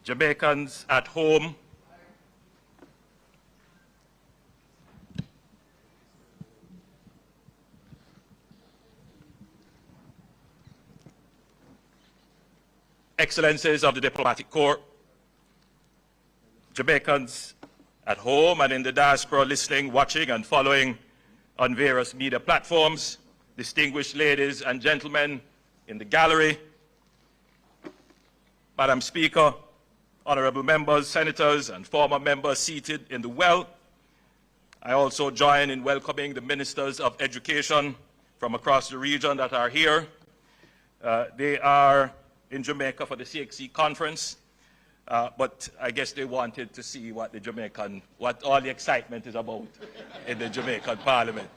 Jamaicans at home, Excellencies of the Diplomatic Corps, Jamaicans at home and in the diaspora listening, watching and following on various media platforms, distinguished ladies and gentlemen in the gallery, Madam Speaker, honorable members, senators and former members seated in the well. I also join in welcoming the ministers of education from across the region that are here. They are in Jamaica for the CXC conference, but I guess they wanted to see what all the excitement is about in the Jamaican Parliament.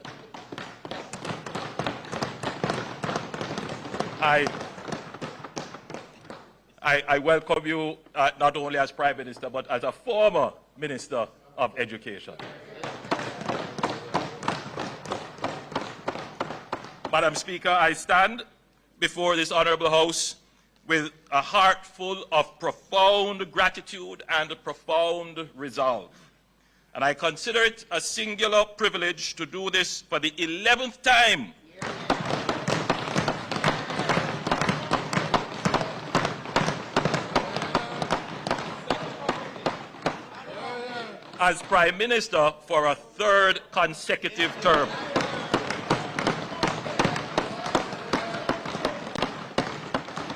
I welcome you not only as Prime Minister, but as a former Minister of Education. Madam Speaker, I stand before this honorable House with a heart full of profound gratitude and a profound resolve. And I consider it a singular privilege to do this for the 11th time as Prime Minister for a third consecutive term.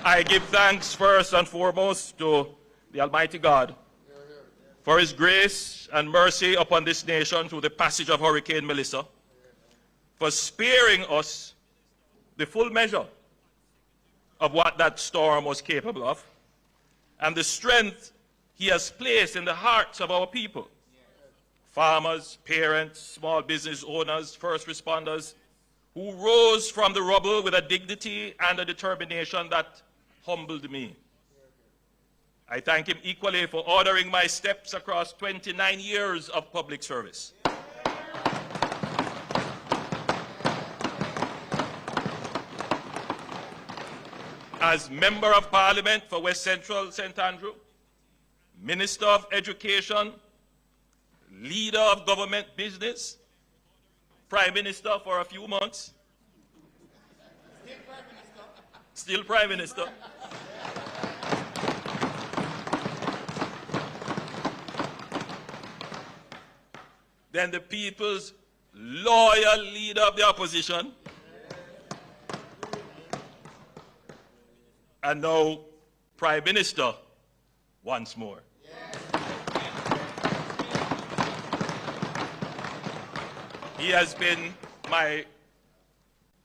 I give thanks first and foremost to the Almighty God for His grace and mercy upon this nation through the passage of Hurricane Melissa, for sparing us the full measure of what that storm was capable of, and the strength He has placed in the hearts of our people, farmers, parents, small business owners, first responders, who rose from the rubble with a dignity and a determination that humbled me. I thank Him equally for ordering my steps across 29 years of public service. As Member of Parliament for West Central St. Andrew, Minister of Education, Leader of Government Business, Prime Minister for a few months, still Prime Minister. Then the people's loyal leader of the opposition. And now Prime Minister once more. He has been my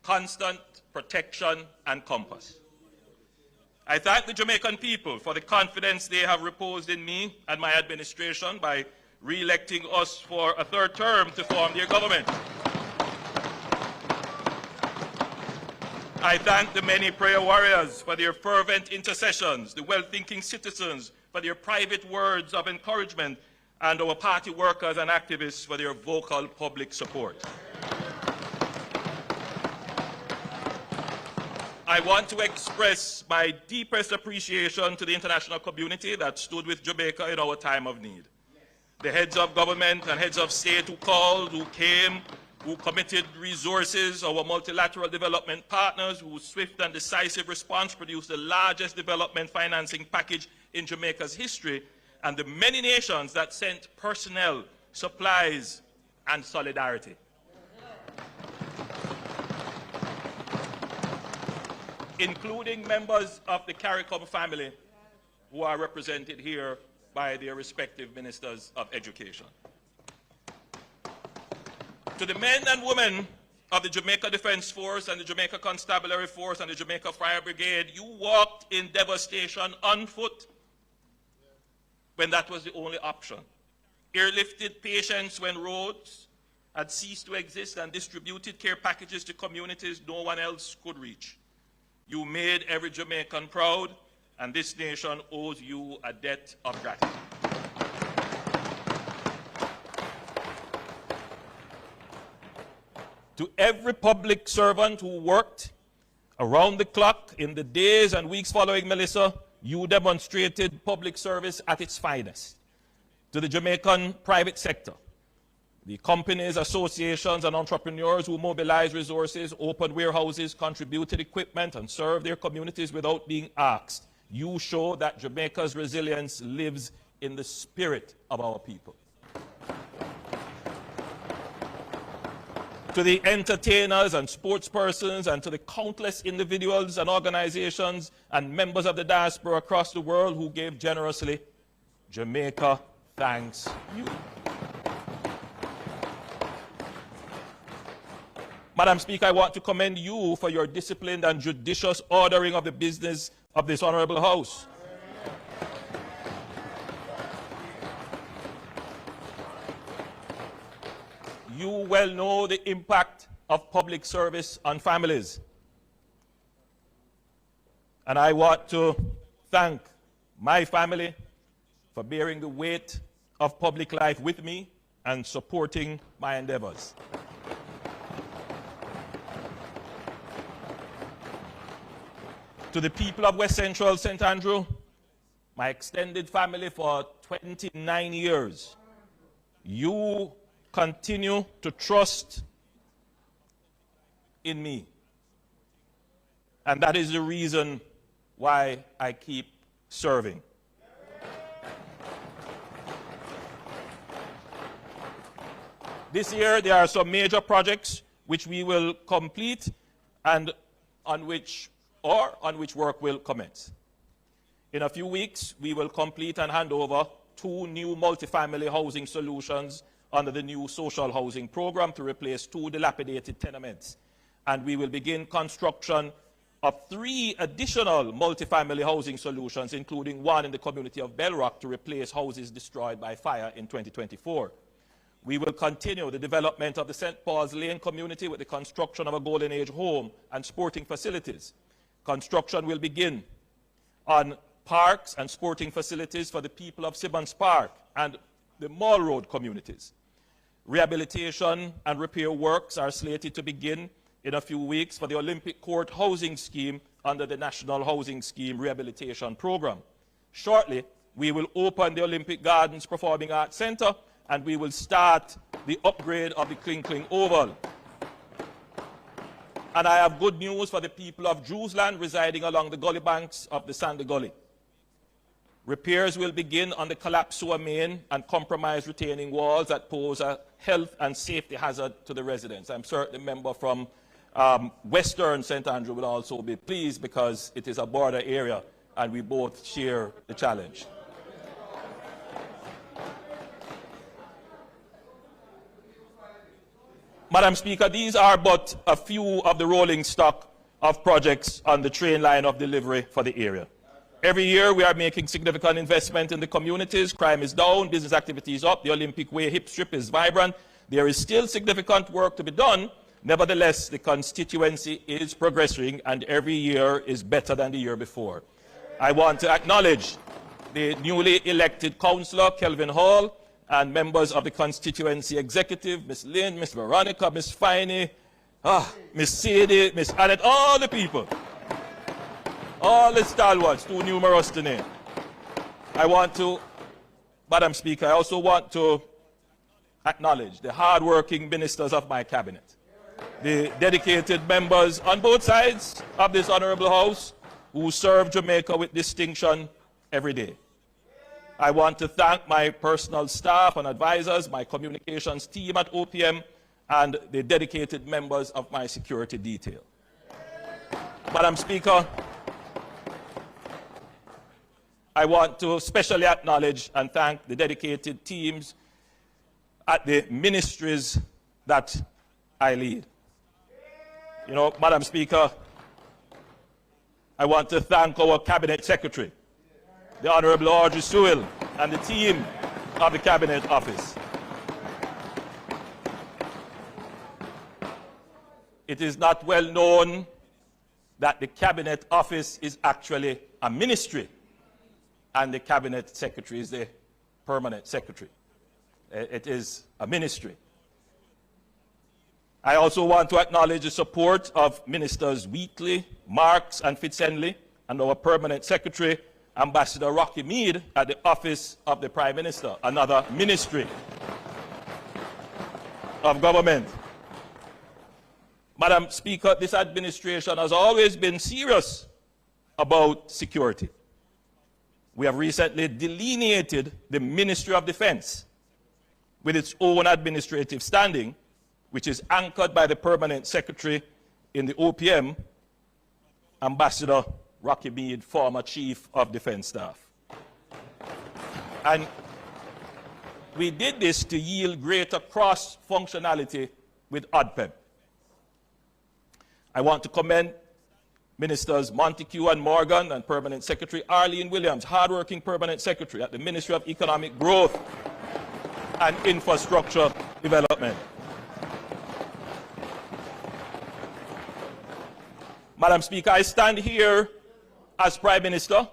constant protection and compass. I thank the Jamaican people for the confidence they have reposed in me and my administration by re-electing us for a third term to form their government. I thank the many prayer warriors for their fervent intercessions, the well-thinking citizens for their private words of encouragement, and our party workers and activists for their vocal public support. I want to express my deepest appreciation to the international community that stood with Jamaica in our time of need. The heads of government and heads of state who called, who came, who committed resources, our multilateral development partners whose swift and decisive response produced the largest development financing package in Jamaica's history, and the many nations that sent personnel, supplies, and solidarity. Including members of the CARICOM family who are represented here by their respective ministers of education. To the men and women of the Jamaica Defense Force and the Jamaica Constabulary Force and the Jamaica Fire Brigade, you walked in devastation on foot when that was the only option. Airlifted patients when roads had ceased to exist and distributed care packages to communities no one else could reach. You made every Jamaican proud, and this nation owes you a debt of gratitude. To every public servant who worked around the clock in the days and weeks following Melissa, You demonstrated public service at its finest to the Jamaican private sector, the companies, associations, and entrepreneurs who mobilized resources, opened warehouses, contributed equipment, and served their communities without being asked. You show that Jamaica's resilience lives in the spirit of our people. To the entertainers and sports persons, and to the countless individuals and organizations and members of the diaspora across the world who gave generously, Jamaica thanks you. Madam Speaker, I want to commend you for your disciplined and judicious ordering of the business of this Honorable House. You well know the impact of public service on families. And I want to thank my family for bearing the weight of public life with me and supporting my endeavors. To the people of West Central St. Andrew, my extended family for 29 years, you continue to trust in me. And that is the reason why I keep serving. This year, there are some major projects which we will complete and on which work will commence. In a few weeks, we will complete and hand over 2 new multifamily housing solutions under the new social housing program to replace 2 dilapidated tenements. And we will begin construction of 3 additional multifamily housing solutions, including 1 in the community of Bell Rock to replace houses destroyed by fire in 2024. We will continue the development of the St. Paul's Lane community with the construction of a Golden Age home and sporting facilities. Construction will begin on parks and sporting facilities for the people of Simmons Park and the Mall Road communities. Rehabilitation and repair works are slated to begin in a few weeks for the Olympic Court housing scheme under the National Housing Scheme Rehabilitation Program. Shortly, we will open the Olympic Gardens Performing Arts Center and we will start the upgrade of the Kling Kling Oval. And I have good news for the people of Drewsland residing along the gully banks of the Sandy Gully. Repairs will begin on the collapsed sewer main and compromised retaining walls that pose a health and safety hazard to the residents. I'm certain the member from Western St. Andrew will also be pleased because it is a border area and we both share the challenge. Madam Speaker, these are but a few of the rolling stock of projects on the train line of delivery for the area. Every year we are making significant investment in the communities. Crime is down, business activity is up, the Olympic Way hip strip is vibrant. There is still significant work to be done. Nevertheless, the constituency is progressing and every year is better than the year before. I want to acknowledge the newly elected councillor, Kelvin Hall, and members of the constituency executive, Ms. Lynn, Ms. Veronica, Ms. Finey, Ms. Sadie, Ms. Annette, all the people. All the stalwarts, too numerous to name. I want to, Madam Speaker, I also want to acknowledge the hard-working ministers of my cabinet, the dedicated members on both sides of this honorable house who serve Jamaica with distinction every day. I want to thank my personal staff and advisors, my communications team at OPM, and the dedicated members of my security detail. Madam Speaker, I want to especially acknowledge and thank the dedicated teams at the ministries that I lead. You know, Madam Speaker, I want to thank our Cabinet Secretary, the Honorable Audrey Sewell, and the team of the Cabinet Office. It is not well known that the Cabinet Office is actually a ministry, and the Cabinet Secretary is the permanent secretary. It is a ministry. I also want to acknowledge the support of Ministers Wheatley, Marks, and Fitzhenley, and our permanent secretary, Ambassador Rocky Mead at the office of the Prime Minister, another ministry of government. Madam Speaker, this administration has always been serious about security. We have recently delineated the Ministry of Defense with its own administrative standing, which is anchored by the Permanent Secretary in the OPM, Ambassador Rocky Mead, former Chief of Defense Staff. And we did this to yield greater cross-functionality with ODPEM. I want to commend Ministers Montague and Morgan and Permanent Secretary Arlene Williams, hardworking Permanent Secretary at the Ministry of Economic Growth and Infrastructure Development. Madam Speaker, I stand here as Prime Minister,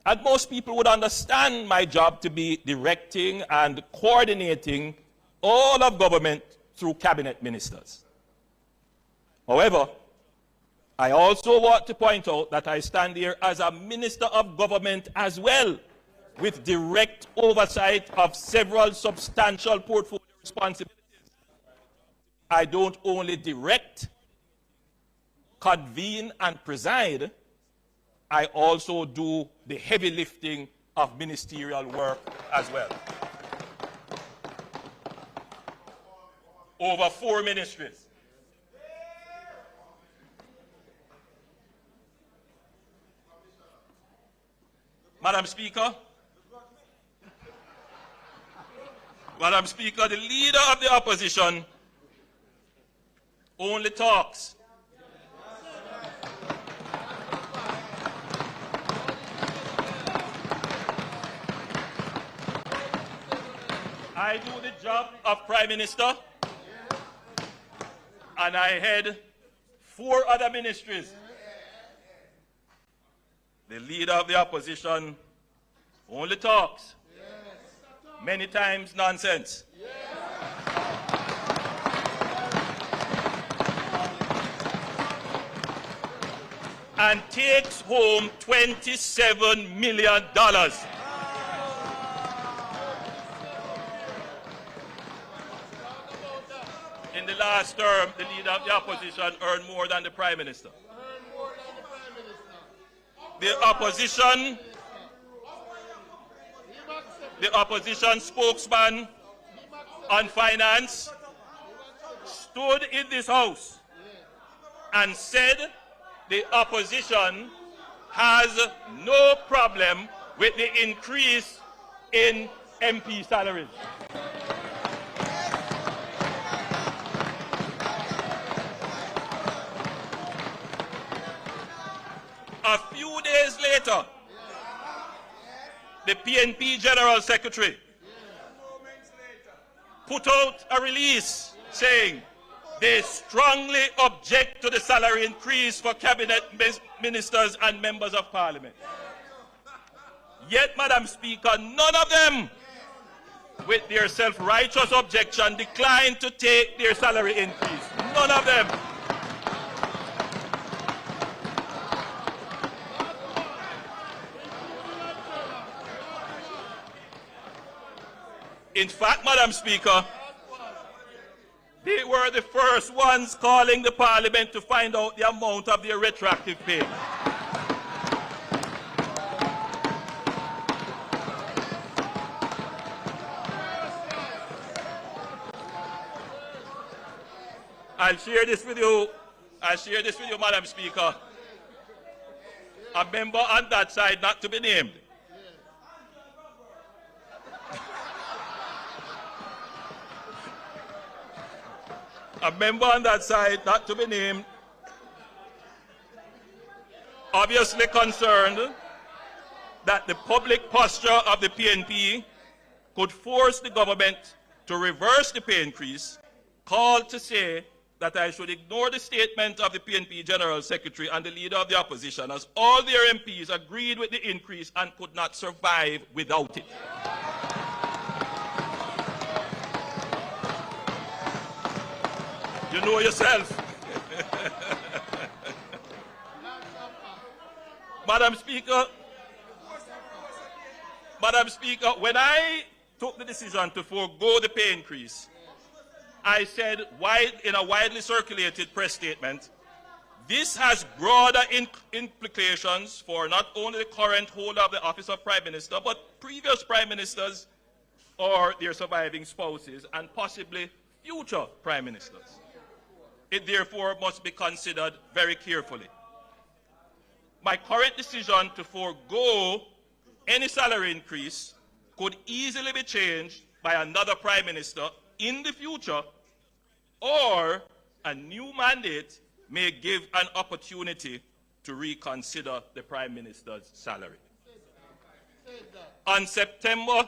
and most people would understand my job to be directing and coordinating all of government through cabinet ministers. However, I also want to point out that I stand here as a Minister of Government as well, with direct oversight of several substantial portfolio responsibilities. I don't only direct, convene, and preside, I also do the heavy lifting of ministerial work as well. Over 4 ministries. Madam Speaker, the leader of the opposition only talks. I do the job of Prime Minister, and I head 4 other ministries. The leader of the opposition only talks. Many times nonsense. And takes home $27 million. In the last term, the leader of the opposition earned more than the Prime Minister. The opposition spokesman on finance stood in this house and said the opposition has no problem with the increase in MP salaries. A few days later, the PNP General Secretary put out a release saying they strongly object to the salary increase for cabinet ministers and members of parliament. Yet, Madam Speaker, none of them, with their self-righteous objection, declined to take their salary increase. None of them. In fact, Madam Speaker, they were the first ones calling the Parliament to find out the amount of their retroactive pay. I'll share this with you, Madam Speaker. A member on that side, not to be named, obviously concerned that the public posture of the PNP could force the government to reverse the pay increase, called to say that I should ignore the statement of the PNP General Secretary and the leader of the opposition, as all their MPs agreed with the increase and could not survive without it. You know yourself. Madam Speaker, Madam Speaker, when I took the decision to forego the pay increase, I said in a widely circulated press statement, this has broader implications for not only the current holder of the office of Prime Minister, but previous Prime Ministers or their surviving spouses, and possibly future Prime Ministers. It therefore must be considered very carefully. My current decision to forego any salary increase could easily be changed by another Prime Minister in the future, or a new mandate may give an opportunity to reconsider the Prime Minister's salary. On September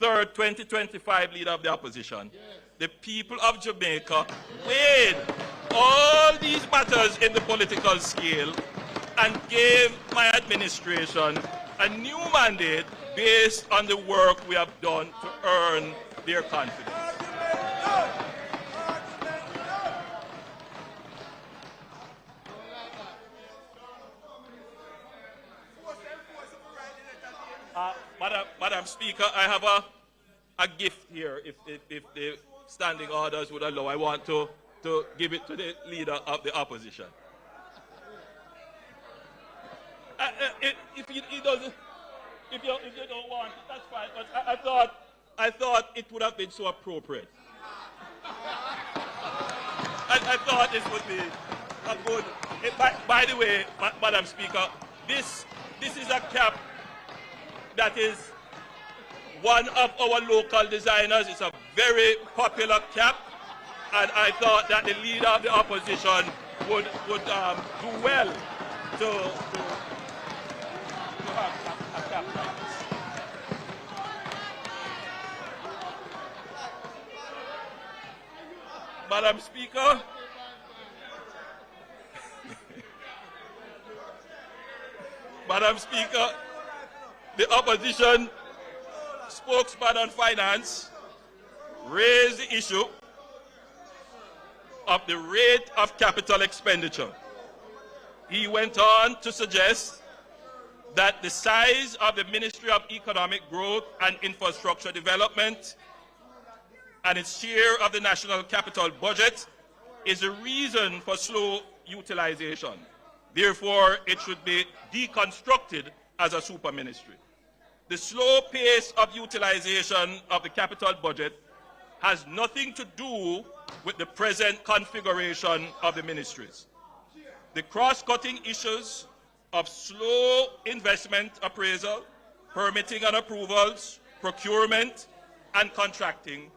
3rd, 2025, Leader of the Opposition, the people of Jamaica weighed all these matters in the political scale and gave my administration a new mandate based on the work we have done to earn their confidence. Madam Speaker, I have a gift here, if the standing orders would allow. I want to give it to the Leader of the Opposition. If you don't want it, that's fine. But I thought it would have been so appropriate. I thought this would be a good. By the way, Madam Speaker, this is a cap that is one of our local designers. It's a very popular cap, and I thought that the Leader of the Opposition would do well to have a cap like this. Madam Speaker, Madam Speaker, the opposition spokesman on finance raised the issue of the rate of capital expenditure. He went on to suggest that the size of the Ministry of Economic Growth and Infrastructure Development and its share of the national capital budget is a reason for slow utilization. Therefore, it should be deconstructed as a super ministry. The slow pace of utilization of the capital budget has nothing to do with the present configuration of the ministries. The cross-cutting issues of slow investment appraisal, permitting and approvals, procurement and contracting,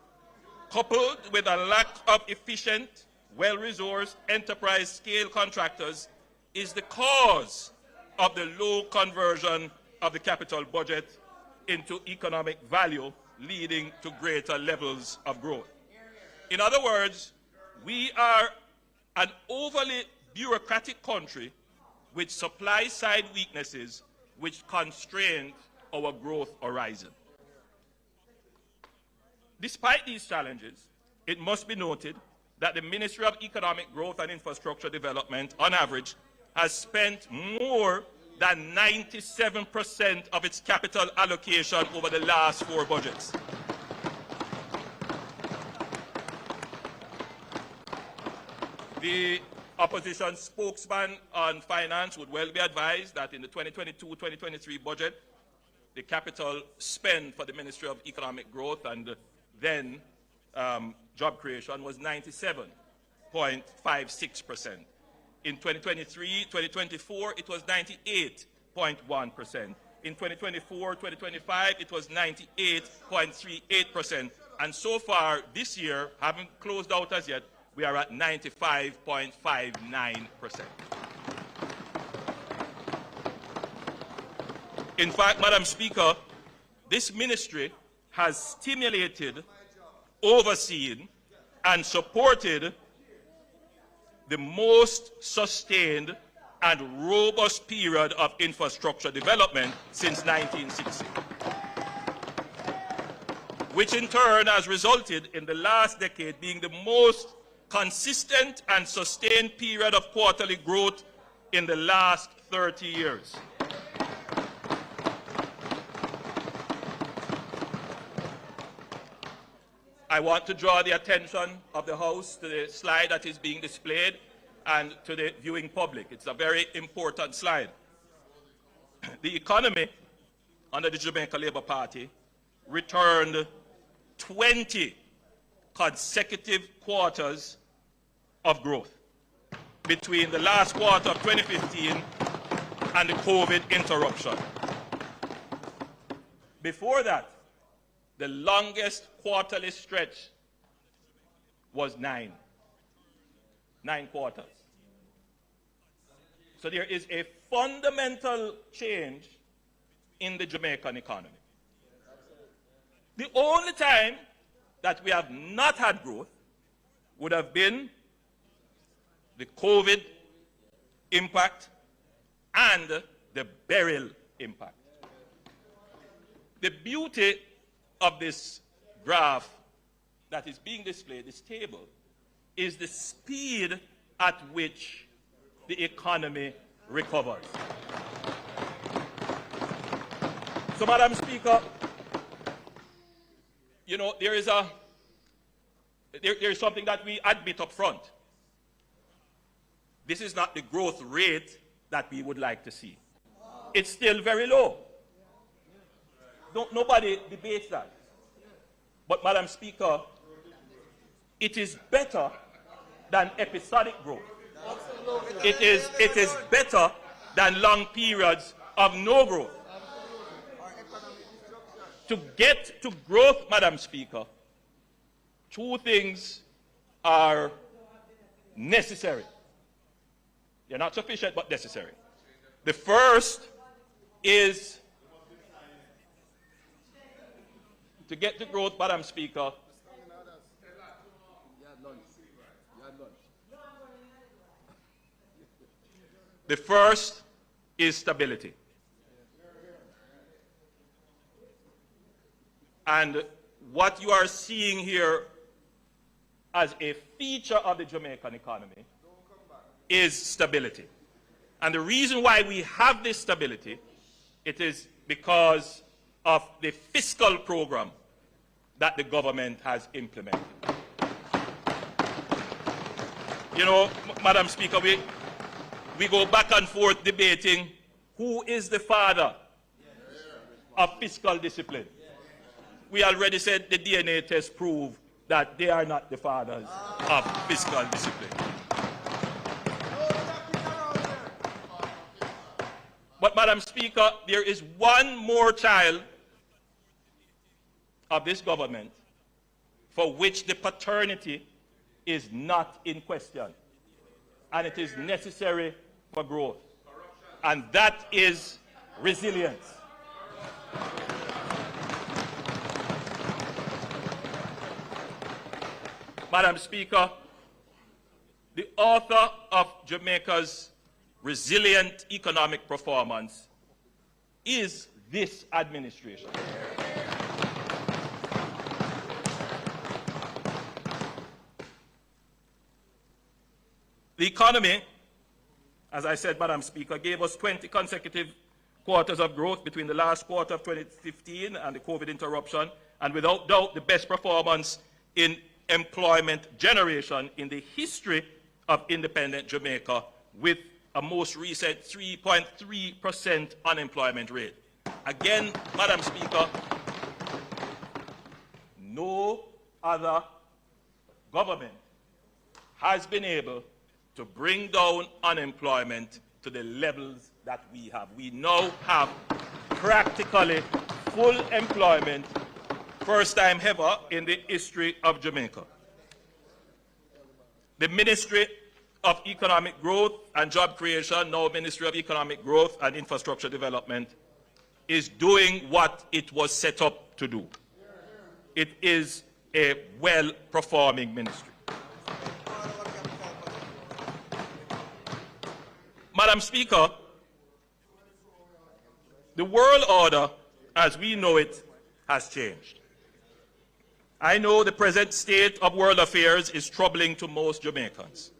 coupled with a lack of efficient, well-resourced enterprise-scale contractors, is the cause of the low conversion of the capital budget into economic value, leading to greater levels of growth. In other words, we are an overly bureaucratic country with supply-side weaknesses which constrain our growth horizon. Despite these challenges, it must be noted that the Ministry of Economic Growth and Infrastructure Development, on average, has spent more than 97% of its capital allocation over the last 4 budgets. The opposition spokesman on finance would well be advised that in the 2022-2023 budget, the capital spend for the Ministry of Economic Growth and then job creation was 97.56%. In 2023-2024, it was 98.1%. In 2024-2025, it was 98.38%. And so far this year, haven't closed out as yet, we are at 95.59%. In fact, Madam Speaker, this ministry has stimulated, overseen, and supported the most sustained and robust period of infrastructure development since 1960, which in turn has resulted in the last decade being the most consistent and sustained period of quarterly growth in the last 30 years. I want to draw the attention of the House to the slide that is being displayed and to the viewing public. It's a very important slide. The economy under the Jamaica Labour Party returned 20 consecutive quarters of growth between the last quarter of 2015 and the COVID interruption. Before that, the longest quarterly stretch was 9 quarters. So there is a fundamental change in the Jamaican economy. The only time that we have not had growth would have been the COVID impact and the burial impact. The beauty of this graph that is being displayed, this table, is the speed at which the economy recovers. So, Madam Speaker, you know, there is something that we admit up front. This is not the growth rate that we would like to see. It's still very low. Nobody debates that. But, Madam Speaker, it is better than episodic growth. It is better than long periods of no growth. To get to growth, Madam Speaker, two things are necessary. They're not sufficient, but necessary. The first is to get to growth, Madam Speaker. The first is stability. And what you are seeing here as a feature of the Jamaican economy is stability. And the reason why we have this stability, it is because of the fiscal program that the government has implemented. You know, Madam Speaker, we go back and forth debating who is the father of fiscal discipline. We already said the DNA test prove that they are not the fathers of fiscal discipline. But, Madam Speaker, there is one more child of this government for which the paternity is not in question, and it is necessary for growth, and that is resilience. Madam Speaker, the author of Jamaica's resilient economic performance is this administration. The economy, as I said, Madam Speaker, gave us 20 consecutive quarters of growth between the last quarter of 2015 and the COVID interruption, and without doubt the best performance in employment generation in the history of independent Jamaica, with a most recent 3.3% unemployment rate. Again, Madam Speaker, no other government has been able to bring down unemployment to the levels that we have. We now have practically full employment, first time ever in the history of Jamaica. The Ministry of Economic Growth and Job Creation, now Ministry of Economic Growth and Infrastructure Development, is doing what it was set up to do. It is a well-performing ministry. Madam Speaker, the world order as we know it has changed. I know the present state of world affairs is troubling to most Jamaicans.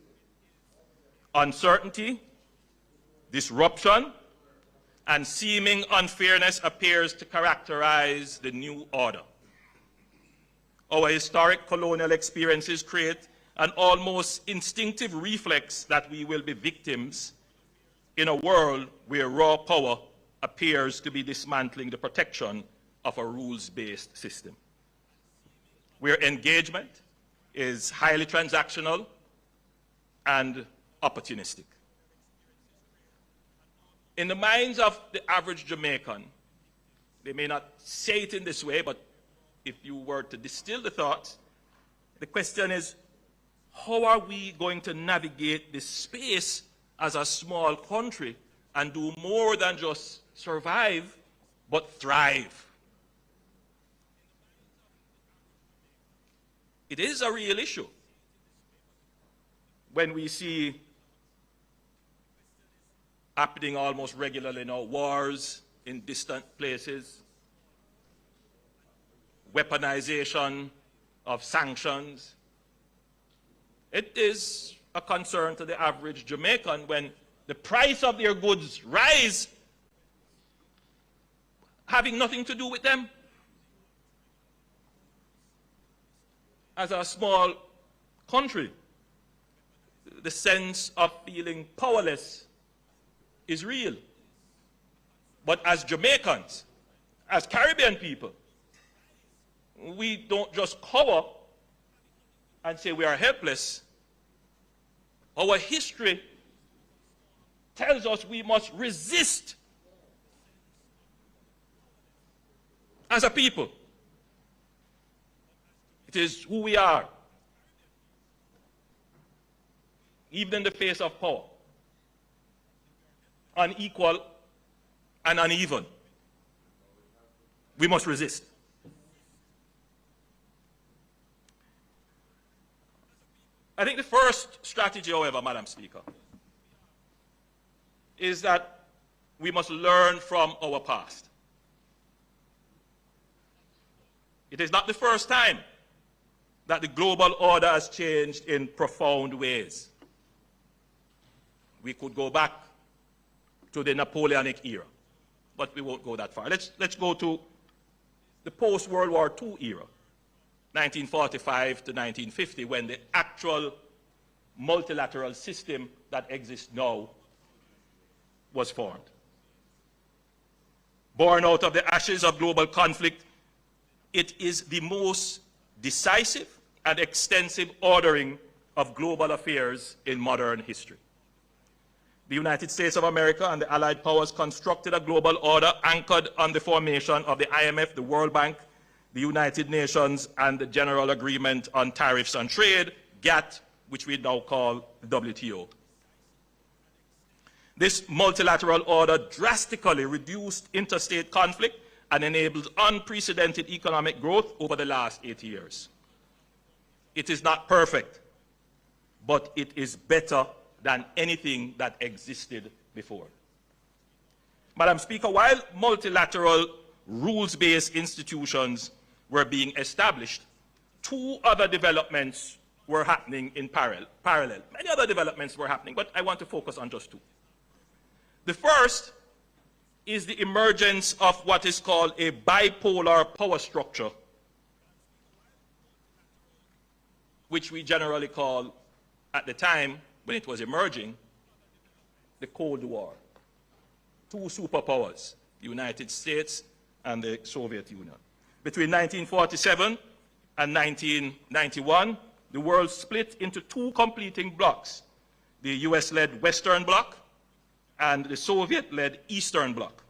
Uncertainty, disruption, and seeming unfairness appears to characterize the new order. Our historic colonial experiences create an almost instinctive reflex that we will be victims in a world where raw power appears to be dismantling the protection of a rules-based system, where engagement is highly transactional and opportunistic. In the minds of the average Jamaican, they may not say it in this way, but if you were to distill the thought, the question is, how are we going to navigate this space as a small country and do more than just survive, but thrive? It is a real issue when we see happening almost regularly now, wars in distant places, weaponization of sanctions. It is a concern to the average Jamaican when the price of their goods rise, having nothing to do with them. As a small country, the sense of feeling powerless is real. But as Jamaicans, as Caribbean people, we don't just cover and say we are helpless. Our history tells us we must resist as a people. It is who we are, even in the face of power, unequal and uneven. We must resist. I think the first strategy, however, Madam Speaker, is that we must learn from our past. It is not the first time that the global order has changed in profound ways. We could go back to the Napoleonic era, but we won't go that far. Let's go to the post-World War II era, 1945 to 1950, when the actual multilateral system that exists now was formed. Born out of the ashes of global conflict, it is the most decisive and extensive ordering of global affairs in modern history. The United States of America and the Allied powers constructed a global order anchored on the formation of the IMF, the World Bank, the United Nations, and the General Agreement on Tariffs on Trade, GATT, which we now call the WTO. This multilateral order drastically reduced interstate conflict and enabled unprecedented economic growth over the last 80 years. It is not perfect, but it is better than anything that existed before. Madam Speaker, while multilateral rules-based institutions were being established, two other developments were happening in parallel. Many other developments were happening, but I want to focus on just two. The first is the emergence of what is called a bipolar power structure, which we generally call, at the time when it was emerging, the Cold War. Two superpowers, the United States and the Soviet Union. Between 1947 and 1991, the world split into two completing blocks, the US-led Western Bloc and the Soviet-led Eastern Bloc,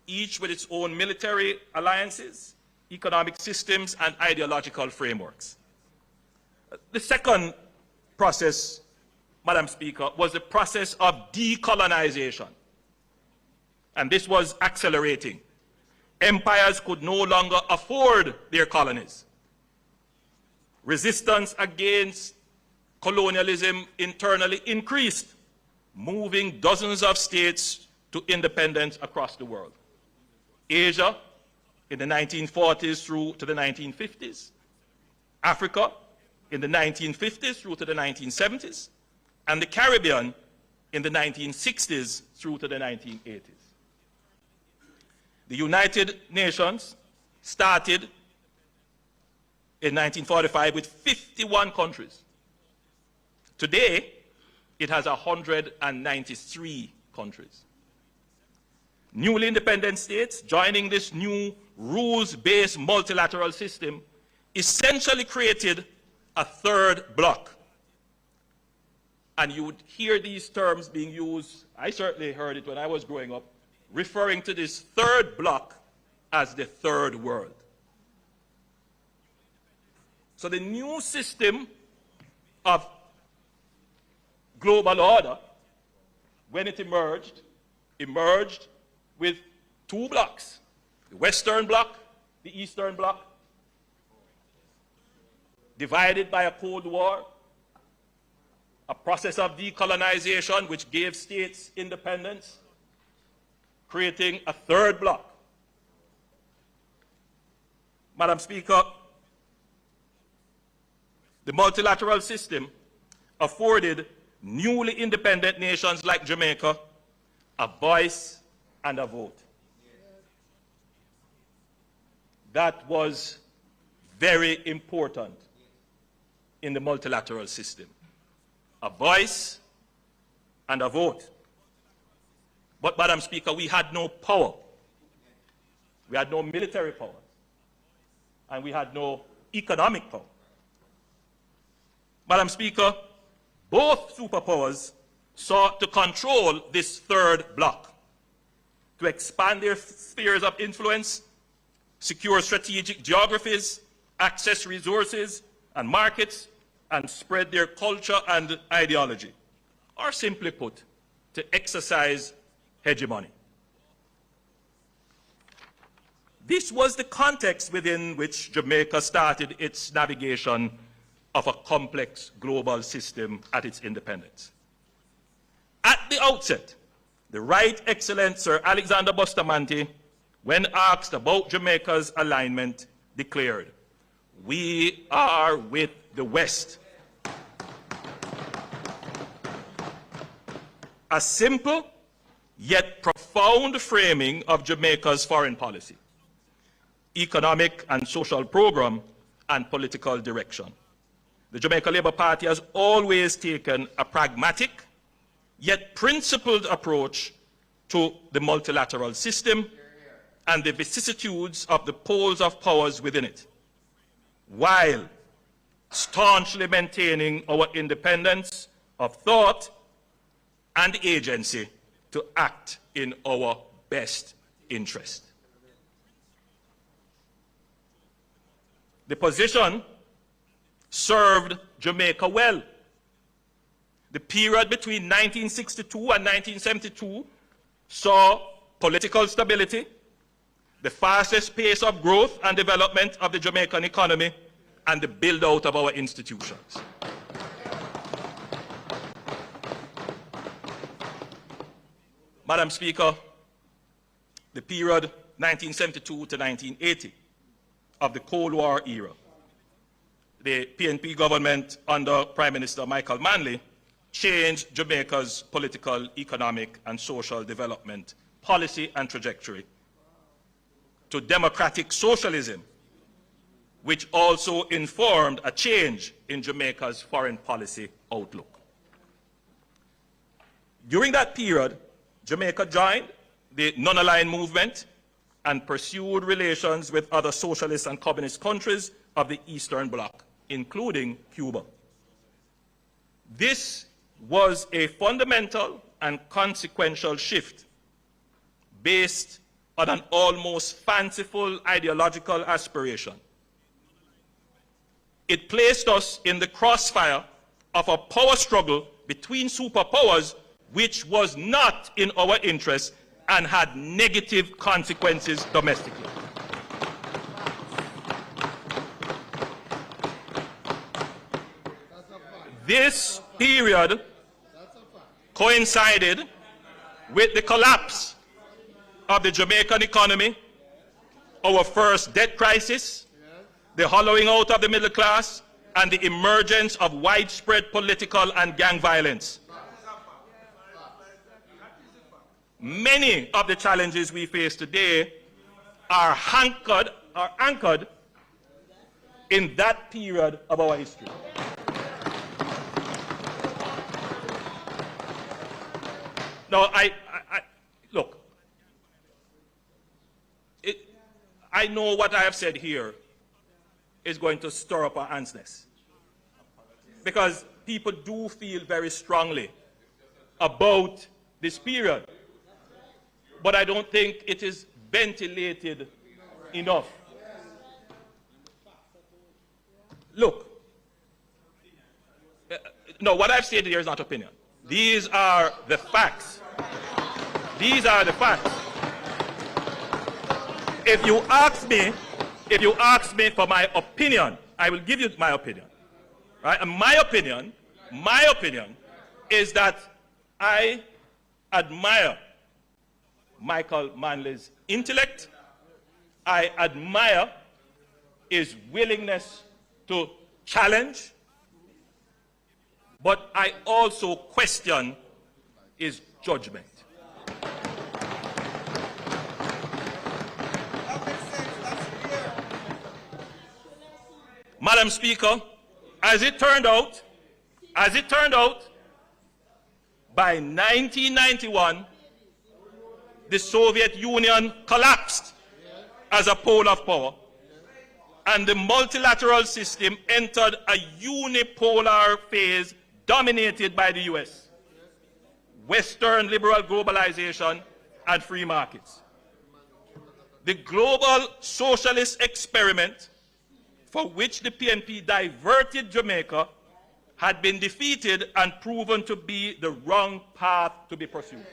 each with its own military alliances, economic systems, and ideological frameworks. The second process, Madam Speaker, was the process of decolonization. And this was accelerating. Empires could no longer afford their colonies. Resistance against colonialism internally increased, moving dozens of states to independence across the world. Asia in the 1940s through to the 1950s. Africa in the 1950s through to the 1970s. And the Caribbean in the 1960s through to the 1980s. The United Nations started in 1945 with 51 countries. Today, it has 193 countries. Newly independent states joining this new rules-based multilateral system essentially created a third bloc. And you would hear these terms being used, I certainly heard it when I was growing up, referring to this third bloc as the third world. So the new system of global order, when it emerged with two blocks, the Western bloc, the Eastern bloc, divided by a Cold War, a process of decolonization which gave states independence, creating a third bloc. Madam Speaker, the multilateral system afforded newly independent nations like Jamaica a voice and a vote. That was very important in the multilateral system. A voice and a vote. But, Madam Speaker, we had no power. We had no military power. And we had no economic power. Madam Speaker, both superpowers sought to control this third bloc, to expand their spheres of influence, secure strategic geographies, access resources and markets, and spread their culture and ideology, or simply put, to exercise hegemony. This was the context within which Jamaica started its navigation of a complex global system at its independence. At the outset, the Right Excellent Sir Alexander Bustamante, when asked about Jamaica's alignment, declared, "We are with the West." A simple yet profound framing of Jamaica's foreign policy, economic and social program, and political direction. The Jamaica Labour Party has always taken a pragmatic yet principled approach to the multilateral system and the vicissitudes of the poles of powers within it, while staunchly maintaining our independence of thought and agency to act in our best interest. The position served Jamaica well. The period between 1962 and 1972 saw political stability, the fastest pace of growth and development of the Jamaican economy, and the build-out of our institutions. Madam Speaker, the period 1972 to 1980 of the Cold War era, the PNP government under Prime Minister Michael Manley changed Jamaica's political, economic, and social development policy and trajectory to democratic socialism, which also informed a change in Jamaica's foreign policy outlook. During that period, Jamaica joined the non-aligned movement and pursued relations with other socialist and communist countries of the Eastern Bloc, including Cuba. This was a fundamental and consequential shift based on an almost fanciful ideological aspiration. It placed us in the crossfire of a power struggle between superpowers which was not in our interest and had negative consequences domestically. This period coincided with the collapse of the Jamaican economy, our first debt crisis, the hollowing out of the middle class, and the emergence of widespread political and gang violence. Many of the challenges we face today are anchored in that period of our history. Now, look, I know what I have said here is going to stir up our antsness, because people do feel very strongly about this period, but I don't think it is ventilated enough. Look, no, what I've said here is not opinion. These are the facts. These are the facts. If you ask me for my opinion, I will give you my opinion. Right? And my opinion is that I admire Michael Manley's intellect. I admire his willingness to challenge, but I also question his judgment. Madam Speaker, as it turned out, by 1991, the Soviet Union collapsed as a pole of power, and the multilateral system entered a unipolar phase dominated by the US, Western liberal globalization, and free markets. The global socialist experiment for which the PNP diverted Jamaica had been defeated and proven to be the wrong path to be pursued.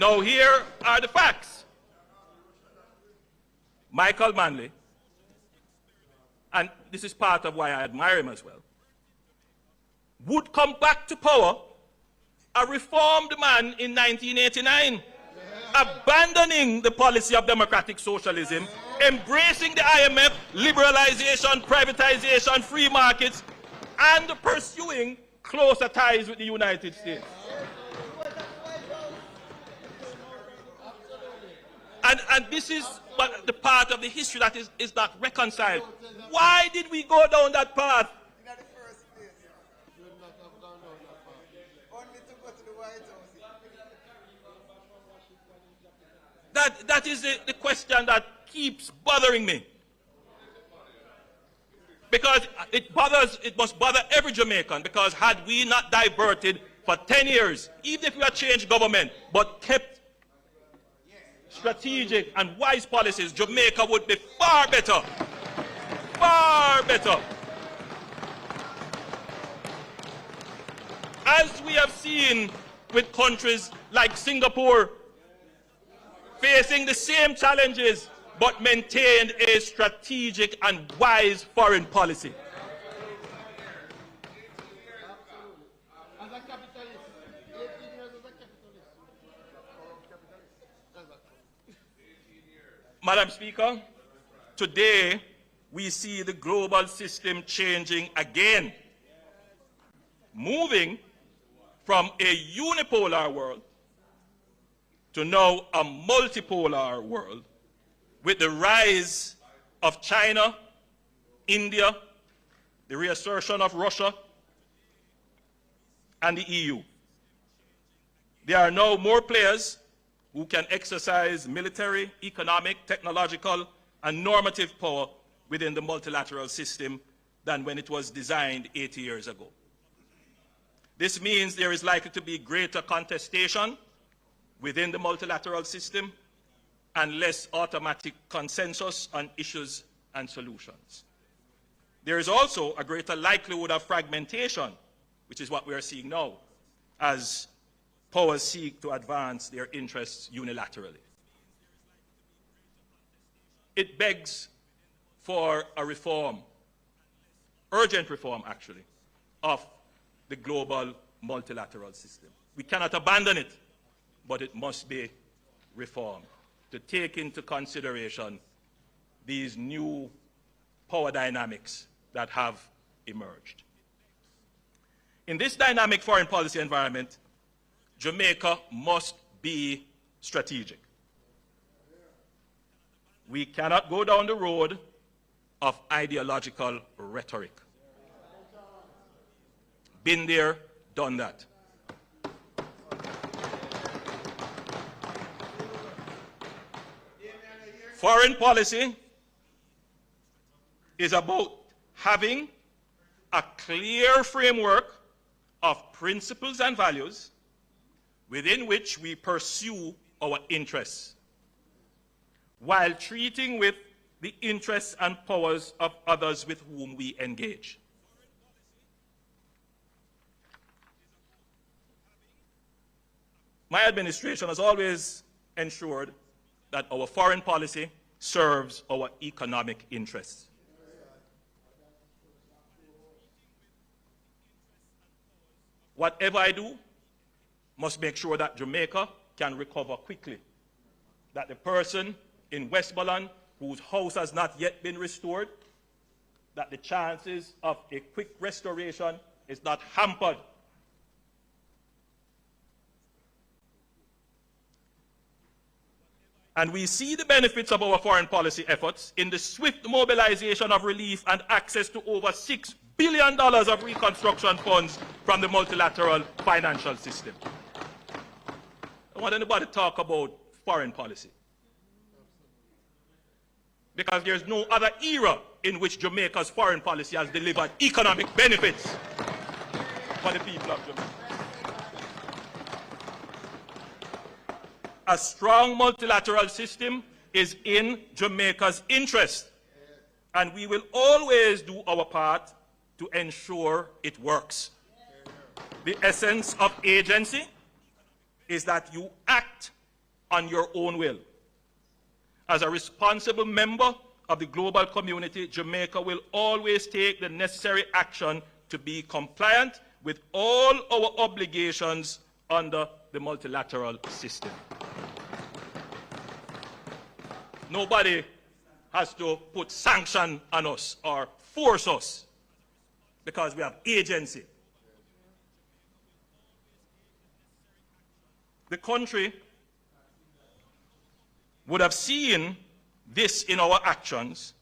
Now, here are the facts. Michael Manley, and this is part of why I admire him as well, would come back to power a reformed man in 1989, abandoning the policy of democratic socialism, embracing the IMF, liberalization, privatization, free markets, and pursuing closer ties with the United States. And this is what the part of the history that is not reconciled. Why did we go down that path? That is the question that keeps bothering me. Because it must bother every Jamaican, because had we not diverted for 10 years, even if we had changed government, but kept strategic and wise policies, Jamaica would be far better. Far better. As we have seen with countries like Singapore, facing the same challenges, but maintained a strategic and wise foreign policy. Madam Speaker, today we see the global system changing again, moving from a unipolar world to now a multipolar world, with the rise of China, India, the reassertion of Russia, and the EU. There are now more players who can exercise military, economic, technological, and normative power within the multilateral system than when it was designed 80 years ago. This means there is likely to be greater contestation within the multilateral system and less automatic consensus on issues and solutions. There is also a greater likelihood of fragmentation, which is what we are seeing now, as powers seek to advance their interests unilaterally. It begs for a reform, urgent reform actually, of the global multilateral system. We cannot abandon it, but it must be reformed to take into consideration these new power dynamics that have emerged. In this dynamic foreign policy environment, Jamaica must be strategic. We cannot go down the road of ideological rhetoric. Been there, done that. Foreign policy is about having a clear framework of principles and values within which we pursue our interests, while treating with the interests and powers of others with whom we engage. My administration has always ensured that our foreign policy serves our economic interests. Whatever I do must make sure that Jamaica can recover quickly, that the person in Westmoreland whose house has not yet been restored, that the chances of a quick restoration is not hampered. And we see the benefits of our foreign policy efforts in the swift mobilization of relief and access to over $6 billion of reconstruction funds from the multilateral financial system. I don't want anybody to talk about foreign policy, because there's no other era in which Jamaica's foreign policy has delivered economic benefits for the people of Jamaica. A strong multilateral system is in Jamaica's interest, and we will always do our part to ensure it works. The essence of agency is that you act on your own will. As a responsible member of the global community, Jamaica will always take the necessary action to be compliant with all our obligations under the multilateral system. Nobody has to put sanction on us or force us, because we have agency. The country would have seen this in our actions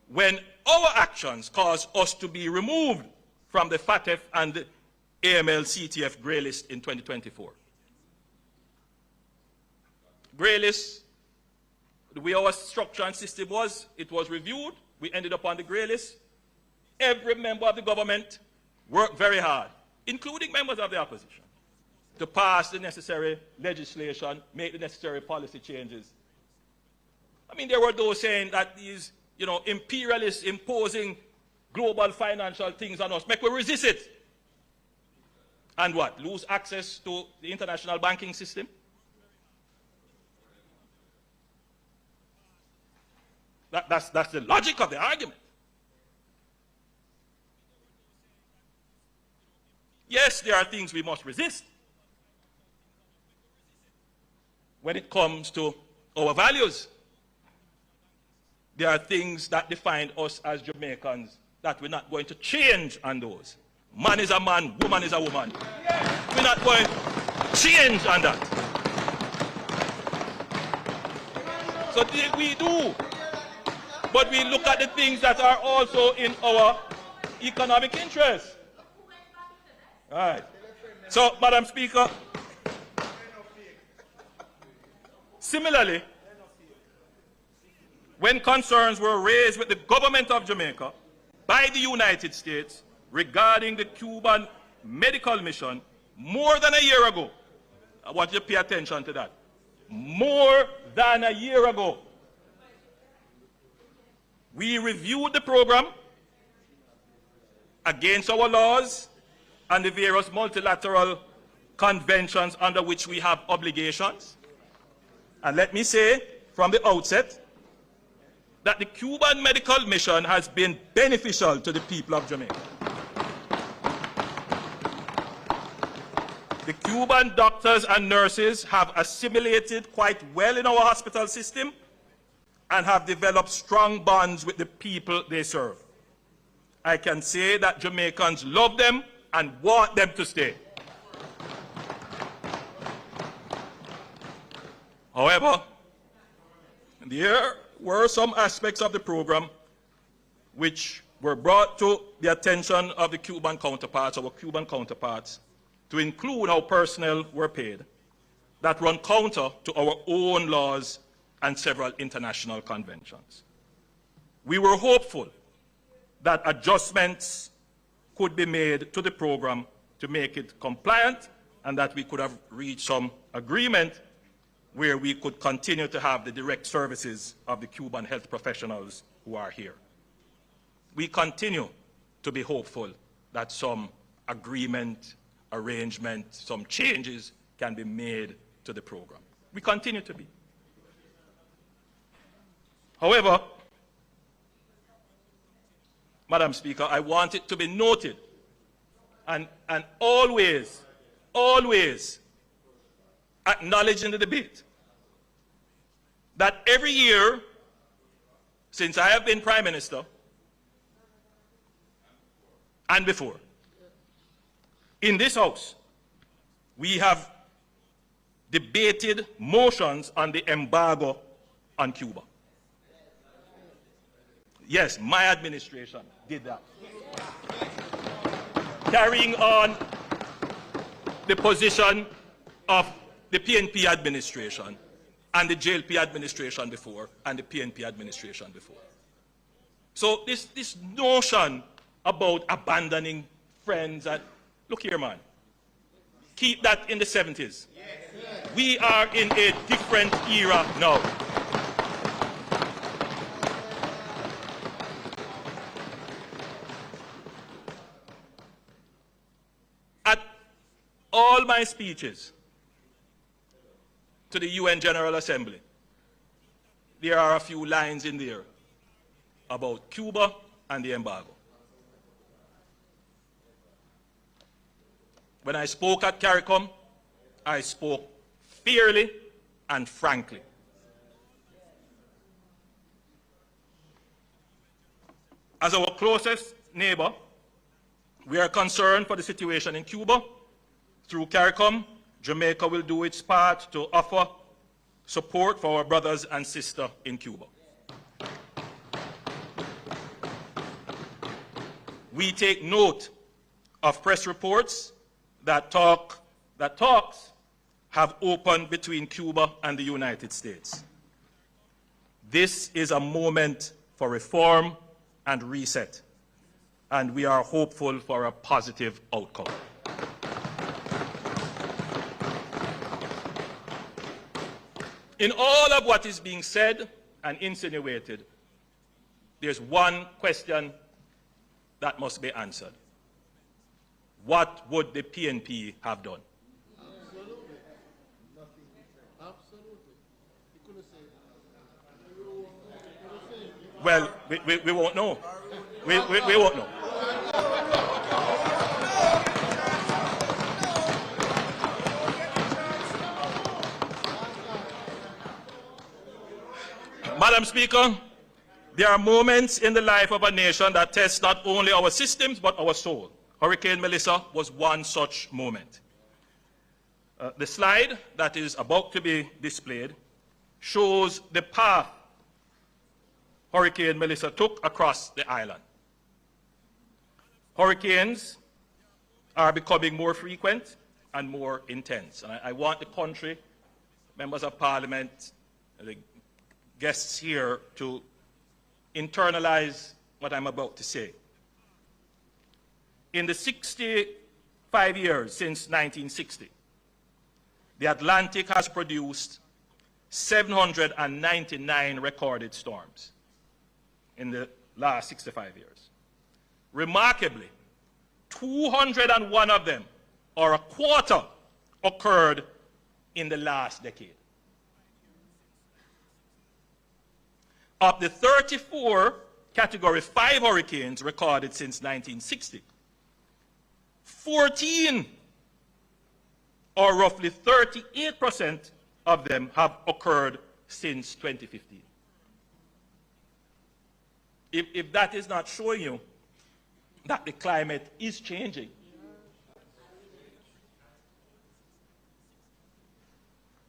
when our actions caused us to be removed from the FATF and the AML-CTF grey list in 2024. Grey list, the way our structure and system was, it was reviewed, we ended up on the grey list. Every member of the government worked very hard, including members of the opposition, to pass the necessary legislation, make the necessary policy changes. I mean, there were those saying that these, imperialists imposing global financial things on us, make we resist it. And what? Lose access to the international banking system? That's the logic of the argument. Yes, there are things we must resist when it comes to our values. There are things that define us as Jamaicans that we're not going to change on those. Man is a man, woman is a woman. We're not going to change on that. So we do. But we look at the things that are also in our economic interest. All right. So, Madam Speaker, similarly, when concerns were raised with the government of Jamaica by the United States regarding the Cuban medical mission more than a year ago, I want you to pay attention to that. More than a year ago, we reviewed the program against our laws and the various multilateral conventions under which we have obligations. And let me say from the outset that the Cuban medical mission has been beneficial to the people of Jamaica. The Cuban doctors and nurses have assimilated quite well in our hospital system and have developed strong bonds with the people they serve. I can say that Jamaicans love them and want them to stay. However, There were some aspects of the program which were brought to the attention of the Cuban counterparts, our Cuban counterparts, to include how personnel were paid, that run counter to our own laws and several international conventions. We were hopeful that adjustments could be made to the program to make it compliant and that we could have reached some agreement where we could continue to have the direct services of the Cuban health professionals who are here. We continue to be hopeful that some agreement, arrangement, some changes can be made to the program. We continue to be. However, Madam Speaker, I want it to be noted and always acknowledged in the debate that every year since I have been Prime Minister and before, in this House, we have debated motions on the embargo on Cuba. Yes, my administration did that. Carrying on the position of the PNP administration and the JLP administration before and the PNP administration before. So this notion about abandoning friends, and look here, man, keep that in the 70s. We are in a different era now. At all my speeches to the UN General Assembly, there are a few lines in there about Cuba and the embargo. When I spoke at CARICOM, I spoke fairly and frankly. As our closest neighbor, we are concerned for the situation in Cuba. Through CARICOM, Jamaica will do its part to offer support for our brothers and sisters in Cuba. We take note of press reports that talks have opened between Cuba and the United States. This is a moment for reform and reset, and we are hopeful for a positive outcome. In all of what is being said and insinuated, there's one question that must be answered. What would the PNP have done? Absolutely. Nothing different. Absolutely. You could have said. Well, we won't know. We won't know. Madam Speaker, there are moments in the life of a nation that test not only our systems but our soul. Hurricane Melissa was one such moment. The slide that is about to be displayed shows the path Hurricane Melissa took across the island. Hurricanes are becoming more frequent and more intense. And I want the country, members of parliament, the guests here to internalize what I'm about to say. In the 65 years since 1960, the Atlantic has produced 799 recorded storms in the last 65 years. Remarkably, 201 of them, or a quarter, occurred in the last decade. Of the 34 Category 5 hurricanes recorded since 1960, 14, or roughly 38% of them, have occurred since 2015. If that is not showing you that the climate is changing.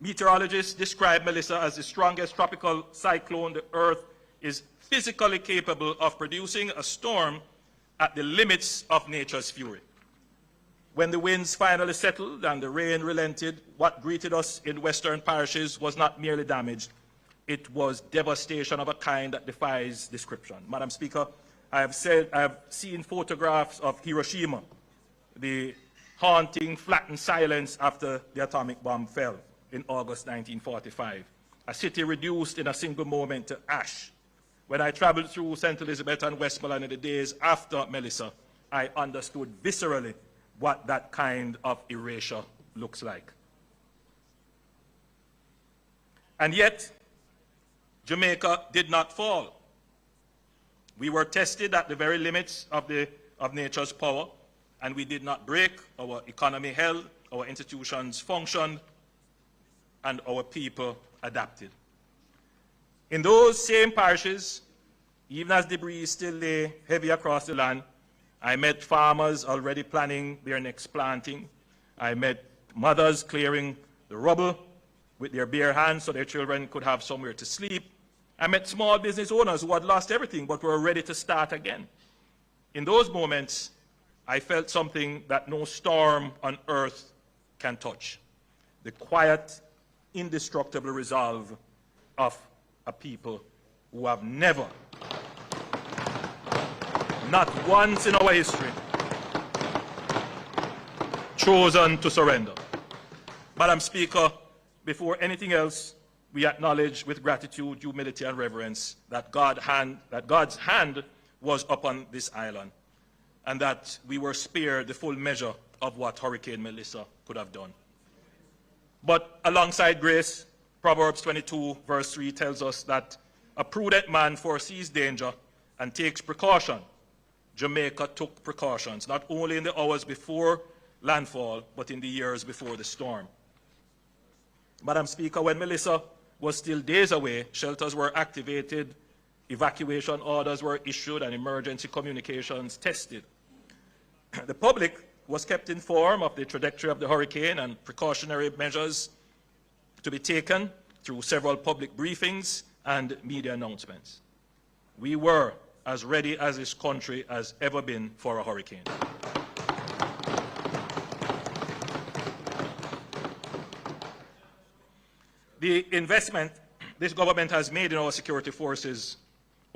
Meteorologists describe Melissa as the strongest tropical cyclone the Earth is physically capable of producing, a storm at the limits of nature's fury. When the winds finally settled and the rain relented, what greeted us in western parishes was not merely damage, it was devastation of a kind that defies description. Madam Speaker, I have seen photographs of Hiroshima, the haunting, flattened silence after the atomic bomb fell in August 1945. A city reduced in a single moment to ash. When I traveled through St. Elizabeth and Westmoreland in the days after Melissa, I understood viscerally what that kind of erasure looks like. And yet, Jamaica did not fall. We were tested at the very limits of nature's power, and we did not break. Our economy held, our institutions functioned, and our people adapted. In those same parishes, even as debris still lay heavy across the land, I met farmers already planning their next planting. I met mothers clearing the rubble with their bare hands so their children could have somewhere to sleep. I met small business owners who had lost everything but were ready to start again. In those moments, I felt something that no storm on earth can touch: the quiet, indestructible resolve of a people who have never, not once in our history, chosen to surrender. Madam Speaker, before anything else, we acknowledge with gratitude, humility, and reverence that God's hand was upon this island, and that we were spared the full measure of what Hurricane Melissa could have done. But alongside grace, Proverbs 22, verse 3 tells us that a prudent man foresees danger and takes precaution. Jamaica took precautions, not only in the hours before landfall, but in the years before the storm. Madam Speaker, when Melissa was still days away, shelters were activated, evacuation orders were issued, and emergency communications tested. The public was kept informed of the trajectory of the hurricane and precautionary measures to be taken through several public briefings and media announcements. We were as ready as this country has ever been for a hurricane. The investment this government has made in our security forces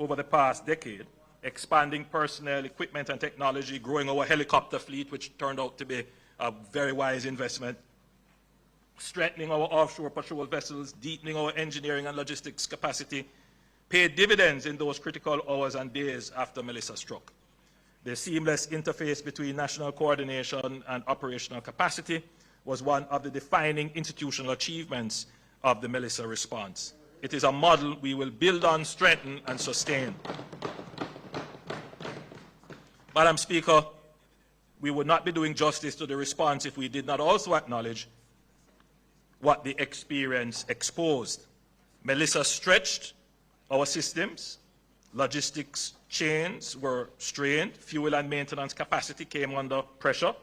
over the past decade, expanding personnel, equipment, and technology, growing our helicopter fleet, which turned out to be a very wise investment, strengthening our offshore patrol vessels, deepening our engineering and logistics capacity, paid dividends in those critical hours and days after Melissa struck. The seamless interface between national coordination and operational capacity was one of the defining institutional achievements of the Melissa response. It is a model we will build on, strengthen, and sustain. Madam Speaker, we would not be doing justice to the response if we did not also acknowledge what the experience exposed. Melissa stretched our systems, logistics chains were strained, fuel and maintenance capacity came under pressure,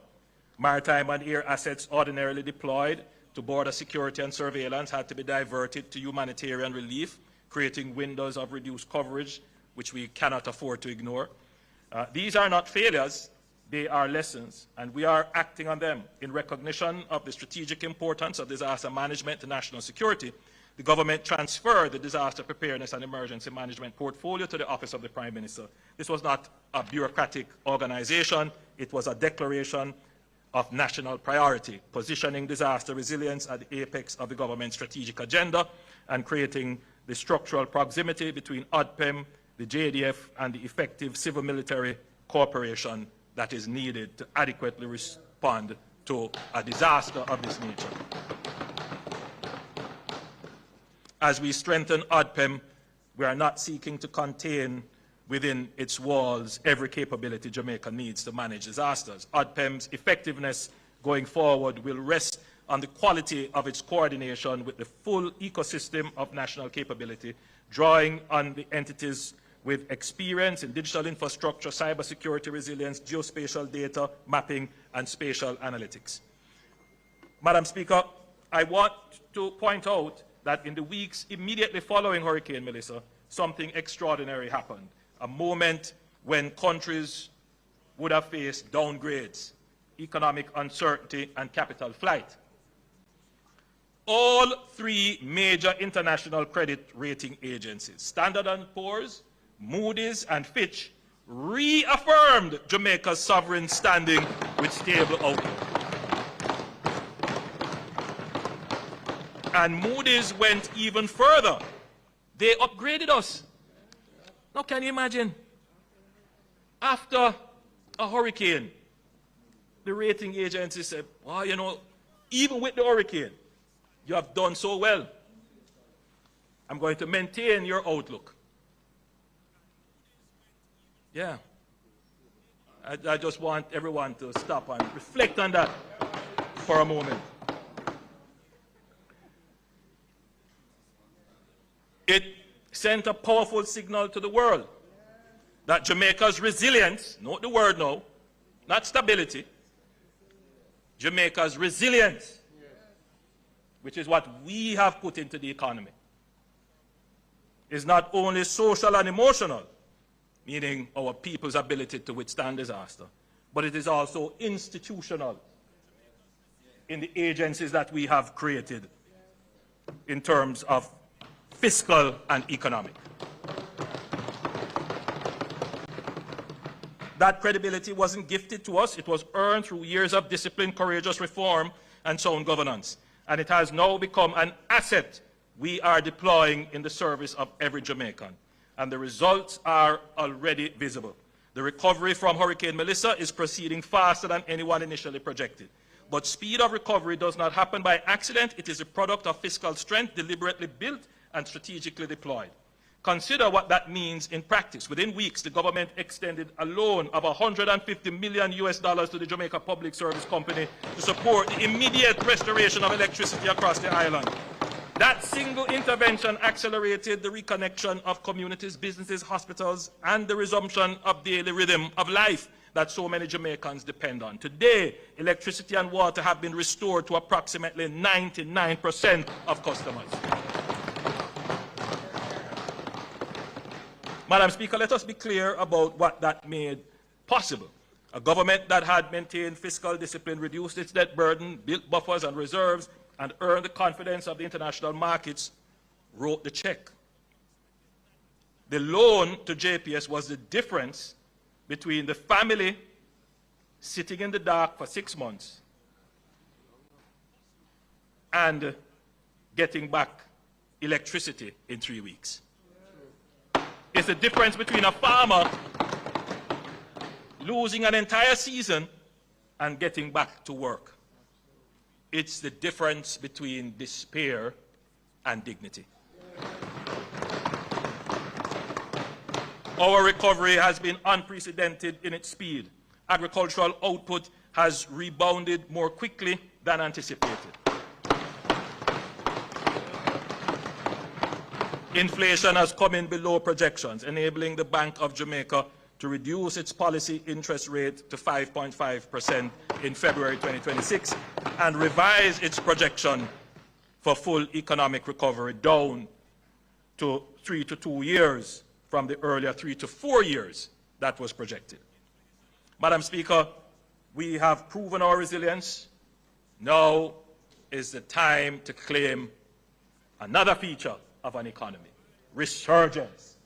maritime and air assets ordinarily deployed to border security and surveillance had to be diverted to humanitarian relief, creating windows of reduced coverage, which we cannot afford to ignore. These are not failures, they are lessons, and we are acting on them. In recognition of the strategic importance of disaster management to national security, the government transferred the Disaster Preparedness and Emergency Management portfolio to the Office of the Prime Minister. This was not a bureaucratic organization, it was a declaration of national priority, positioning disaster resilience at the apex of the government's strategic agenda and creating the structural proximity between ODPEM, the JDF, and the effective civil-military cooperation that is needed to adequately respond to a disaster of this nature. As we strengthen ODPEM, we are not seeking to contain within its walls every capability Jamaica needs to manage disasters. ODPEM's effectiveness going forward will rest on the quality of its coordination with the full ecosystem of national capability, drawing on the entities with experience in digital infrastructure, cybersecurity resilience, geospatial data mapping, and spatial analytics. Madam Speaker, I want to point out that in the weeks immediately following Hurricane Melissa, something extraordinary happened. A moment when countries would have faced downgrades, economic uncertainty, and capital flight. All three major international credit rating agencies, Standard & Poor's, Moody's, and Fitch, reaffirmed Jamaica's sovereign standing with stable outlook. And Moody's went even further. They upgraded us. Now, can you imagine? After a hurricane, the rating agency said, well, you know, even with the hurricane, you have done so well. I'm going to maintain your outlook. Yeah. I just want everyone to stop and reflect on that for a moment. It sent a powerful signal to the world that Jamaica's resilience, note the word now, not stability, Jamaica's resilience, which is what we have put into the economy, is not only social and emotional, meaning our people's ability to withstand disaster, but it is also institutional in the agencies that we have created in terms of fiscal and economic. That credibility wasn't gifted to us. It was earned through years of disciplined, courageous reform and sound governance. And it has now become an asset we are deploying in the service of every Jamaican. And the results are already visible. The recovery from Hurricane Melissa is proceeding faster than anyone initially projected. But speed of recovery does not happen by accident. It is a product of fiscal strength deliberately built and strategically deployed. Consider what that means in practice. Within weeks, the government extended a loan of $150 million to the Jamaica Public Service Company to support the immediate restoration of electricity across the island. That single intervention accelerated the reconnection of communities, businesses, hospitals, and the resumption of daily rhythm of life that so many Jamaicans depend on. Today, electricity and water have been restored to approximately 99% of customers. Madam Speaker, let us be clear about what that made possible. A government that had maintained fiscal discipline, reduced its debt burden, built buffers and reserves, and earned the confidence of the international markets, wrote the check. The loan to JPS was the difference between the family sitting in the dark for 6 months and getting back electricity in 3 weeks. It's the difference between a farmer losing an entire season and getting back to work. It's the difference between despair and dignity. Our recovery has been unprecedented in its speed. Agricultural output has rebounded more quickly than anticipated. Inflation has come in below projections, enabling the Bank of Jamaica to reduce its policy interest rate to 5.5% in February 2026 and revise its projection for full economic recovery down to 3 to 2 years from the earlier 3 to 4 years that was projected. Madam Speaker, we have proven our resilience. Now is the time to claim another feature of an economy: resurgence.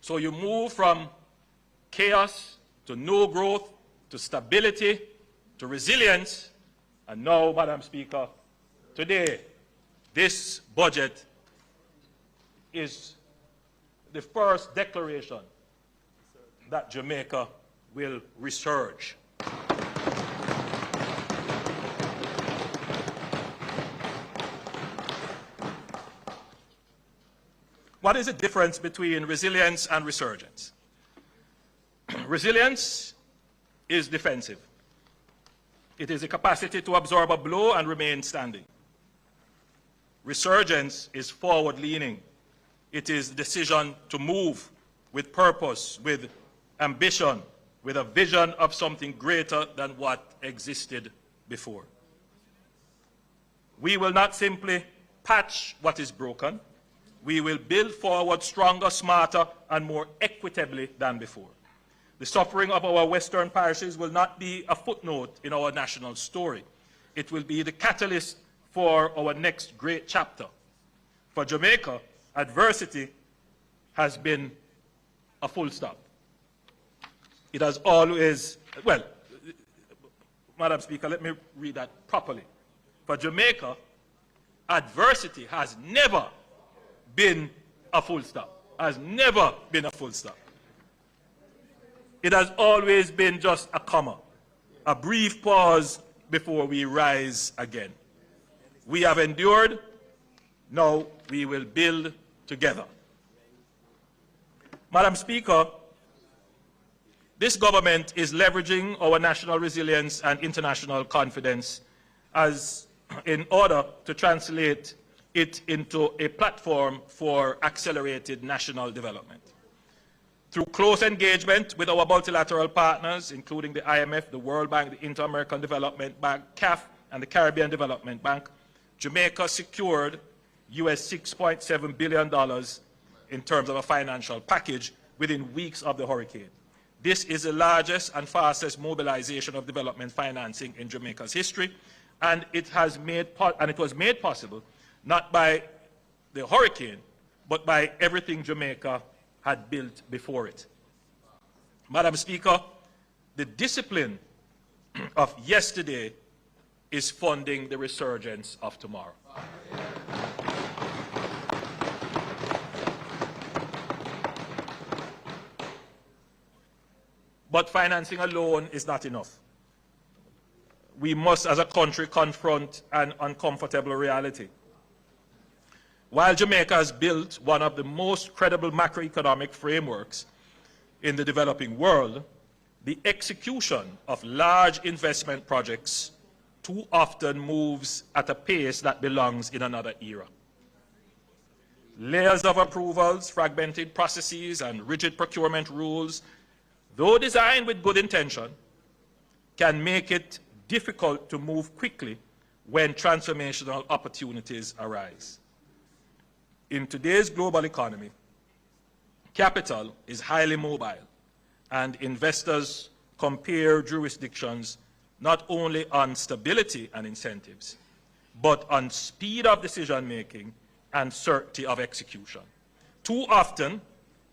So you move from chaos to no growth, to stability, to resilience, and now, Madam Speaker, today, this budget is the first declaration that Jamaica will resurge. What is the difference between resilience and resurgence? Resilience is defensive. It is the capacity to absorb a blow and remain standing. Resurgence is forward-leaning. It is the decision to move with purpose, with ambition, with a vision of something greater than what existed before. We will not simply patch what is broken. We will build forward stronger, smarter, and more equitably than before. The suffering of our Western parishes will not be a footnote in our national story. It will be the catalyst for our next great chapter. For Jamaica, adversity has been a full stop. It has always, well, Madam Speaker, let me read that properly. For Jamaica, adversity has never been a full stop. Has never been a full stop. It has always been just a comma, a brief pause before we rise again. We have endured, now we will build together. Madam Speaker, this government is leveraging our national resilience and international confidence in order to translate it into a platform for accelerated national development. Through close engagement with our multilateral partners, including the IMF, the World Bank, the Inter-American Development Bank, CAF, and the Caribbean Development Bank, Jamaica secured US $6.7 billion in terms of a financial package within weeks of the hurricane. This is the largest and fastest mobilization of development financing in Jamaica's history, and it was made possible not by the hurricane, but by everything Jamaica had built before it. Madam Speaker, the discipline of yesterday is funding the resurgence of tomorrow. But financing alone is not enough. We must, as a country, confront an uncomfortable reality. While Jamaica has built one of the most credible macroeconomic frameworks in the developing world, the execution of large investment projects too often moves at a pace that belongs in another era. Layers of approvals, fragmented processes, and rigid procurement rules, though designed with good intention, can make it difficult to move quickly when transformational opportunities arise. In today's global economy, capital is highly mobile, and investors compare jurisdictions not only on stability and incentives, but on speed of decision-making and certainty of execution. Too often,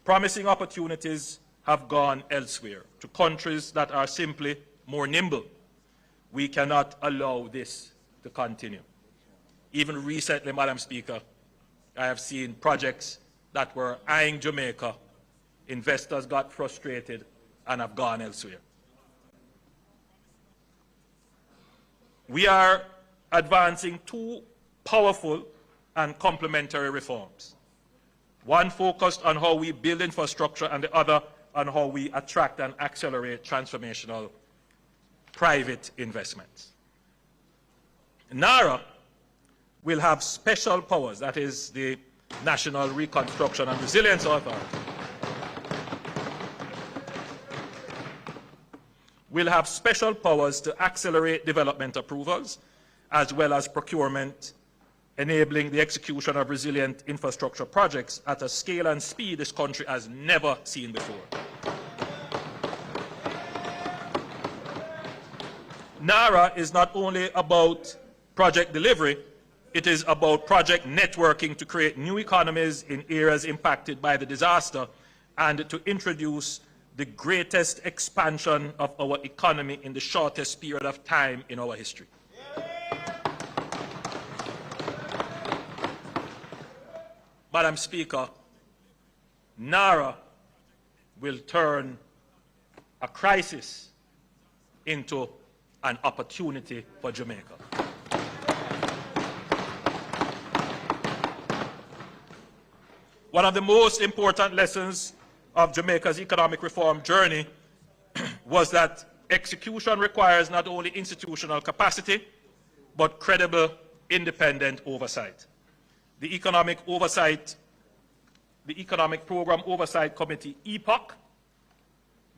promising opportunities have gone elsewhere, to countries that are simply more nimble. We cannot allow this to continue. Even recently, Madam Speaker, I have seen projects that were eyeing Jamaica. Investors got frustrated and have gone elsewhere. We are advancing two powerful and complementary reforms. One focused on how we build infrastructure and the other on how we attract and accelerate transformational private investments. NARA will have special powers, that is the National Reconstruction and Resilience Authority, will have special powers to accelerate development approvals as well as procurement, enabling the execution of resilient infrastructure projects at a scale and speed this country has never seen before. NARA is not only about project delivery, it is about project networking to create new economies in areas impacted by the disaster and to introduce the greatest expansion of our economy in the shortest period of time in our history. Madam Speaker, NARA will turn a crisis into an opportunity for Jamaica. One of the most important lessons of Jamaica's economic reform journey was that execution requires not only institutional capacity, but credible, independent oversight. The Economic Program Oversight Committee, EPOC,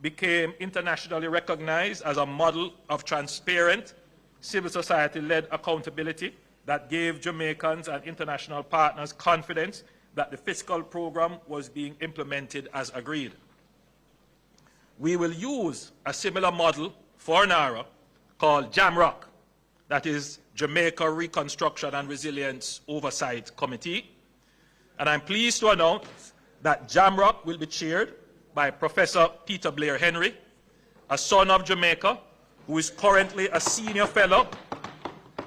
became internationally recognized as a model of transparent, civil society-led accountability that gave Jamaicans and international partners confidence that the fiscal program was being implemented as agreed. We will use a similar model for NARA called JAMROC, that is Jamaica Reconstruction and Resilience Oversight Committee. And I'm pleased to announce that JAMROC will be chaired by Professor Peter Blair Henry, a son of Jamaica, who is currently a senior fellow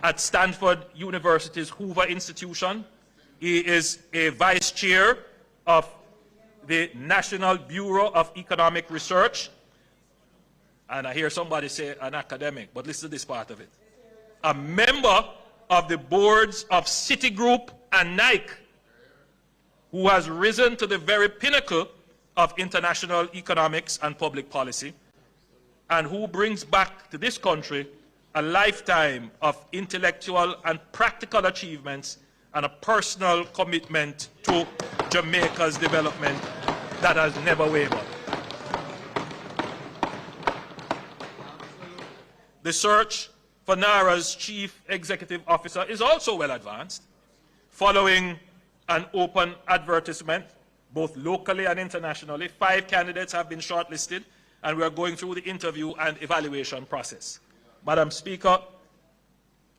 at Stanford University's Hoover Institution. He is a vice chair of the National Bureau of Economic Research. And I hear somebody say an academic, but listen to this part of it. A member of the boards of Citigroup and Nike, who has risen to the very pinnacle of international economics and public policy, and who brings back to this country a lifetime of intellectual and practical achievements and a personal commitment to Jamaica's development that has never wavered. The search for NARA's chief executive officer is also well advanced, following an open advertisement, both locally and internationally. 5 candidates have been shortlisted, and we are going through the interview and evaluation process. Madam Speaker,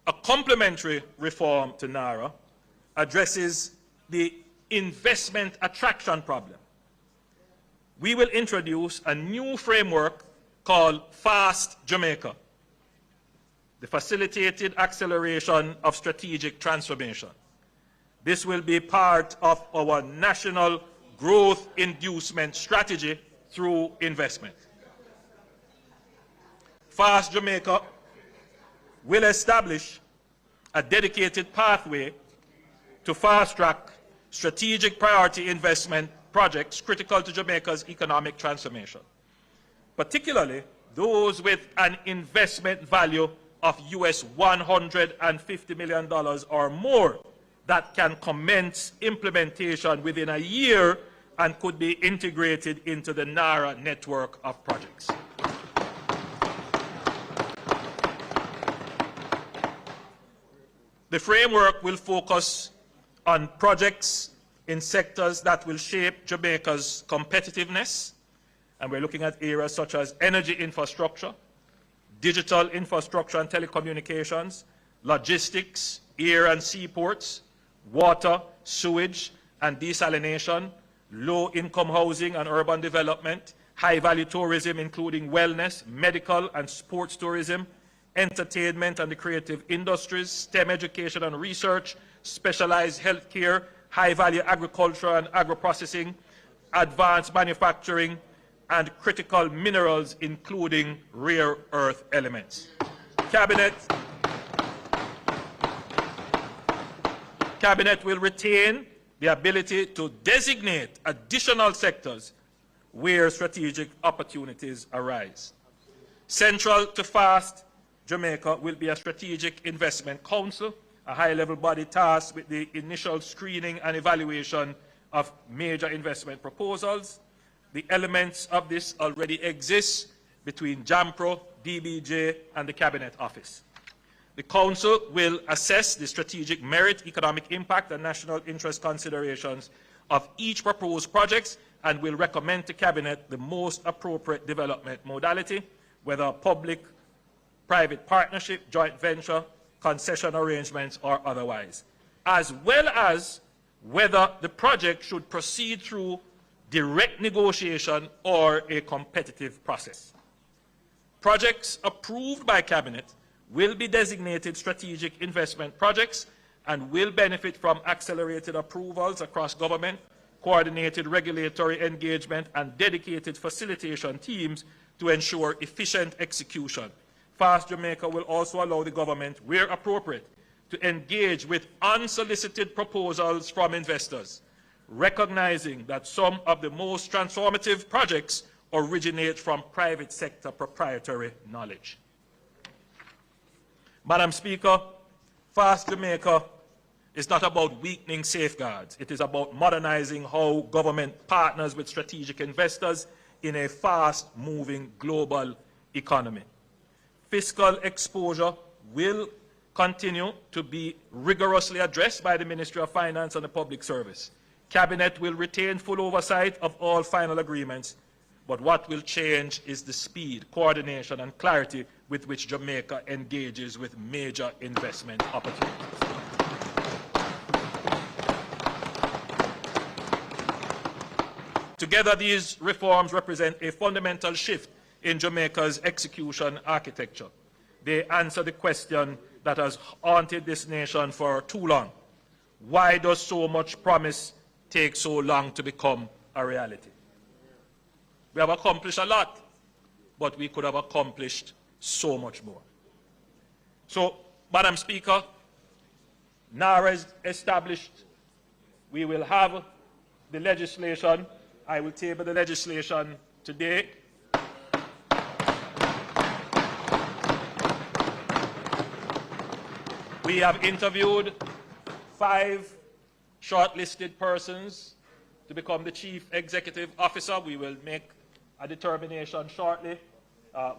a complementary reform to NARA addresses the investment attraction problem. We will introduce a new framework called FAST Jamaica, the Facilitated Acceleration of Strategic Transformation. This will be part of our national growth inducement strategy through investment. FAST Jamaica will establish a dedicated pathway to fast-track strategic priority investment projects critical to Jamaica's economic transformation, particularly those with an investment value of US $150 million or more that can commence implementation within a year and could be integrated into the NARA network of projects. The framework will focus on projects in sectors that will shape Jamaica's competitiveness, and we're looking at areas such as energy infrastructure, digital infrastructure and telecommunications, logistics, air and seaports, water, sewage and desalination, low-income housing and urban development, high-value tourism including wellness, medical and sports tourism, entertainment and the creative industries, STEM education and research, specialized healthcare, high-value agriculture and agro-processing, advanced manufacturing, and critical minerals, including rare earth elements. Cabinet will retain the ability to designate additional sectors where strategic opportunities arise. Central to FAST Jamaica will be a strategic investment council, a high-level body tasked with the initial screening and evaluation of major investment proposals. The elements of this already exist between JAMPRO, DBJ, and the Cabinet Office. The Council will assess the strategic merit, economic impact, and national interest considerations of each proposed project and will recommend to Cabinet the most appropriate development modality, whether public-private partnership, joint venture, concession arrangements, or otherwise, as well as whether the project should proceed through direct negotiation or a competitive process. Projects approved by Cabinet will be designated strategic investment projects and will benefit from accelerated approvals across government, coordinated regulatory engagement, and dedicated facilitation teams to ensure efficient execution. FAST Jamaica will also allow the government, where appropriate, to engage with unsolicited proposals from investors, recognizing that some of the most transformative projects originate from private sector proprietary knowledge. Madam Speaker, FAST Jamaica is not about weakening safeguards. It is about modernizing how government partners with strategic investors in a fast-moving global economy. Fiscal exposure will continue to be rigorously addressed by the Ministry of Finance and the Public Service. Cabinet will retain full oversight of all final agreements, but what will change is the speed, coordination, and clarity with which Jamaica engages with major investment opportunities. Together, these reforms represent a fundamental shift in Jamaica's execution architecture. They answer the question that has haunted this nation for too long. Why does so much promise take so long to become a reality? We have accomplished a lot, but we could have accomplished so much more. So, Madam Speaker, NARA is established. We will have the legislation. I will table the legislation today. We have interviewed 5 shortlisted persons to become the Chief Executive Officer. We will make a determination shortly.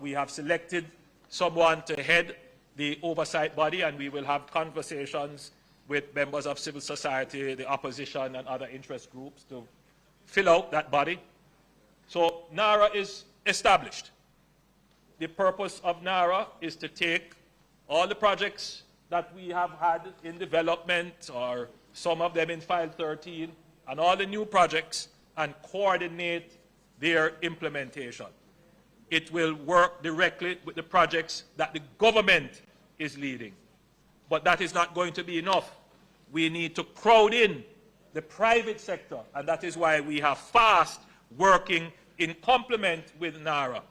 We have selected someone to head the oversight body, and we will have conversations with members of civil society, the opposition, and other interest groups to fill out that body. So NARA is established. The purpose of NARA is to take all the projects that we have had in development, or some of them in File 13, and all the new projects, and coordinate their implementation. It will work directly with the projects that the government is leading. But that is not going to be enough. We need to crowd in the private sector, and that is why we have FAST working in complement with NARA.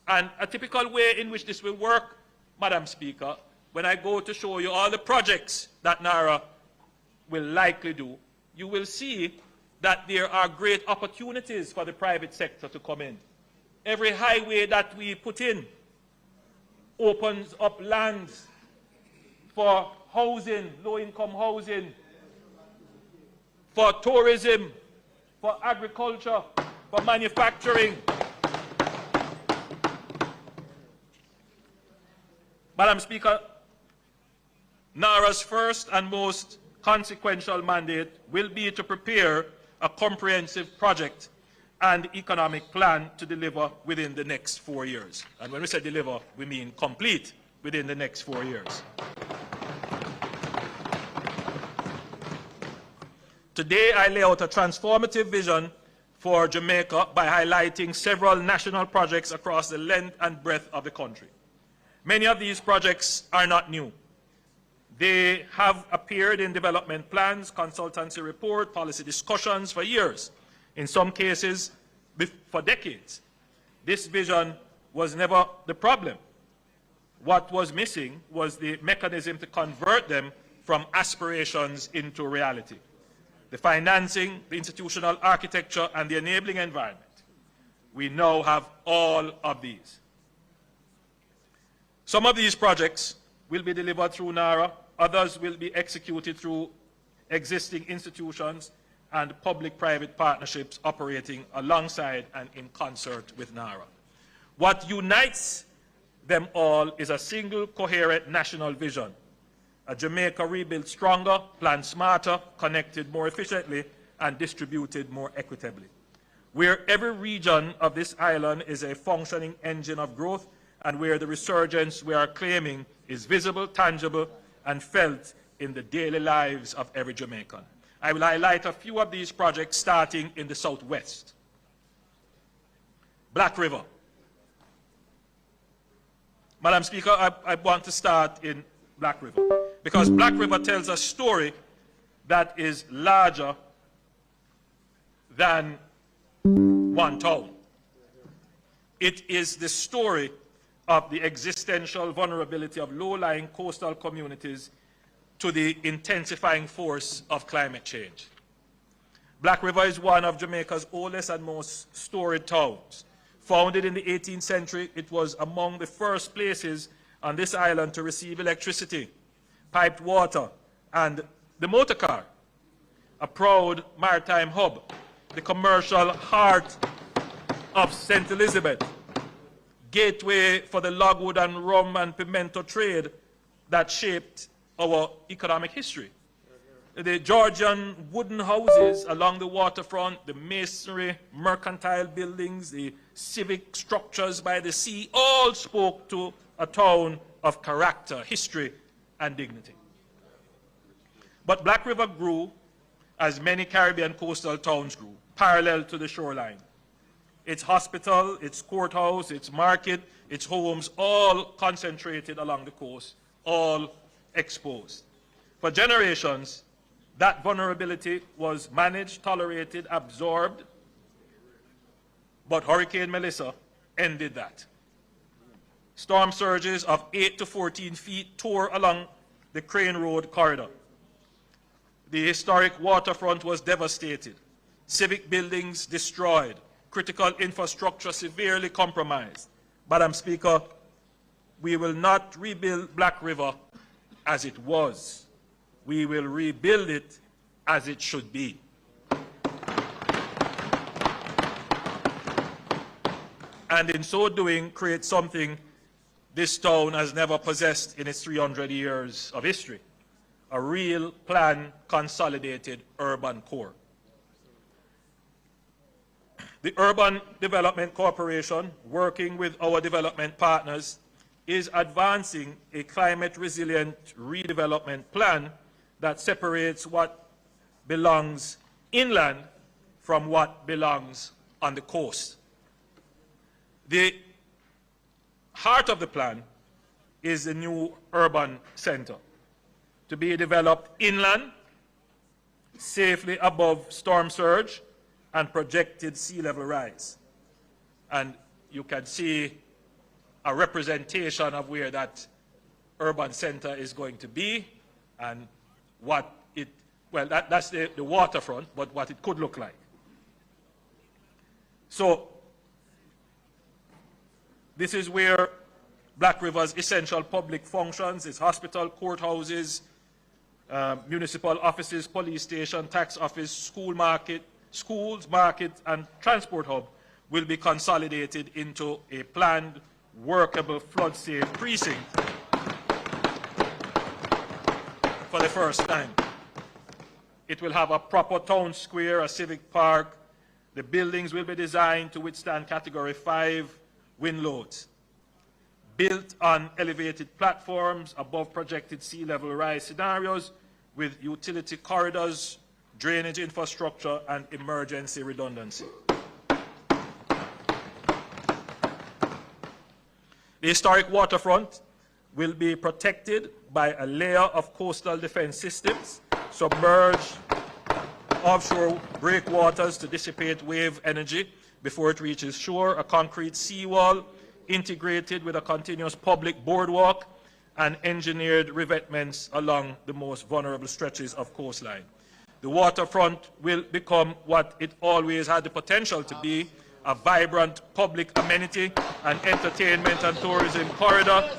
And a typical way in which this will work, Madam Speaker, when I go to show you all the projects that NARA will likely do, you will see that there are great opportunities for the private sector to come in. Every highway that we put in opens up lands for housing, low-income housing, for tourism, for agriculture, for manufacturing. Madam Speaker, NARA's first and most consequential mandate will be to prepare a comprehensive project and economic plan to deliver within the next 4 years. And when we say deliver, we mean complete within the next 4 years. Today, I lay out a transformative vision for Jamaica by highlighting several national projects across the length and breadth of the country. Many of these projects are not new. They have appeared in development plans, consultancy report, policy discussions for years, in some cases for decades. This vision was never the problem. What was missing was the mechanism to convert them from aspirations into reality. The financing, the institutional architecture, and the enabling environment. We now have all of these. Some of these projects will be delivered through NARA, others will be executed through existing institutions and public-private partnerships operating alongside and in concert with NARA. What unites them all is a single coherent national vision. A Jamaica rebuilt stronger, planned smarter, connected more efficiently, and distributed more equitably. Where every region of this island is a functioning engine of growth, and where the resurgence we are claiming is visible, tangible, and felt in the daily lives of every Jamaican. I will highlight a few of these projects starting in the southwest. Black River. Madam Speaker, I want to start in Black River, because Black River tells a story that is larger than one town. It is the story of the existential vulnerability of low-lying coastal communities to the intensifying force of climate change. Black River is one of Jamaica's oldest and most storied towns. Founded in the 18th century, it was among the first places on this island to receive electricity, piped water, and the motor car, a proud maritime hub, the commercial heart of St. Elizabeth, gateway for the logwood and rum and pimento trade that shaped our economic history. The Georgian wooden houses along the waterfront, the masonry, mercantile buildings, the civic structures by the sea, all spoke to a town of character, history, and dignity. But Black River grew as many Caribbean coastal towns grew, parallel to the shoreline. Its hospital, its courthouse, its market, its homes, all concentrated along the coast, all exposed. For generations, that vulnerability was managed, tolerated, absorbed, but Hurricane Melissa ended that. Storm surges of 8 to 14 feet tore along the Crane Road corridor. The historic waterfront was devastated, civic buildings destroyed, critical infrastructure severely compromised. Madam Speaker, we will not rebuild Black River as it was. We will rebuild it as it should be. And in so doing, create something this town has never possessed in its 300 years of history: a real planned, consolidated urban core. The Urban Development Corporation, working with our development partners, is advancing a climate-resilient redevelopment plan that separates what belongs inland from what belongs on the coast. The heart of the plan is the new urban center, to be developed inland, safely above storm surge and projected sea level rise. And you can see a representation of where that urban center is going to be and what it, well, that's the waterfront, but what it could look like. So this is where Black River's essential public functions, its hospital, courthouses, municipal offices, police station, tax office, schools, market, and transport hub will be consolidated into a planned, workable, flood-safe precinct for the first time. It will have a proper town square, a civic park. The buildings will be designed to withstand Category 5 wind loads, built on elevated platforms above projected sea level rise scenarios with utility corridors, drainage infrastructure, and emergency redundancy. The historic waterfront will be protected by a layer of coastal defense systems, submerged offshore breakwaters to dissipate wave energy before it reaches shore, a concrete seawall integrated with a continuous public boardwalk, and engineered revetments along the most vulnerable stretches of coastline. The waterfront will become what it always had the potential to be: a vibrant public amenity, an entertainment and tourism corridor,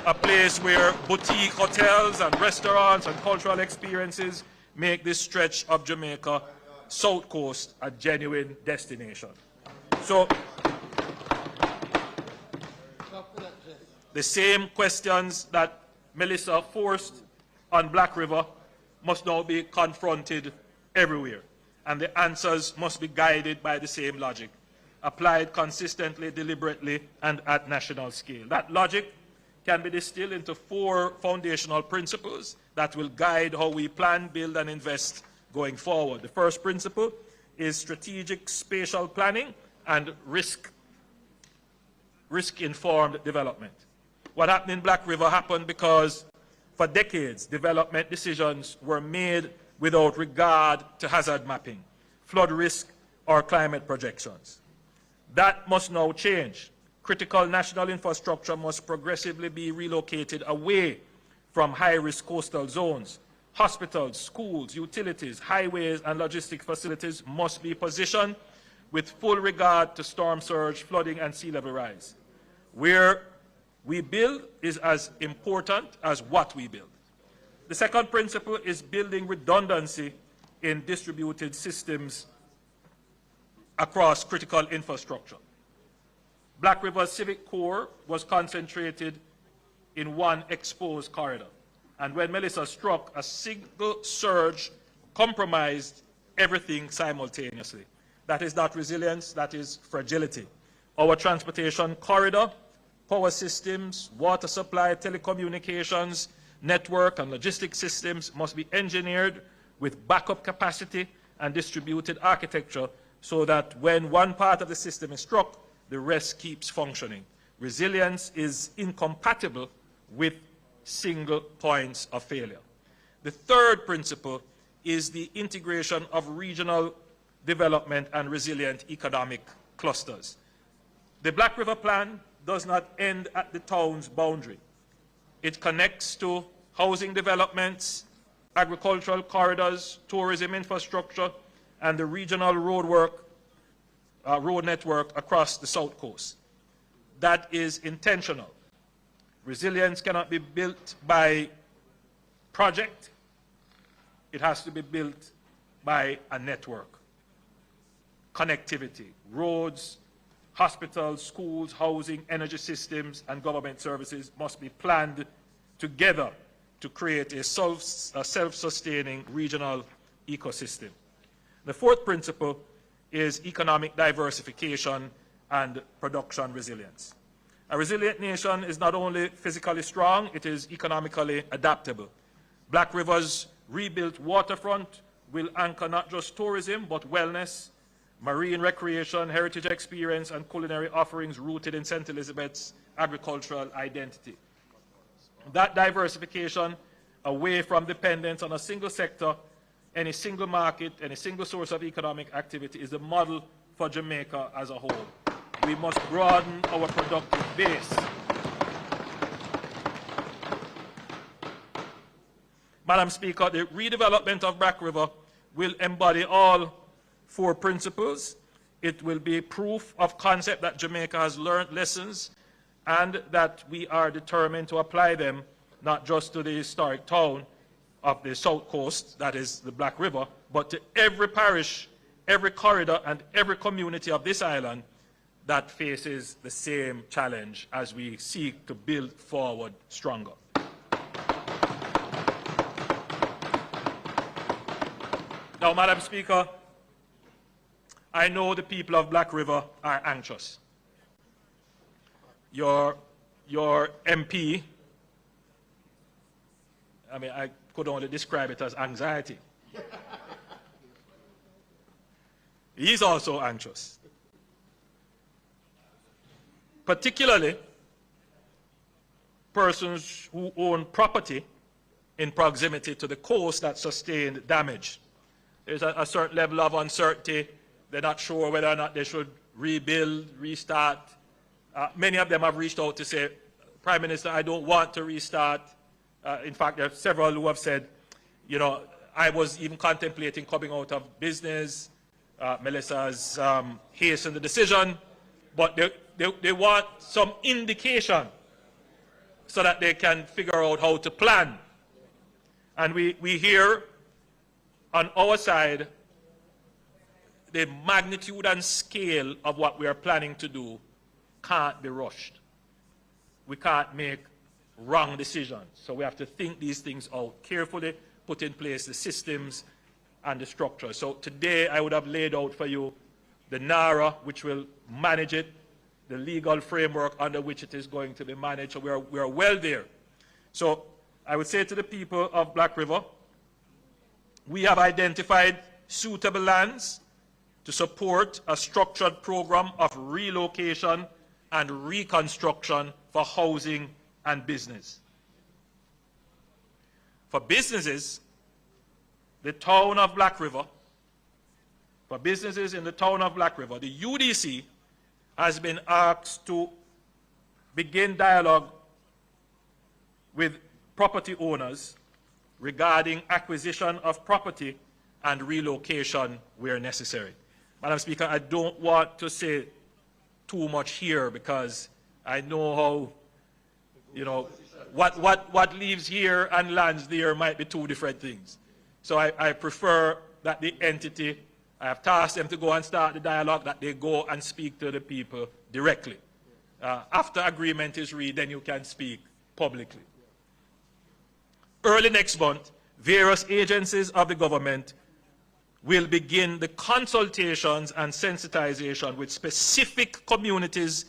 a place where boutique hotels and restaurants and cultural experiences make this stretch of Jamaica South Coast a genuine destination. So the same questions that Melissa forced on Black River must now be confronted everywhere, and the answers must be guided by the same logic, applied consistently, deliberately, and at national scale. That logic can be distilled into 4 foundational principles that will guide how we plan, build, and invest going forward. The first principle is strategic spatial planning and risk-informed development. What happened in Black River happened because for decades, development decisions were made without regard to hazard mapping, flood risk, or climate projections. That must now change. Critical national infrastructure must progressively be relocated away from high-risk coastal zones. Hospitals, schools, utilities, highways, and logistic facilities must be positioned with full regard to storm surge, flooding, and sea level rise. Where we build is as important as what we build. The second principle is building redundancy in distributed systems across critical infrastructure. Black River's civic core was concentrated in one exposed corridor. And when Melissa struck, a single surge compromised everything simultaneously. That is not resilience, that is fragility. Our transportation corridor, power systems, water supply, telecommunications, network and logistics systems must be engineered with backup capacity and distributed architecture so that when one part of the system is struck, the rest keeps functioning. Resilience is incompatible with single points of failure. The third principle is the integration of regional development and resilient economic clusters. The Black River Plan does not end at the town's boundary. It connects to housing developments, agricultural corridors, tourism infrastructure, and the regional road network across the South Coast. That is intentional. Resilience cannot be built by project. It has to be built by a network. Connectivity, roads, hospitals, schools, housing, energy systems, and government services must be planned together to create a self-sustaining regional ecosystem. The fourth principle is economic diversification and production resilience. A resilient nation is not only physically strong, it is economically adaptable. Black River's rebuilt waterfront will anchor not just tourism, but wellness, marine recreation, heritage experience, and culinary offerings rooted in St. Elizabeth's agricultural identity. That diversification away from dependence on a single sector, any single market, any single source of economic activity is the model for Jamaica as a whole. We must broaden our productive base. Madam Speaker, the redevelopment of Black River will embody all four principles. It will be proof of concept that Jamaica has learned lessons and that we are determined to apply them not just to the historic town of the South Coast, that is the Black River, but to every parish, every corridor, and every community of this island that faces the same challenge as we seek to build forward stronger. Now, Madam Speaker, I know the people of Black River are anxious. Your MP, I mean, I could only describe it as anxiety. He's also anxious. Particularly persons who own property in proximity to the coast that sustained damage. There's a certain level of uncertainty. They're not sure whether or not they should rebuild, restart. Many of them have reached out to say, Prime Minister, I don't want to restart. In fact, there are several who have said, you know, I was even contemplating coming out of business. Melissa's hastened the decision, but they want some indication so that they can figure out how to plan. And we hear on our side the magnitude and scale of what we are planning to do can't be rushed. We can't make wrong decisions. So we have to think these things out carefully, put in place the systems and the structure. So today I would have laid out for you the NARA, which will manage it, the legal framework under which it is going to be managed. So we are well there. So I would say to the people of Black River, we have identified suitable lands to support a structured program of relocation and reconstruction for housing and business. For businesses, the town of Black River, for businesses in the town of Black River, the UDC has been asked to begin dialogue with property owners regarding acquisition of property and relocation where necessary. Madam Speaker, I don't want to say too much here because I know how, you know, what leaves here and lands there might be two different things. So I prefer that the entity, I have tasked them to go and start the dialogue, that they go and speak to the people directly. after agreement is reached, then you can speak publicly. Early next month, various agencies of the government will begin the consultations and sensitization with specific communities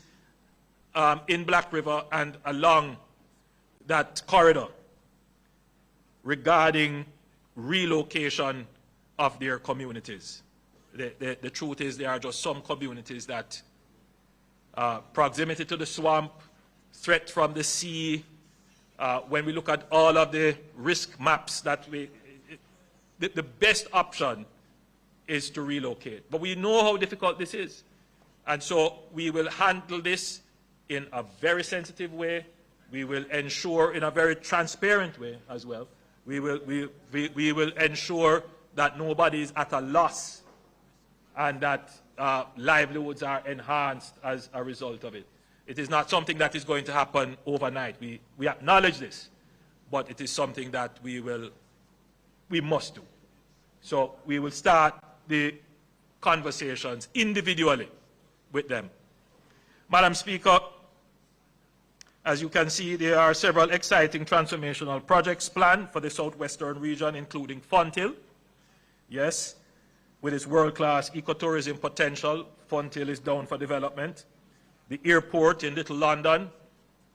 in Black River and along that corridor regarding relocation of their communities. The truth is there are just some communities that proximity to the swamp, threat from the sea, when we look at all of the risk maps that the best option is to relocate. But we know how difficult this is. And so we will handle this in a very sensitive way. We will ensure in a very transparent way as well. We will ensure that nobody is at a loss and that livelihoods are enhanced as a result of it. It is not something that is going to happen overnight. We acknowledge this, but it is something that we must do. So we will start the conversations individually with them. Madam Speaker, as you can see, there are several exciting transformational projects planned for the southwestern region, including Fonthill. Yes, with its world-class ecotourism potential, Fonthill is down for development. The airport in Little London,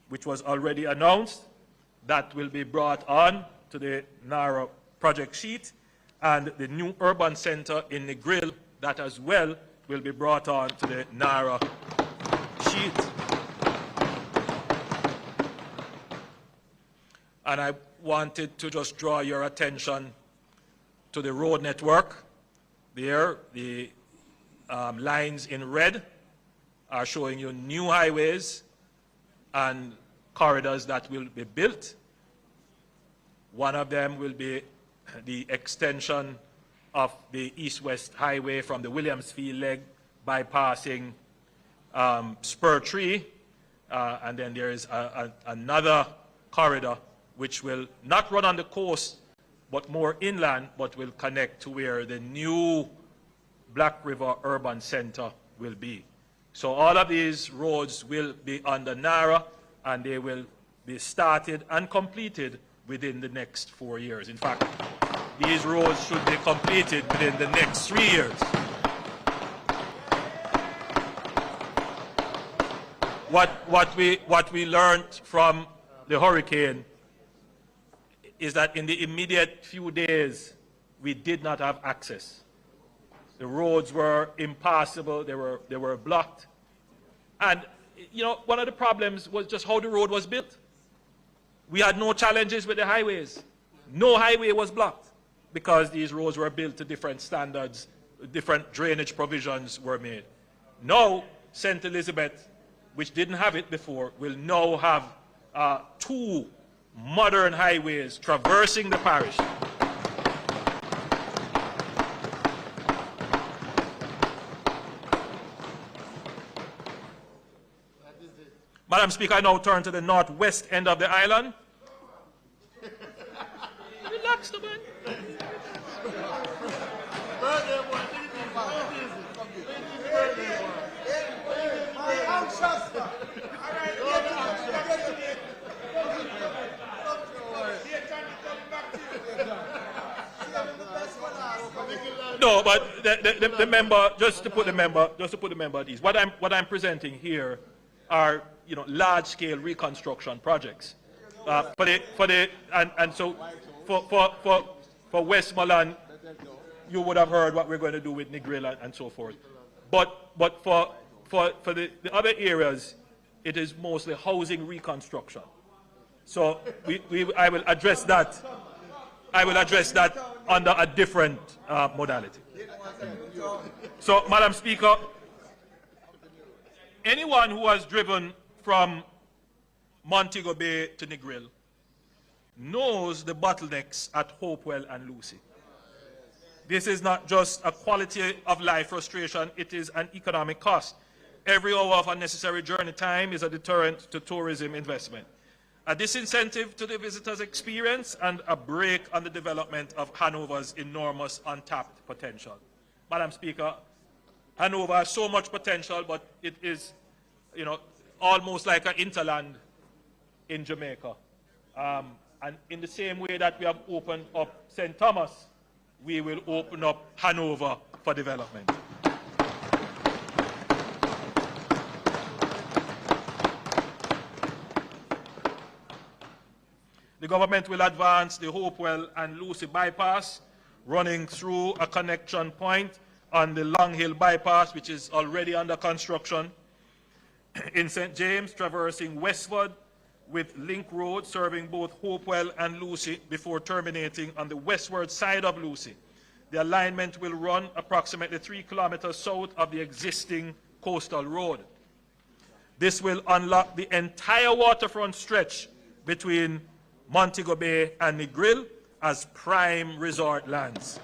which was already announced, that will be brought on to the NARA project sheet. And the new urban center in Negril, that as well will be brought on to the NARA sheet. And I wanted to just draw your attention to the road network. There, the lines in red are showing you new highways and corridors that will be built. One of them will be the extension of the east-west highway from the Williamsfield leg bypassing Spur Tree. And then there is another corridor which will not run on the coast, but more inland, but will connect to where the new Black River Urban Center will be. So all of these roads will be under NARA, and they will be started and completed within the next 4 years. In fact, these roads should be completed within the next 3 years. What we learned from the hurricane is that in the immediate few days, we did not have access. The roads were impassable, they were blocked. And, you know, one of the problems was just how the road was built. We had no challenges with the highways. No highway was blocked because these roads were built to different standards, different drainage provisions were made. Now, St. Elizabeth, which didn't have it before, will now have 2 modern highways traversing the parish. Madam Speaker, I now turn to the northwest end of the island. Relax, the man. No, but the member, just to put the member at ease. What I'm presenting here are, you know, large-scale reconstruction projects. So for Westmoreland, you would have heard what we're going to do with Negril and so forth. But for the other areas, it is mostly housing reconstruction. So I will address that. I will address that under a different modality. So, Madam Speaker, anyone who has driven from Montego Bay to Negril knows the bottlenecks at Hopewell and Lucy. This is not just a quality of life frustration, it is an economic cost. Every hour of unnecessary journey time is a deterrent to tourism investment, a disincentive to the visitor's experience, and a brake on the development of Hanover's enormous untapped potential. Madam Speaker, Hanover has so much potential, but it is, you know, almost like an interland in Jamaica. And in the same way that we have opened up St. Thomas, we will open up Hanover for development. The government will advance the Hopewell and Lucy bypass, running through a connection point on the Long Hill bypass, which is already under construction. In St. James, traversing westward with Link Road serving both Hopewell and Lucy before terminating on the westward side of Lucy. The alignment will run approximately 3 kilometers south of the existing coastal road. This will unlock the entire waterfront stretch between Montego Bay and Negril as prime resort lands.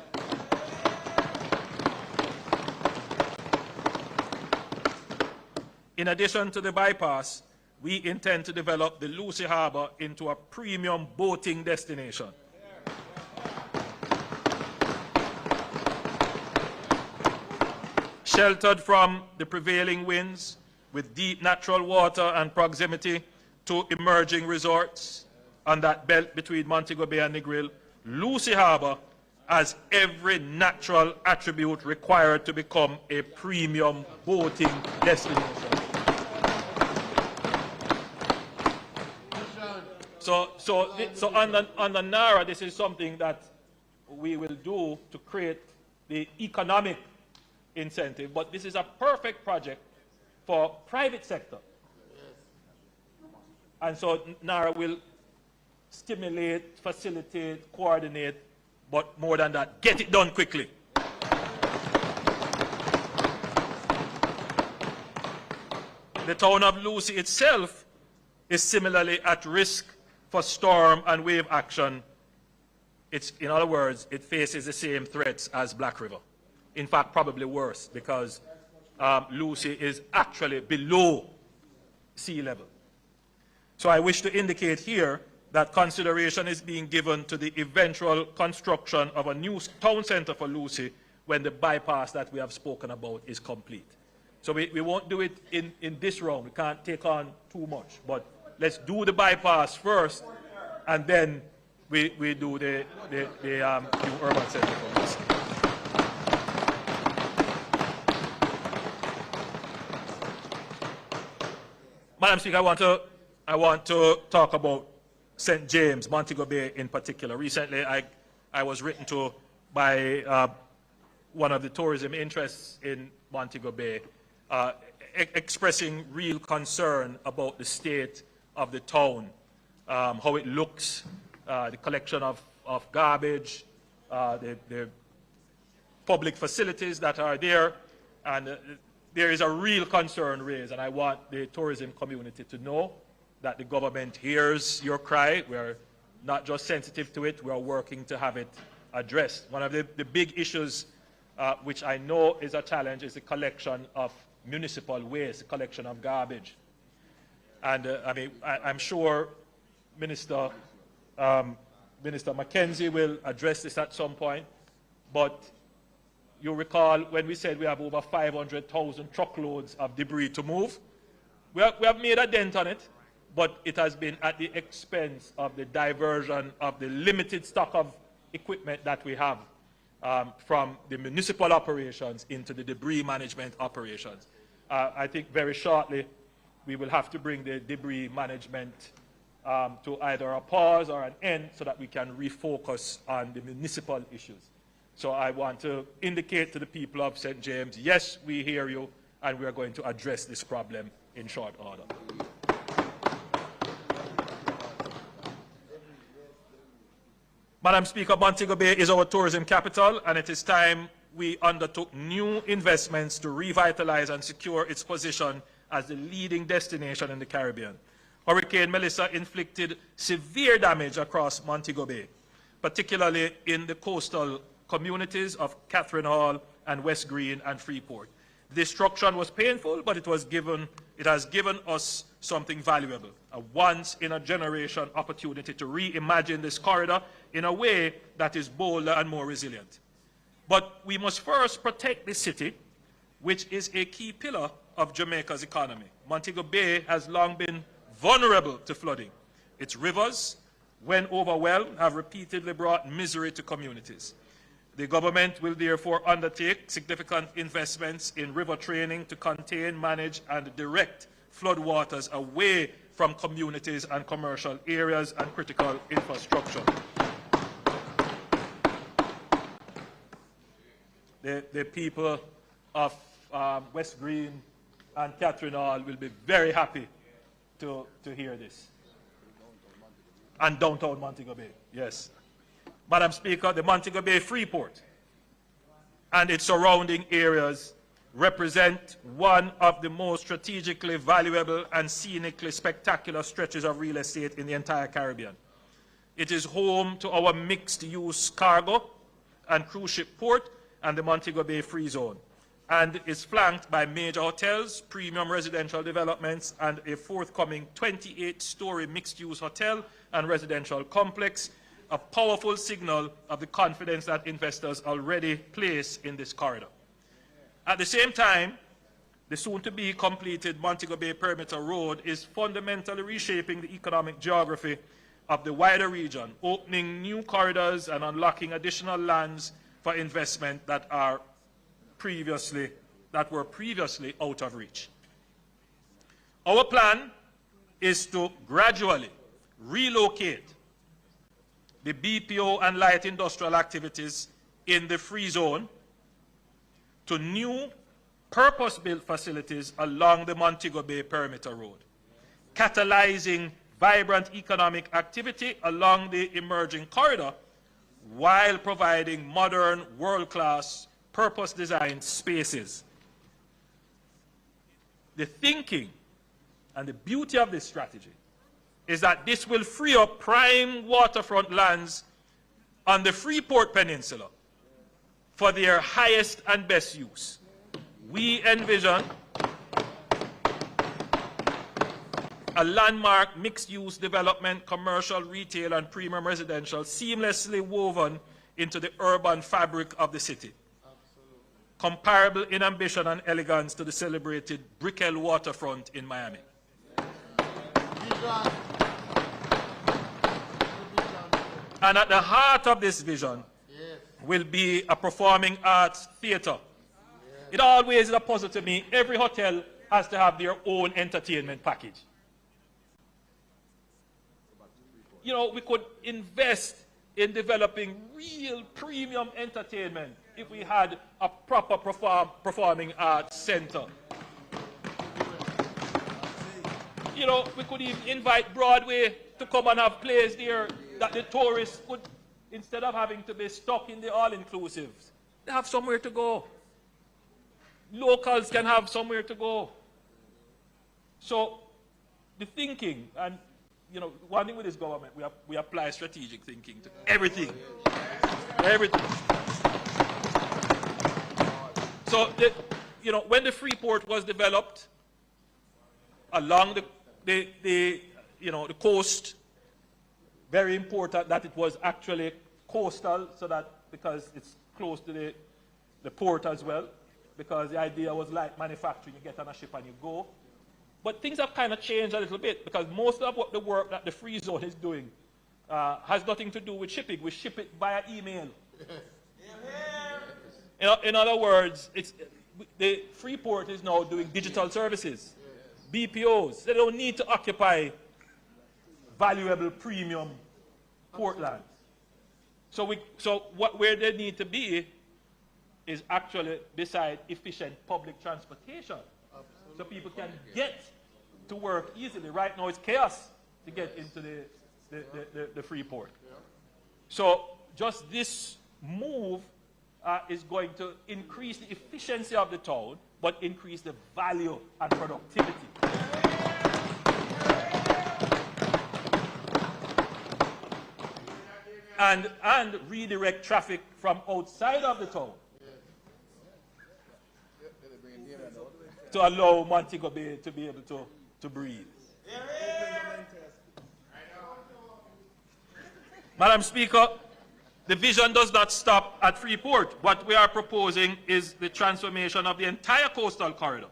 In addition to the bypass, we intend to develop the Lucy Harbour into a premium boating destination. Sheltered from the prevailing winds, with deep natural water and proximity to emerging resorts on that belt between Montego Bay and Negril, Lucy Harbour has every natural attribute required to become a premium boating destination. So on the NARA, this is something that we will do to create the economic incentive, but this is a perfect project for private sector. And so NARA will stimulate, facilitate, coordinate, but more than that, get it done quickly. The town of Lucy itself is similarly at risk for storm and wave action. In other words, it faces the same threats as Black River. In fact, probably worse, because Lucy is actually below sea level. So I wish to indicate here that consideration is being given to the eventual construction of a new town center for Lucy when the bypass that we have spoken about is complete. So we won't do it in this round. We can't take on too much. But let's do the bypass first, and then we do the new urban center for Lucy. Madam Speaker, I want to talk about St. James, Montego Bay in particular. Recently, I was written to by one of the tourism interests in Montego Bay, expressing real concern about the state of the town, how it looks, the collection of garbage, the public facilities that are there, and there is a real concern raised, and I want the tourism community to know that the government hears your cry. We're not just sensitive to it, we're working to have it addressed. One of the big issues which I know is a challenge is the collection of municipal waste, the collection of garbage. And I'm sure Minister Mackenzie will address this at some point, but you recall when we said we have over 500,000 truckloads of debris to move. We have made a dent on it, but it has been at the expense of the diversion of the limited stock of equipment that we have from the municipal operations into the debris management operations. I think very shortly we will have to bring the debris management to either a pause or an end so that we can refocus on the municipal issues. So I want to indicate to the people of St. James, yes, we hear you, and we are going to address this problem in short order. Madam Speaker, Montego Bay is our tourism capital, and it is time we undertook new investments to revitalize and secure its position as the leading destination in the Caribbean. Hurricane Melissa inflicted severe damage across Montego Bay, particularly in the coastal communities of Catherine Hall and West Green and Freeport. The destruction was painful, but it has given us something valuable, a once-in-a-generation opportunity to reimagine this corridor in a way that is bolder and more resilient. But we must first protect the city, which is a key pillar of Jamaica's economy. Montego Bay has long been vulnerable to flooding. Its rivers, when overwhelmed, have repeatedly brought misery to communities. The government will therefore undertake significant investments in river training to contain, manage, and direct floodwaters away from communities and commercial areas and critical infrastructure. The people of West Green and Catherine Hall will be very happy to hear this. And downtown Montego Bay, yes. Madam Speaker, the Montego Bay Freeport and its surrounding areas represent one of the most strategically valuable and scenically spectacular stretches of real estate in the entire Caribbean. It is home to our mixed-use cargo and cruise ship port and the Montego Bay Free Zone, and is flanked by major hotels, premium residential developments, and a forthcoming 28-story mixed-use hotel and residential complex, a powerful signal of the confidence that investors already place in this corridor. At the same time, the soon-to-be completed Montego Bay Perimeter Road is fundamentally reshaping the economic geography of the wider region, opening new corridors and unlocking additional lands for investment that were previously out of reach. Our plan is to gradually relocate the BPO and light industrial activities in the free zone to new purpose-built facilities along the Montego Bay Perimeter Road, catalyzing vibrant economic activity along the emerging corridor while providing modern, world-class, purpose-designed spaces. The thinking and the beauty of this strategy is that this will free up prime waterfront lands on the Freeport Peninsula for their highest and best use. We envision a landmark mixed-use development, commercial, retail, and premium residential seamlessly woven into the urban fabric of the city. Absolutely. Comparable in ambition and elegance to the celebrated Brickell waterfront in Miami. And at the heart of this vision will be a performing arts theater. It always is a puzzle to me. Every hotel has to have their own entertainment package. You know, we could invest in developing real premium entertainment if we had a proper performing arts center. You know, we could even invite Broadway to come and have plays there that the tourists could, instead of having to be stuck in the all-inclusives, they have somewhere to go. Locals can have somewhere to go. So the thinking, and you know, one thing with this government, we apply strategic thinking to everything. Everything. So, you know, when the Freeport was developed along the coast, very important that it was actually coastal, so that because it's close to the port as well, because the idea was like manufacturing, you get on a ship and you go. But things have kind of changed a little bit, because most of what the work that the free zone is doing has nothing to do with shipping. We ship it via email. In other words, the Freeport is now doing digital services, BPOs. They don't need to occupy valuable premium portland. So where they need to be is actually beside efficient public transportation. So people can get to work easily. Right now it's chaos to get into the Freeport. So just this move is going to increase the efficiency of the town, but increase the value and productivity. And redirect traffic from outside of the town to allow Montego Bay to be able to breathe. Madam Speaker, the vision does not stop at Freeport. What we are proposing is the transformation of the entire coastal corridor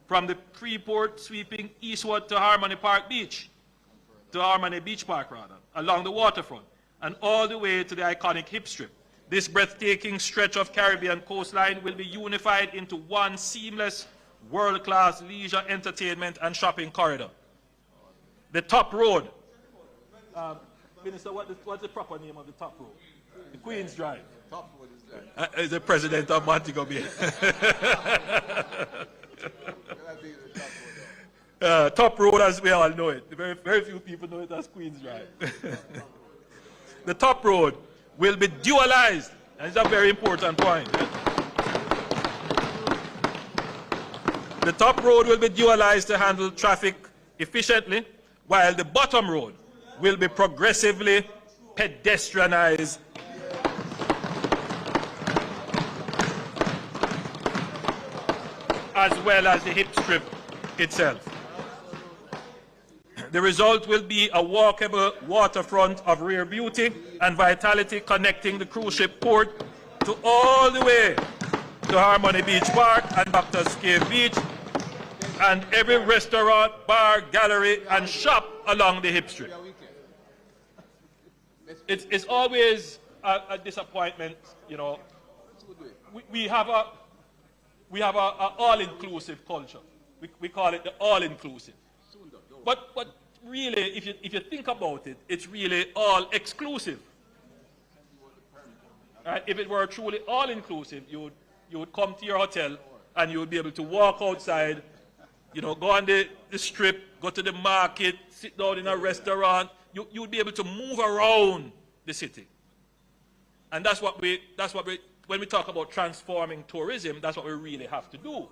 from the Freeport sweeping eastward to Harmony Park Beach, to Harmony Beach Park rather, along the waterfront, and all the way to the iconic Hip Strip. This breathtaking stretch of Caribbean coastline will be unified into one seamless, world-class leisure, entertainment, and shopping corridor. The top road. Minister, what's the proper name of the top road? The Queen's Drive. Top road is there. Is the president of Montego Bay. Top road, as we all know it. Very few people know it as Queen's Drive. The top road will be dualized, and it's a very important point. The top road will be dualized to handle traffic efficiently, while the bottom road will be progressively pedestrianized as well as the Hip Strip itself. The result will be a walkable waterfront of rare beauty and vitality connecting the cruise ship port to all the way to Harmony Beach Park and Doctor's Cave Beach, and every restaurant, bar, gallery, and shop along the Hip Strip. It's always a disappointment, you know. We have a all-inclusive culture. We call it the all-inclusive. But really, if you think about it, it's really all-exclusive. Right? If it were truly all-inclusive, you would come to your hotel and you would be able to walk outside, you know, go on the strip, go to the market, sit down in a restaurant. You would be able to move around the city. And that's what we, when we talk about transforming tourism, that's what we really have to do.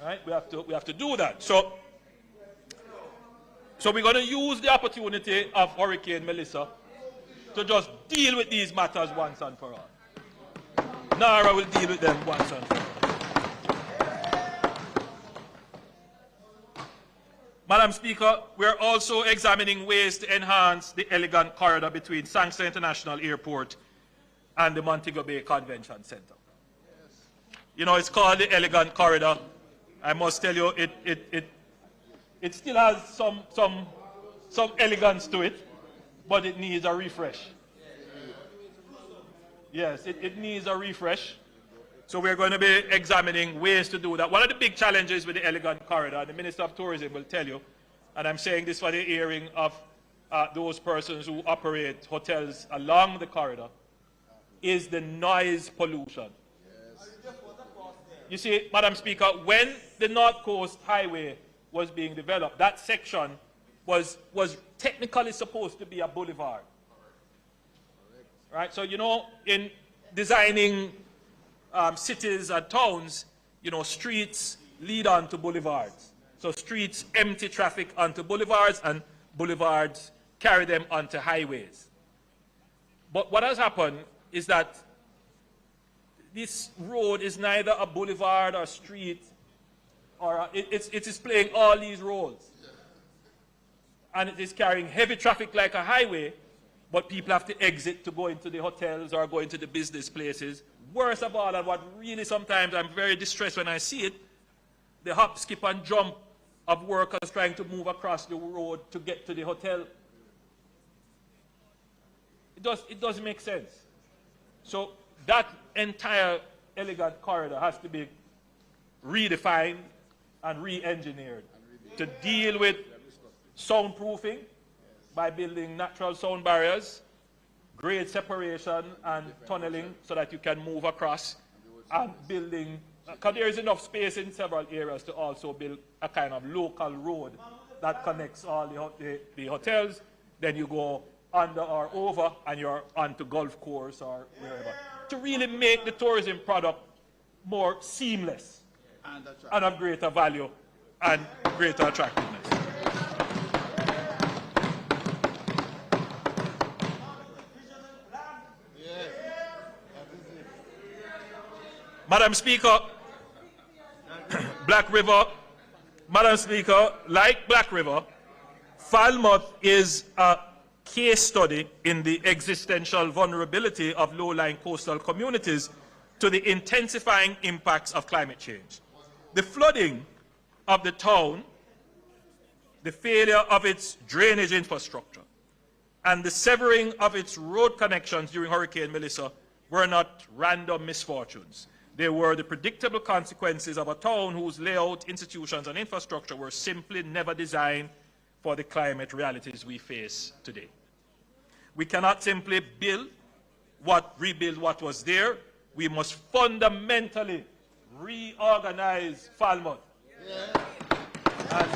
Right? We have to do that. So we're going to use the opportunity of Hurricane Melissa to just deal with these matters once and for all. NARA will deal with them once and for all. Madam Speaker, we are also examining ways to enhance the elegant corridor between Sangster International Airport and the Montego Bay Convention Center. You know, it's called the elegant corridor. I must tell you, it still has some elegance to it, but it needs a refresh. Yes, it needs a refresh. So we're going to be examining ways to do that. One of the big challenges with the elegant corridor, the Minister of Tourism will tell you, and I'm saying this for the hearing of those persons who operate hotels along the corridor, is the noise pollution. Yes. You see, Madam Speaker, when the North Coast Highway was being developed, that section was technically supposed to be a boulevard. Right? So, you know, in designing cities and towns, you know, streets lead on to boulevards. So streets empty traffic onto boulevards, and boulevards carry them onto highways. But what has happened is that this road is neither a boulevard or street, or it is playing all these roles. And it is carrying heavy traffic like a highway, but people have to exit to go into the hotels or go into the business places. Worst of all, and what really sometimes I'm very distressed when I see it, the hop, skip, and jump of workers trying to move across the road to get to the hotel. It doesn't make sense. So that entire elegant corridor has to be redefined and re-engineered to deal with soundproofing by building natural sound barriers, grade separation and tunneling so that you can move across, and building, because there is enough space in several areas to also build a kind of local road that connects all the hotels. Then you go under or over and you're onto golf course or wherever, to really make the tourism product more seamless and of greater value and greater attractiveness. Madam Speaker, Black River, Madam Speaker, like Black River, Falmouth is a case study in the existential vulnerability of low-lying coastal communities to the intensifying impacts of climate change. The flooding of the town, the failure of its drainage infrastructure, and the severing of its road connections during Hurricane Melissa were not random misfortunes. They were the predictable consequences of a town whose layout, institutions, and infrastructure were simply never designed for the climate realities we face today. We cannot simply rebuild what was there. We must fundamentally reorganize Falmouth. And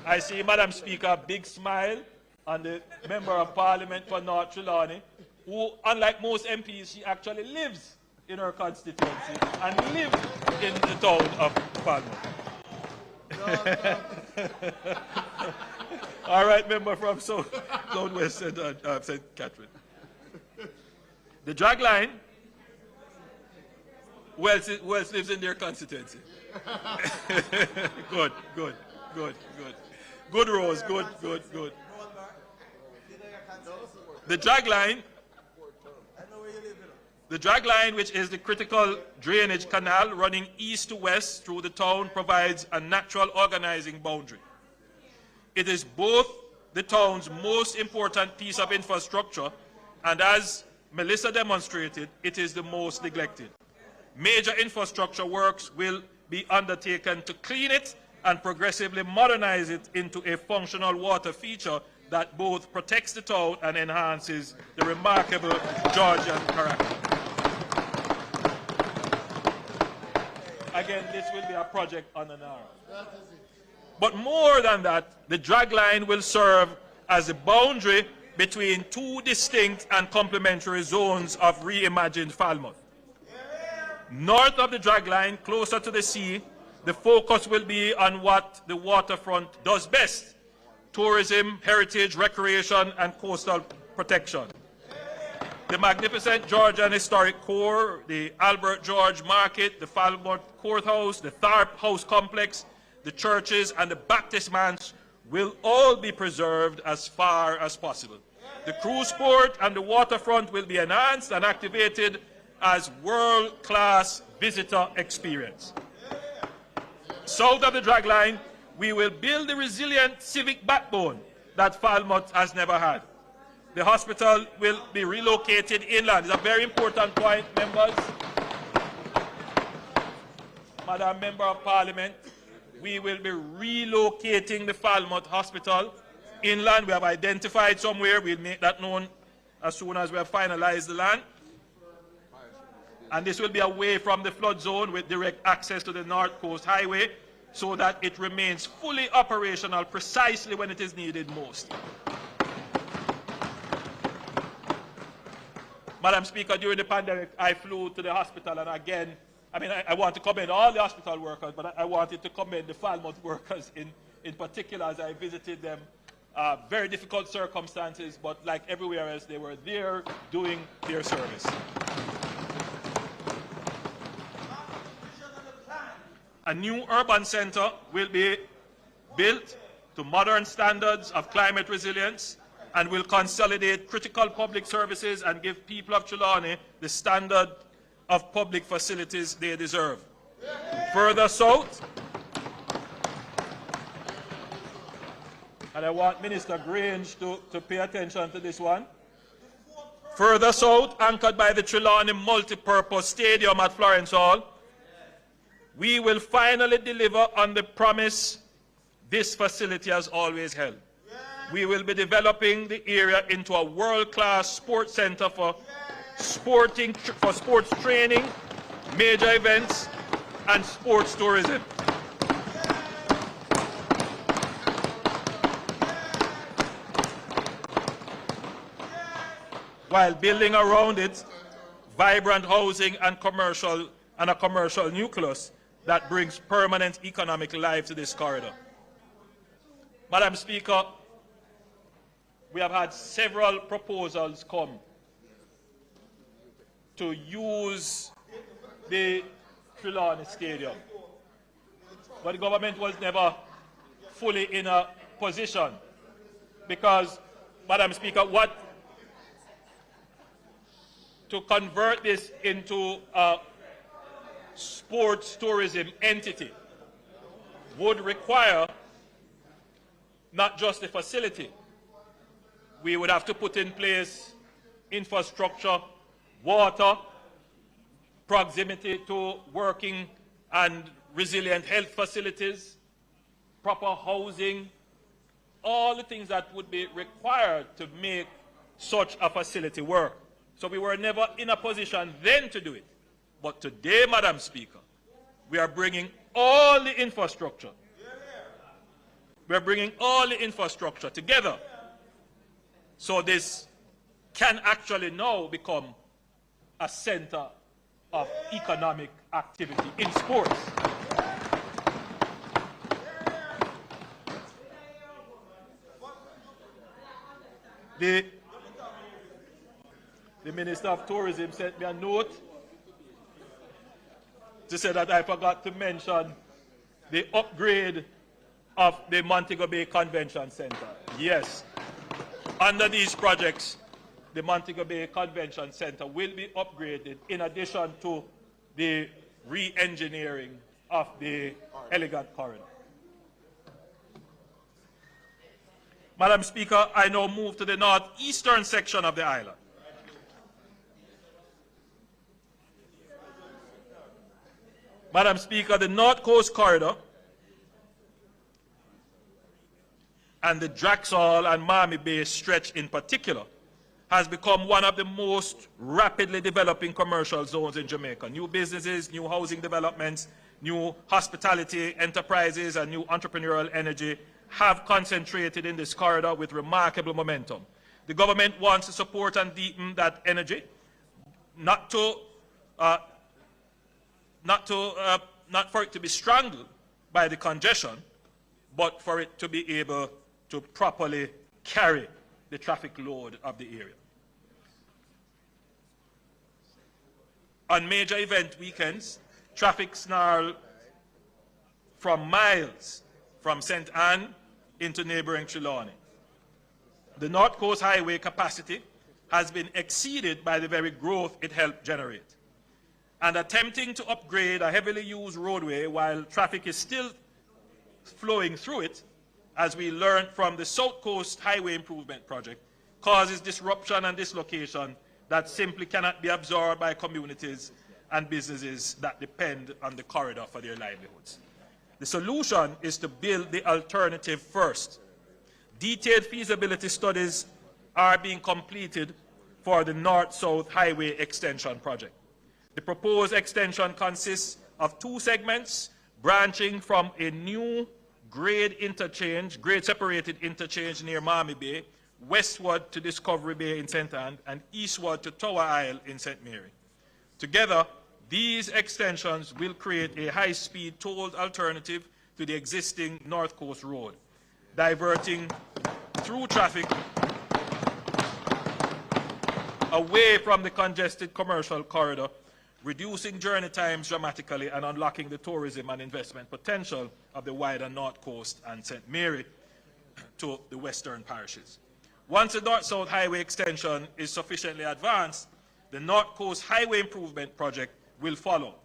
I see, Madam Speaker, big smile on the Member of Parliament for North Trelawney, who, unlike most MPs, she actually lives in her constituency and lives in the town of Falmouth. All right, member from Southwest St. Catherine. The drag line, who else lives in their constituency? Good. Good, Rose, good. The drag line, which is the critical drainage canal running east to west through the town, provides a natural organizing boundary. It is both the town's most important piece of infrastructure, and as Melissa demonstrated, it is the most neglected. Major infrastructure works will be undertaken to clean it and progressively modernize it into a functional water feature that both protects the town and enhances the remarkable Georgian character. Again, this will be a project on an hour. But more than that, the drag line will serve as a boundary between two distinct and complementary zones of reimagined Falmouth. North of the drag line, closer to the sea, the focus will be on what the waterfront does best: tourism, heritage, recreation, and coastal protection. The magnificent Georgian historic core, the Albert George Market, the Falmouth Courthouse, the Tharp House Complex, the churches, and the Baptist Manse will all be preserved as far as possible. The cruise port and the waterfront will be enhanced and activated as world-class visitor experience. South of the drag line, we will build the resilient civic backbone that Falmouth has never had. The hospital will be relocated inland. It's a very important point, members. Madam Member of Parliament, we will be relocating the Falmouth Hospital inland. We have identified somewhere. We'll make that known as soon as we have finalized the land. And this will be away from the flood zone with direct access to the North Coast Highway so that it remains fully operational precisely when it is needed most. Madam Speaker, during the pandemic, I flew to the hospital, and again, I want to commend all the hospital workers, but I wanted to commend the Falmouth workers in particular as I visited them. Very difficult circumstances, but like everywhere else, they were there doing their service. A new urban center will be built to modern standards of climate resilience and will consolidate critical public services and give people of Trelawney the standard of public facilities they deserve. Further south, and I want Minister Grange to pay attention to this one. Further south, anchored by the Trelawney Multipurpose Stadium at Florence Hall, we will finally deliver on the promise this facility has always held. We will be developing the area into a world-class sports center for sports training, major events, and sports tourism. While building around it vibrant housing and a commercial nucleus that brings permanent economic life to this corridor. Madam Speaker, we have had several proposals come to use the Trelawney Stadium, but the government was never fully in a position because, Madam Speaker, to convert this into a sports tourism entity would require not just the facility. We would have to put in place infrastructure, water, proximity to working and resilient health facilities, proper housing, all the things that would be required to make such a facility work. So we were never in a position then to do it. But today, Madam Speaker, we are bringing all the infrastructure. We are bringing all the infrastructure together. So this can actually now become a center of economic activity in sports. The Minister of Tourism sent me a note to say that I forgot to mention the upgrade of the Montego Bay Convention Center. Yes, under these projects, the Montego Bay Convention Center will be upgraded in addition to the re-engineering of the elegant corridor. Madam Speaker, I now move to the northeastern section of the island. Madam Speaker, the North Coast Corridor and the Draxall and Miami Bay stretch in particular has become one of the most rapidly developing commercial zones in Jamaica. New businesses, new housing developments, new hospitality enterprises, and new entrepreneurial energy have concentrated in this corridor with remarkable momentum. The government wants to support and deepen that energy, not for it to be strangled by the congestion, but for it to be able to properly carry the traffic load of the area. On major event weekends, traffic snarl from miles from St. Anne into neighboring Trelawney. The North Coast Highway capacity has been exceeded by the very growth it helped generate. And attempting to upgrade a heavily used roadway while traffic is still flowing through it, as we learned from the South Coast Highway Improvement Project, causes disruption and dislocation that simply cannot be absorbed by communities and businesses that depend on the corridor for their livelihoods. The solution is to build the alternative first. Detailed feasibility studies are being completed for the North-South Highway Extension Project. The proposed extension consists of two segments branching from a new grade-separated interchange near Miami Bay, westward to Discovery Bay in St. Anne, and eastward to Tower Isle in St. Mary. Together, these extensions will create a high-speed tolled alternative to the existing North Coast Road, diverting through traffic away from the congested commercial corridor, reducing journey times dramatically and unlocking the tourism and investment potential of the wider North Coast and St. Mary to the western parishes. Once the North-South Highway extension is sufficiently advanced, the North Coast Highway Improvement Project will follow,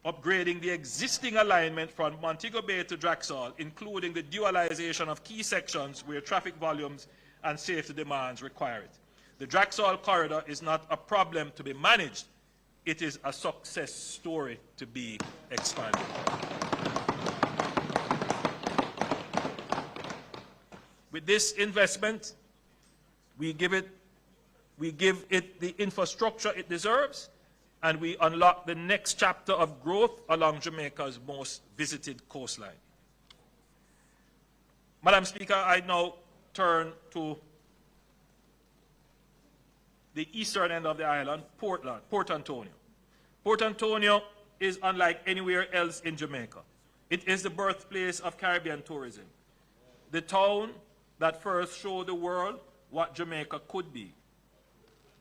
upgrading the existing alignment from Montego Bay to Draxall, including the dualization of key sections where traffic volumes and safety demands require it. The Draxall corridor is not a problem to be managed. It is a success story to be expanded. With this investment, we give it the infrastructure it deserves, and we unlock the next chapter of growth along Jamaica's most visited coastline. Madam Speaker, I now turn to the eastern end of the island, Port Antonio. Port Antonio is unlike anywhere else in Jamaica. It is the birthplace of Caribbean tourism, the town that first showed the world what Jamaica could be,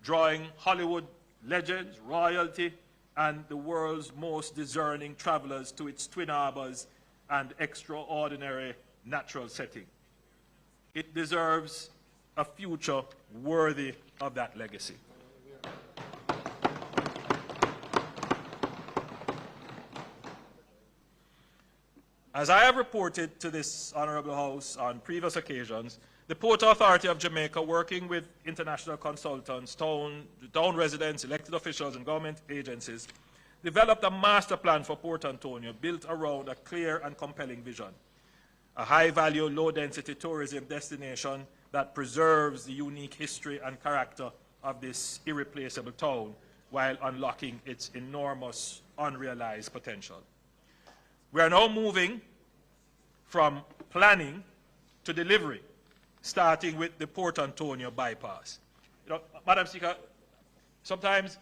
drawing Hollywood legends, royalty, and the world's most discerning travelers to its twin harbors and extraordinary natural setting. It deserves a future worthy of that legacy. As I have reported to this Honorable House on previous occasions, the Port Authority of Jamaica, working with international consultants, town residents, elected officials, and government agencies, developed a master plan for Port Antonio built around a clear and compelling vision. A high-value, low-density tourism destination that preserves the unique history and character of this irreplaceable town while unlocking its enormous unrealized potential. We are now moving from planning to delivery, starting with the Port Antonio bypass. Madam Speaker, sometimes,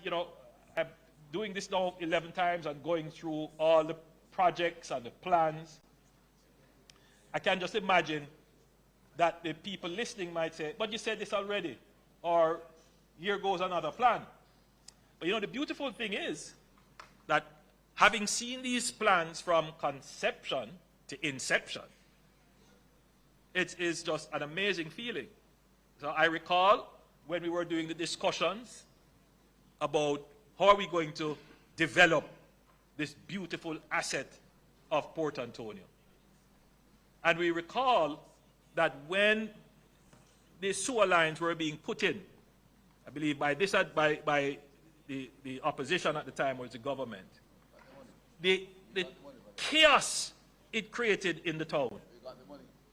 I'm doing this now 11 times and going through all the projects and the plans. I can just imagine that the people listening might say, but you said this already, or here goes another plan. But the beautiful thing is that having seen these plans from conception to inception, it is just an amazing feeling. So I recall when we were doing the discussions about how are we going to develop this beautiful asset of Port Antonio. And we recall that when the sewer lines were being put in, I believe by the opposition at the time was the government, the chaos it created in the town.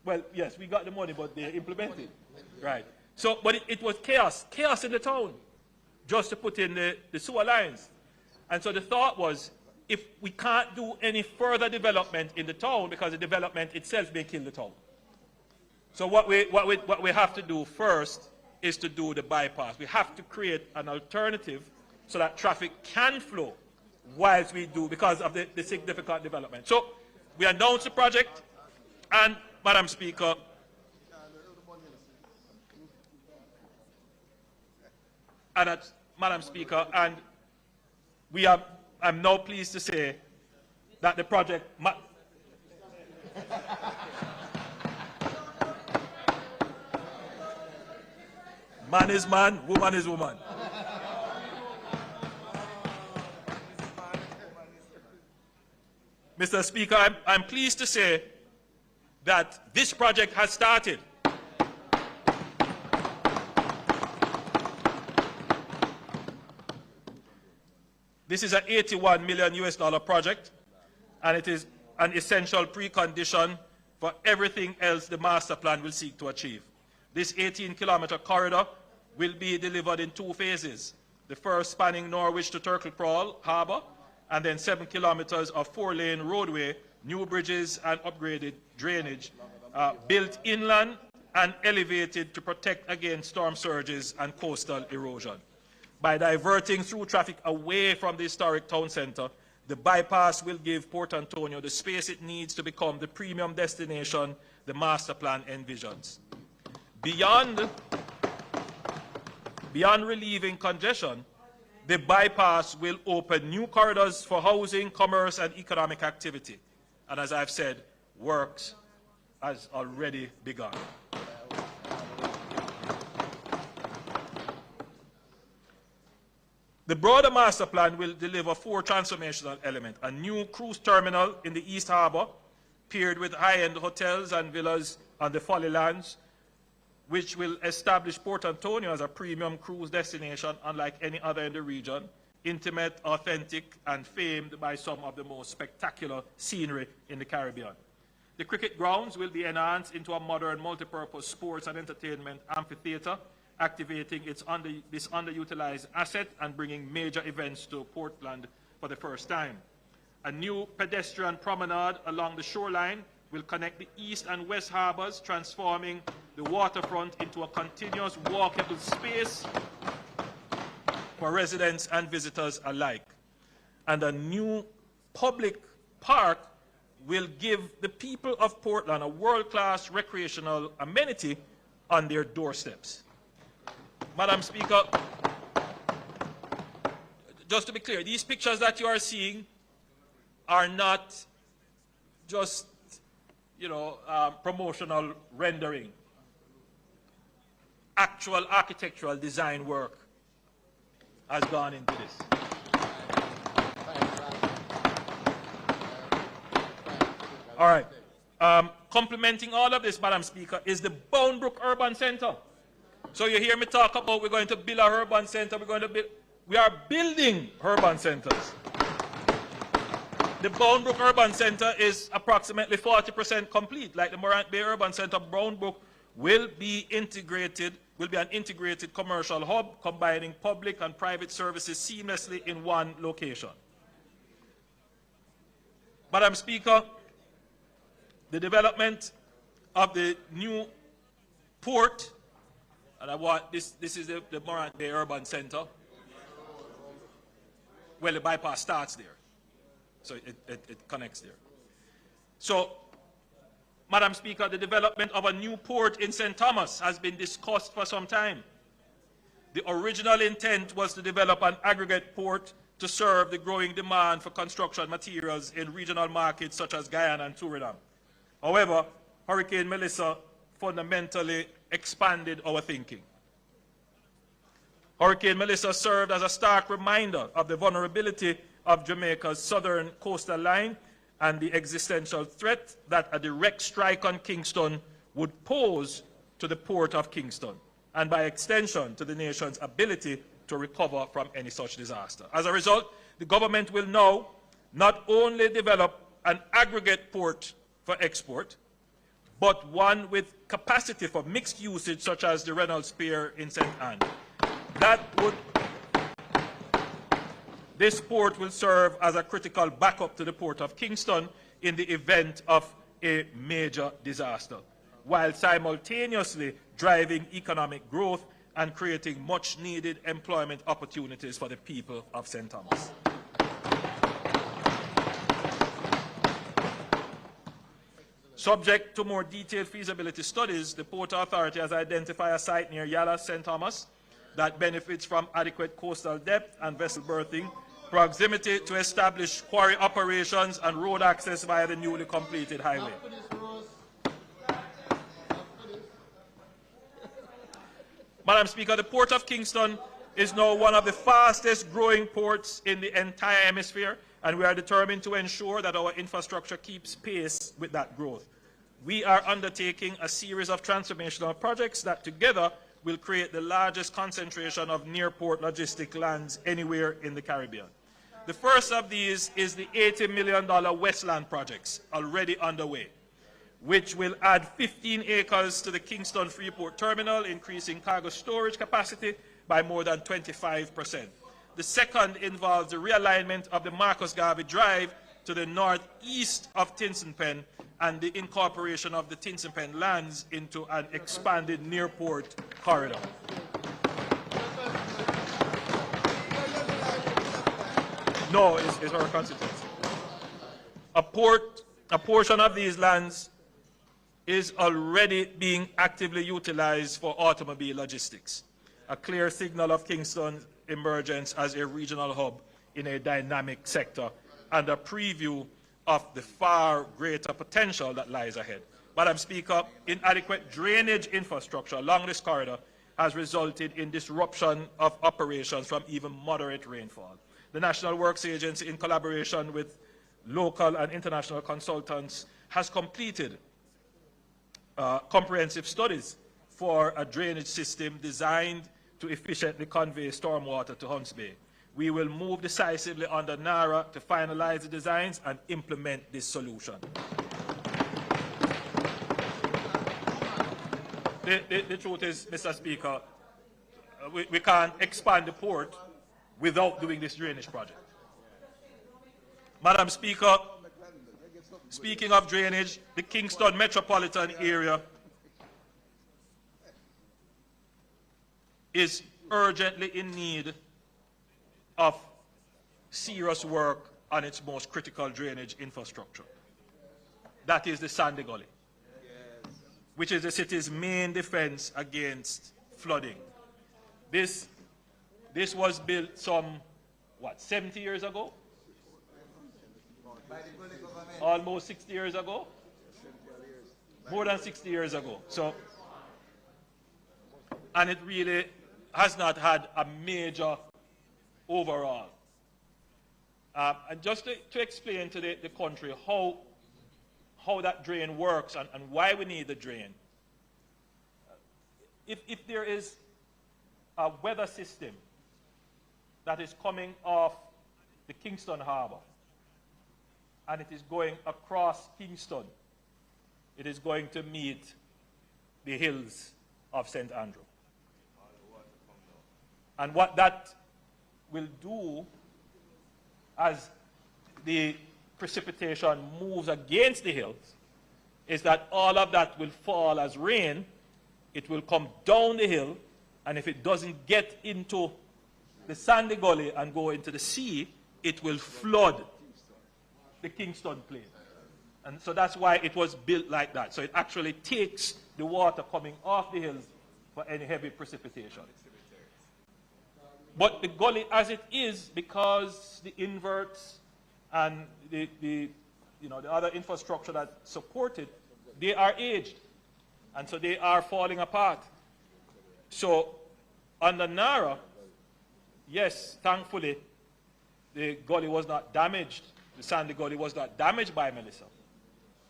Well, yes, we got the money, but they implemented. Right. So, but it was chaos in the town, just to put in the sewer lines. And so the thought was, if we can't do any further development in the town, because the development itself may kill the town. So what we have to do first is to do the bypass. We have to create an alternative so that traffic can flow whilst we do, because of the significant development. So we announced the project, and Madam Speaker, and I'm now pleased to say that the project man is man, woman is woman. Mr. Speaker, I'm pleased to say that this project has started. This is an $81 million project, and it is an essential precondition for everything else the master plan will seek to achieve. This 18-kilometer corridor will be delivered in 2 phases. The first spanning Norwich to Turkle Prawle Harbour, and then 7 kilometers of 4-lane roadway, new bridges and upgraded drainage, built inland and elevated to protect against storm surges and coastal erosion. By diverting through traffic away from the historic town centre, the bypass will give Port Antonio the space it needs to become the premium destination the master plan envisions. Beyond relieving congestion, the bypass will open new corridors for housing, commerce, and economic activity. And as I've said, works has already begun. The broader master plan will deliver 4 transformational elements: a new cruise terminal in the East Harbour, paired with high-end hotels and villas on the Folly Lands, which will establish Port Antonio as a premium cruise destination unlike any other in the region, intimate, authentic, and famed by some of the most spectacular scenery in the Caribbean. The cricket grounds will be enhanced into a modern multipurpose sports and entertainment amphitheatre, activating this underutilized asset and bringing major events to Portland for the first time. A new pedestrian promenade along the shoreline will connect the east and west harbors, transforming the waterfront into a continuous walkable space for residents and visitors alike. And a new public park will give the people of Portland a world-class recreational amenity on their doorsteps. Madam Speaker, just to be clear, these pictures that you are seeing are not just, promotional rendering. Actual architectural design work has gone into this. All right. Complementing all of this, Madam Speaker, is the Boundbrook Urban Center. So you hear me talk about we're going to build a urban center. We are building urban centers. The Boundbrook Urban Center is approximately 40% complete. Like the Morant Bay Urban Center, Boundbrook will be an integrated commercial hub combining public and private services seamlessly in one location. Madam Speaker, the development of the new port, and I want this is the Morant Bay Urban Center. Well, the bypass starts there, so it connects there. So, Madam Speaker, the development of a new port in St. Thomas has been discussed for some time. The original intent was to develop an aggregate port to serve the growing demand for construction materials in regional markets such as Guyana and Suriname. However, Hurricane Melissa fundamentally expanded our thinking. Hurricane Melissa served as a stark reminder of the vulnerability of Jamaica's southern coastal line and the existential threat that a direct strike on Kingston would pose to the port of Kingston, and by extension to the nation's ability to recover from any such disaster. As a result, the government will now not only develop an aggregate port for export, but one with capacity for mixed usage such as the Reynolds Pier in St. Anne. This port will serve as a critical backup to the port of Kingston in the event of a major disaster, while simultaneously driving economic growth and creating much-needed employment opportunities for the people of St. Thomas. Subject to more detailed feasibility studies, the Port Authority has identified a site near Yala, St. Thomas, that benefits from adequate coastal depth and vessel berthing, proximity to established quarry operations, and road access via the newly completed highway. Madam Speaker, the Port of Kingston is now one of the fastest growing ports in the entire hemisphere, and we are determined to ensure that our infrastructure keeps pace with that growth. We are undertaking a series of transformational projects that together will create the largest concentration of near-port logistic lands anywhere in the Caribbean. The first of these is the $80 million Westland projects already underway, which will add 15 acres to the Kingston Freeport Terminal, increasing cargo storage capacity by more than 25%. The second involves the realignment of the Marcus Garvey Drive to the northeast of Tinson Pen and the incorporation of the Tinson Pen lands into an expanded near-port corridor. No, it's our constituency. A portion of these lands is already being actively utilized for automobile logistics, a clear signal of Kingston's emergence as a regional hub in a dynamic sector and a preview of the far greater potential that lies ahead. Madam Speaker, inadequate drainage infrastructure along this corridor has resulted in disruption of operations from even moderate rainfall. The National Works Agency, in collaboration with local and international consultants, has completed comprehensive studies for a drainage system designed to efficiently convey stormwater to Hunts Bay. We will move decisively under NARA to finalize the designs and implement this solution. The truth is, Mr. Speaker, we can't expand the port without doing this drainage project. Madam Speaker, speaking of drainage, the Kingston metropolitan area is urgently in need of serious work on its most critical drainage infrastructure. That is the Sandy Gully, which is the city's main defense against flooding. This was built some, 70 years ago? Almost 60 years ago? More than 60 years ago. So, and it really has not had a major overhaul. And just to explain to the country how how that drain works and why we need the drain. If there is a weather system that is coming off the Kingston Harbor and it is going across Kingston, it is going to meet the hills of St. Andrew. And what that will do as the precipitation moves against the hills is that all of that will fall as rain. It will come down the hill, and if it doesn't get into the sandy gully and go into the sea, it will flood the Kingston Plain. And so that's why it was built like that. So it actually takes the water coming off the hills for any heavy precipitation. But the gully as it is, because the inverts and the other infrastructure that support it, they are aged. And so they are falling apart. So on the Nara, yes, thankfully, the gully was not damaged. The sandy gully was not damaged by Melissa.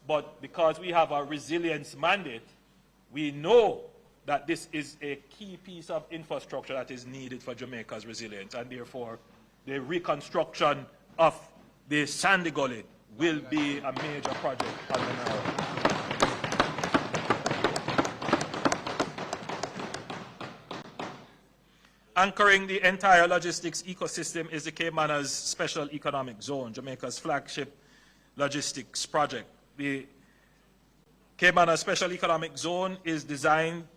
But because we have a resilience mandate, we know that this is a key piece of infrastructure that is needed for Jamaica's resilience, and therefore the reconstruction of the sandy gully will be a major project on the Nile. Anchoring the entire logistics ecosystem is the Caymanas Special Economic Zone, Jamaica's flagship logistics project. The Caymanas Special Economic Zone is designed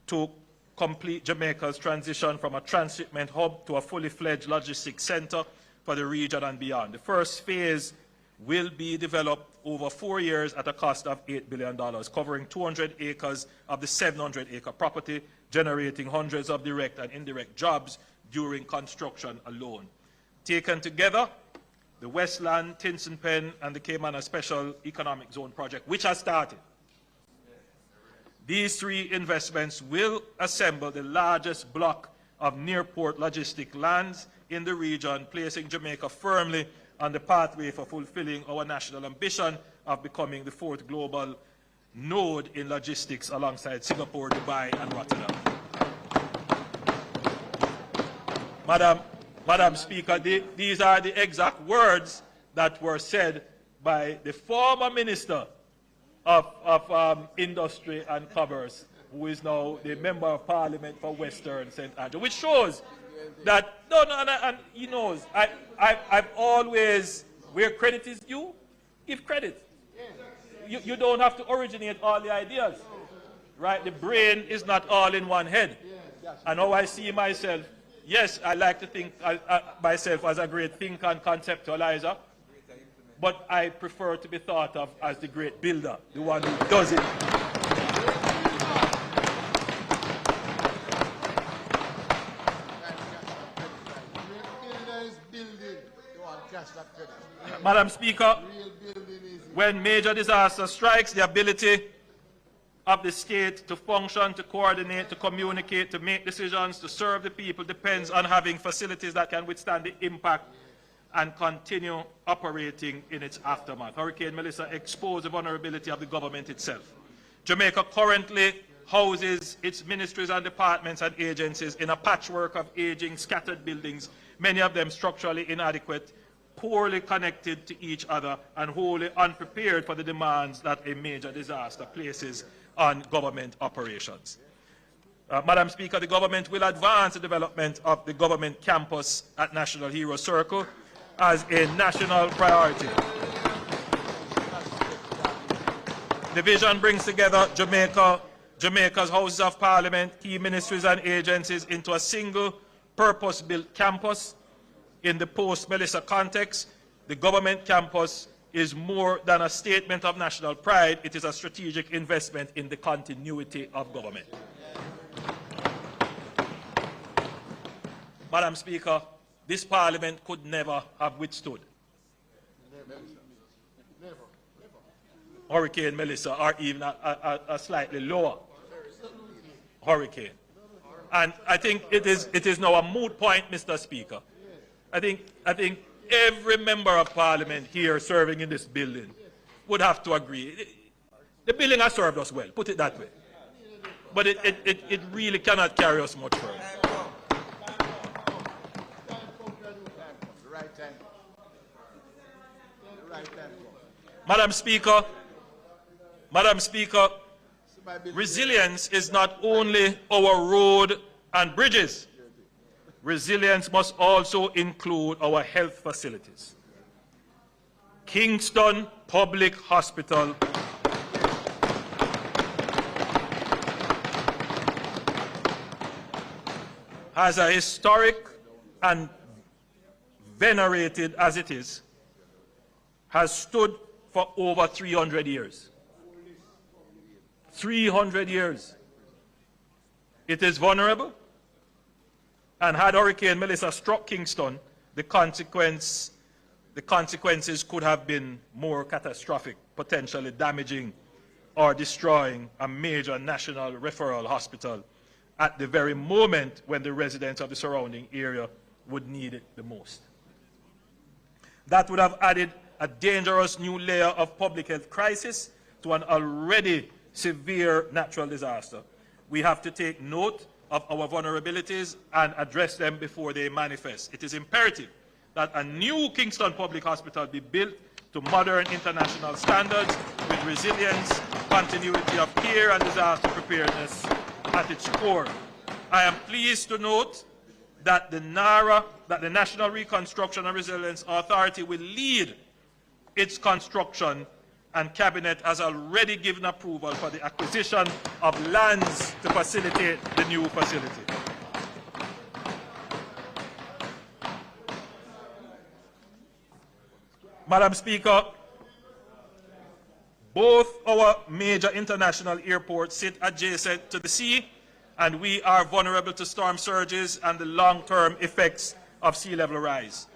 to complete Jamaica's transition from a transshipment hub to a fully fledged logistics center for the region and beyond. The first phase will be developed over 4 years at a cost of $8 billion, covering 200 acres of the 700-acre property, generating hundreds of direct and indirect jobs during construction alone. Taken together, the Westland, Tinson Pen, and the Caymanas Special Economic Zone project, which has started. These three investments will assemble the largest block of near-port logistic lands in the region, placing Jamaica firmly on the pathway for fulfilling our national ambition of becoming the fourth global node in logistics alongside Singapore, Dubai, and Rotterdam. Madam Speaker, these are the exact words that were said by the former Minister of Industry and Commerce, who is now the Member of Parliament for Western St. Andrew, which shows that, and he knows, I've always, where credit is due, give credit. You don't have to originate all the ideas, right? The brain is not all in one head. And how I see myself, yes, I like to think myself as a great thinker and conceptualizer, but I prefer to be thought of as the great builder, the one who does it. Madam Speaker, when major disaster strikes, the ability of the state to function, to coordinate, to communicate, to make decisions, to serve the people depends on having facilities that can withstand the impact and continue operating in its aftermath. Hurricane Melissa exposed the vulnerability of the government itself. Jamaica currently houses its ministries and departments and agencies in a patchwork of aging, scattered buildings, many of them structurally inadequate, poorly connected to each other, and wholly unprepared for the demands that a major disaster places on government operations. Madam Speaker, the government will advance the development of the government campus at National Hero Circle as a national priority. The vision brings together Jamaica's Houses of Parliament, key ministries and agencies into a single purpose-built campus. In the post-Melissa context, the government campus is more than a statement of national pride. It is a strategic investment in the continuity of government. Madam Speaker, this Parliament could never have withstood Hurricane Melissa, or even a slightly lower hurricane. And I think it is now a moot point, Mr. Speaker. I think every member of Parliament here serving in this building would have to agree. The building has served us well, put it that way. But it really cannot carry us much further. The right time. The right time. Madam Speaker, resilience is not only our road and bridges. Resilience must also include our health facilities. Kingston Public Hospital has a historic and venerated as it is, has stood for over 300 years. 300 years. It is vulnerable, and had Hurricane Melissa struck Kingston, the consequences could have been more catastrophic, potentially damaging or destroying a major national referral hospital at the very moment when the residents of the surrounding area would need it the most. That would have added a dangerous new layer of public health crisis to an already severe natural disaster. We have to take note of our vulnerabilities and address them before they manifest. It is imperative that a new Kingston Public Hospital be built to modern international standards with resilience, continuity of care and disaster preparedness at its core. I am pleased to note that the National Reconstruction and Resilience Authority will lead its construction, and Cabinet has already given approval for the acquisition of lands to facilitate the new facility. Madam Speaker, both our major international airports sit adjacent to the sea, and we are vulnerable to storm surges and the long-term effects of sea level rise.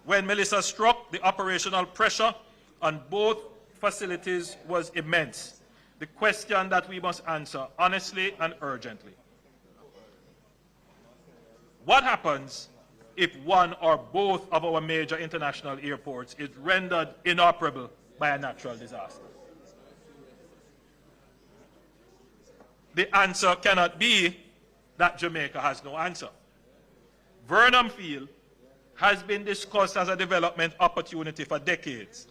When Melissa struck, the operational pressure on both facilities was immense. The question that we must answer honestly and urgently: what happens if one or both of our major international airports is rendered inoperable by a natural disaster? The answer cannot be that Jamaica has no answer. Vernon Field has been discussed as a development opportunity for decades.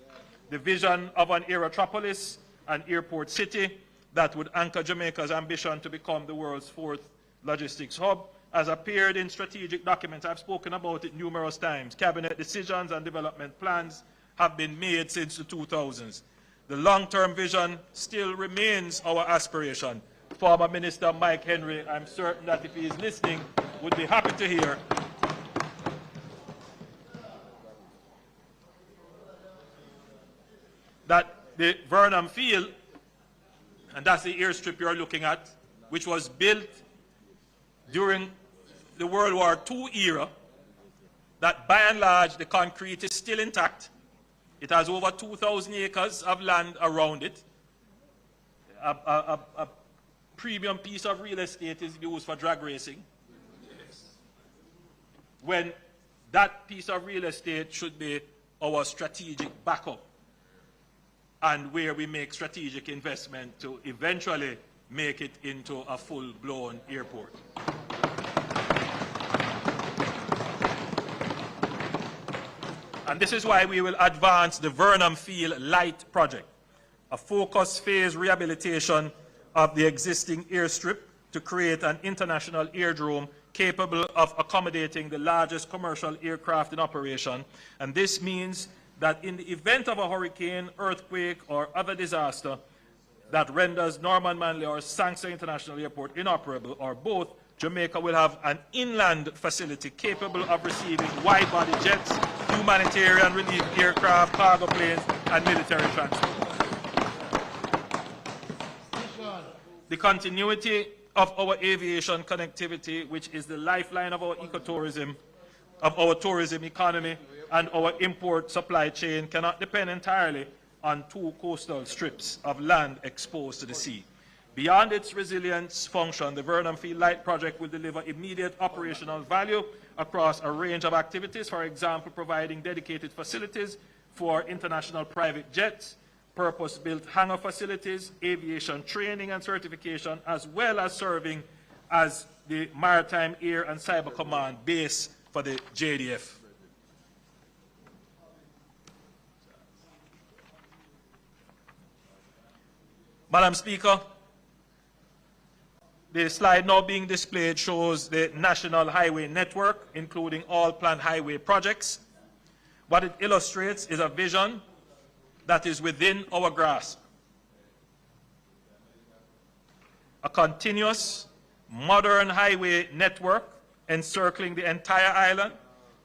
The vision of an aerotropolis, an airport city that would anchor Jamaica's ambition to become the world's fourth logistics hub has appeared in strategic documents. I've spoken about it numerous times. Cabinet decisions and development plans have been made since the 2000s. The long-term vision still remains our aspiration. Former Minister Mike Henry, I'm certain that if he is listening, would be happy to hear that the Vernon Field, and that's the airstrip you're looking at, which was built during the World War II era, that by and large the concrete is still intact. It has over 2,000 acres of land around it. A premium piece of real estate is used for drag racing, when that piece of real estate should be our strategic backup, and where we make strategic investment to eventually make it into a full-blown airport. And this is why we will advance the Vernon Field Light project, a focused phase rehabilitation of the existing airstrip to create an international airdrome capable of accommodating the largest commercial aircraft in operation. And this means that in the event of a hurricane, earthquake, or other disaster that renders Norman Manley or Sangster International Airport inoperable, or both, Jamaica will have an inland facility capable of receiving wide-body jets, humanitarian relief aircraft, cargo planes, and military transport. The continuity of our aviation connectivity, which is the lifeline of our ecotourism, of our tourism economy, and our import supply chain, cannot depend entirely on two coastal strips of land exposed to the sea. Beyond its resilience function, the Vernon Field Light project will deliver immediate operational value across a range of activities, for example, providing dedicated facilities for international private jets, purpose-built hangar facilities, aviation training and certification, as well as serving as the Maritime Air and Cyber Command base for the JDF. Madam Speaker, the slide now being displayed shows the National Highway Network, including all planned highway projects. What it illustrates is a vision that is within our grasp. A continuous, modern highway network encircling the entire island,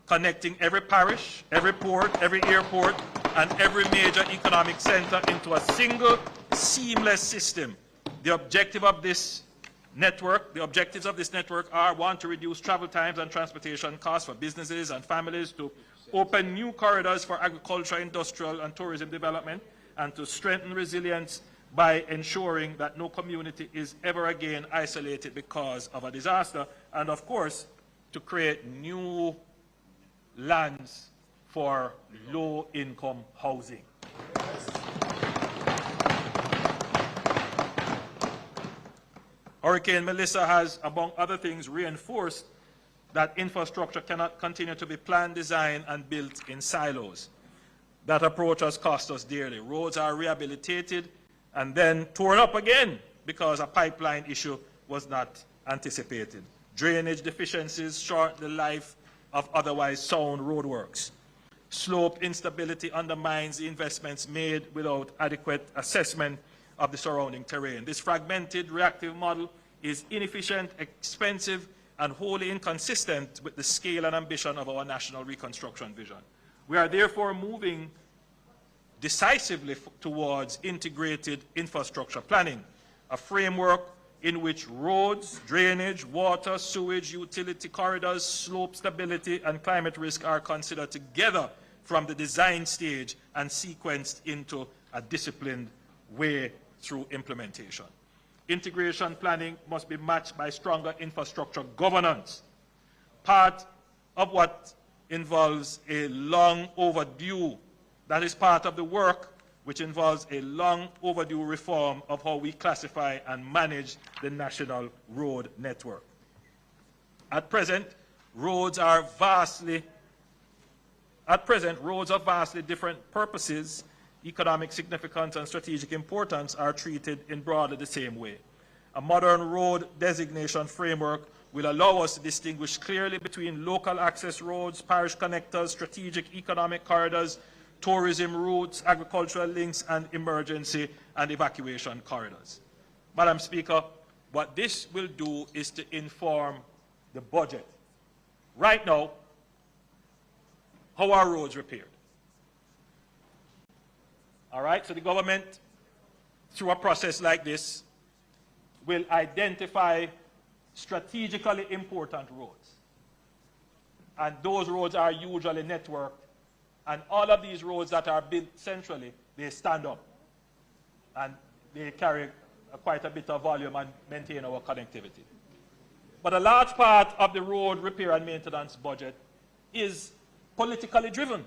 connecting every parish, every port, every airport, and every major economic center into a single, seamless system. The objectives of this network are: one, to reduce travel times and transportation costs for businesses and families, to open new corridors for agriculture, industrial, and tourism development, and to strengthen resilience by ensuring that no community is ever again isolated because of a disaster, and of course, to create new lands for low-income housing. Hurricane Melissa has, among other things, reinforced that infrastructure cannot continue to be planned, designed, and built in silos. That approach has cost us dearly. Roads are rehabilitated and then torn up again because a pipeline issue was not anticipated. Drainage deficiencies short the life of otherwise sound roadworks. Slope instability undermines the investments made without adequate assessment of the surrounding terrain. This fragmented, reactive model is inefficient, expensive, and wholly inconsistent with the scale and ambition of our national reconstruction vision. We are therefore moving decisively towards integrated infrastructure planning, a framework in which roads, drainage, water, sewage, utility corridors, slope stability, and climate risk are considered together from the design stage and sequenced into a disciplined way through implementation. Integration planning must be matched by stronger infrastructure governance. Part of what involves a long overdue, that is part of the work which involves a long overdue reform of how we classify and manage the national road network. At present, roads of vastly different purposes, economic significance, and strategic importance are treated in broadly the same way. A modern road designation framework will allow us to distinguish clearly between local access roads, parish connectors, strategic economic corridors, tourism routes, agricultural links, and emergency and evacuation corridors. Madam Speaker, what this will do is to inform the budget. Right now, how are roads repaired? All right, so the government, through a process like this, will identify strategically important roads. And those roads are usually networked. And all of these roads that are built centrally, they stand up. And they carry quite a bit of volume and maintain our connectivity. But a large part of the road repair and maintenance budget is politically driven.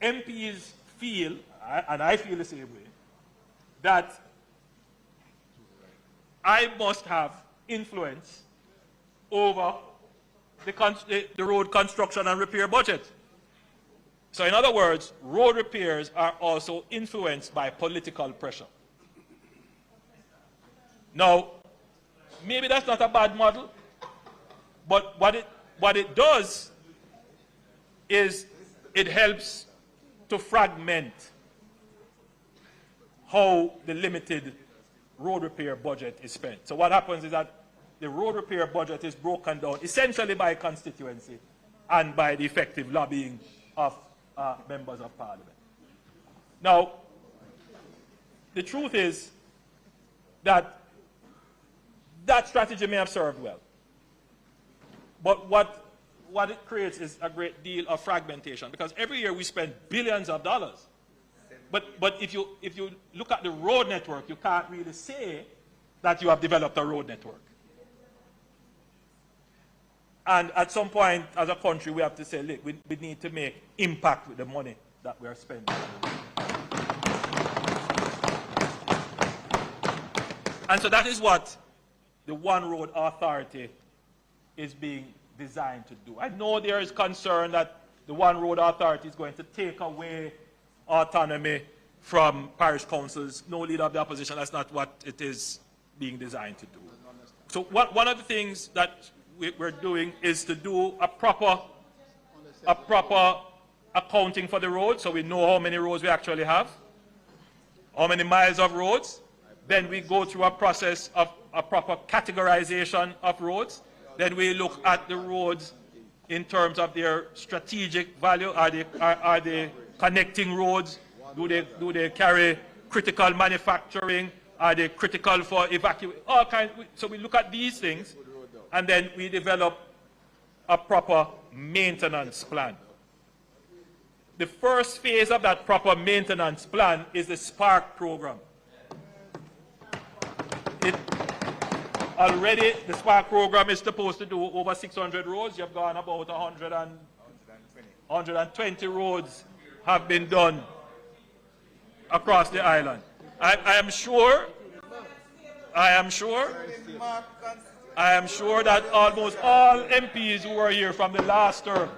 MPs feel, and I feel the same way, that I must have influence over the road construction and repair budget. So in other words, road repairs are also influenced by political pressure. Now, maybe that's not a bad model, but what it does is it helps to fragment how the limited road repair budget is spent. So what happens is that the road repair budget is broken down essentially by constituency and by the effective lobbying of members of parliament. Now, the truth is that that strategy may have served well. But what it creates is a great deal of fragmentation, because every year we spend billions of dollars. But if you look at the road network, you can't really say that you have developed a road network. And at some point, as a country, we have to say, look, we need to make impact with the money that we are spending. And so that is what the One Road Authority is being designed to do. I know there is concern that the One Road Authority is going to take away autonomy from parish councils. No leader of the opposition, that's not what it is being designed to do. So one of the things that we're doing is to do a proper accounting for the roads, so we know how many roads we actually have, how many miles of roads. Then we go through a process of a proper categorization of roads. Then we look at the roads in terms of their strategic value. Are they connecting roads? Do they carry critical manufacturing? Are they critical for evacuation? All kinds. So we look at these things, and then we develop a proper maintenance plan. The first phase of that proper maintenance plan is the SPARK program. Already, the SPARK program is supposed to do over 600 roads. You've gone about 120 roads have been done across the island. I am sure that almost all MPs who were here from the last term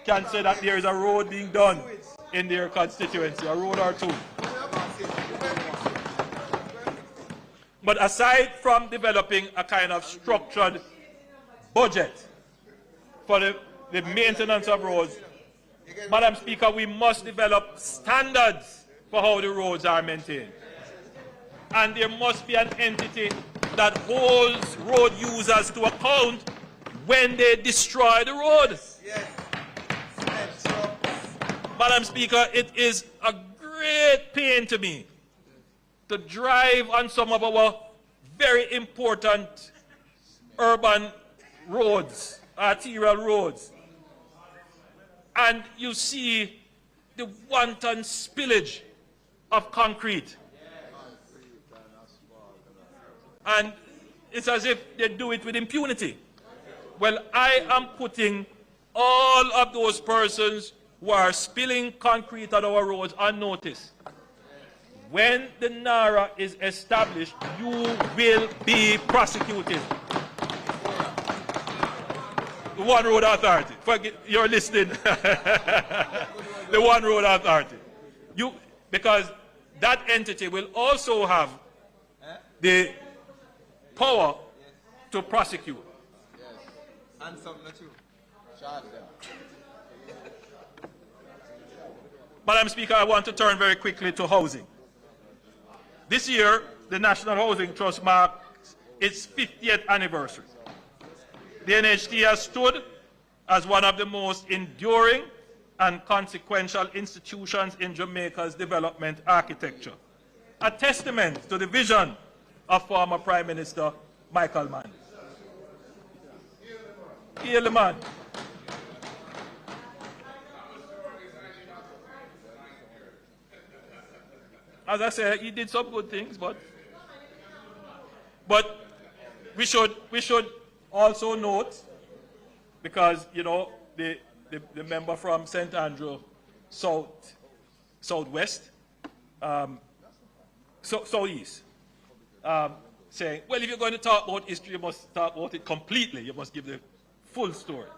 can say that there is a road being done in their constituency, a road or two. But aside from developing a kind of structured budget for the maintenance of roads, Madam Speaker, we must develop standards for how the roads are maintained. And there must be an entity that holds road users to account when they destroy the road. Madam Speaker, it is a great pain to me to drive on some of our very important urban roads, arterial roads, and you see the wanton spillage of concrete. And it's as if they do it with impunity. Well, I am putting all of those persons who are spilling concrete on our roads on notice. When the NARA is established, you will be prosecuted. The One Road Authority. You're listening. The One Road Authority. Because that entity will also have the power to prosecute. And something too. Madam Speaker, I want to turn very quickly to housing. This year, the National Housing Trust marks its 50th anniversary. The NHT has stood as one of the most enduring and consequential institutions in Jamaica's development architecture, a testament to the vision of former Prime Minister Michael Mann. Hail the man. As I said, he did some good things, but we should also note, because you know the member from St. Andrew Southwest, Southeast, saying, well, if you're going to talk about history, you must talk about it completely. You must give the full story.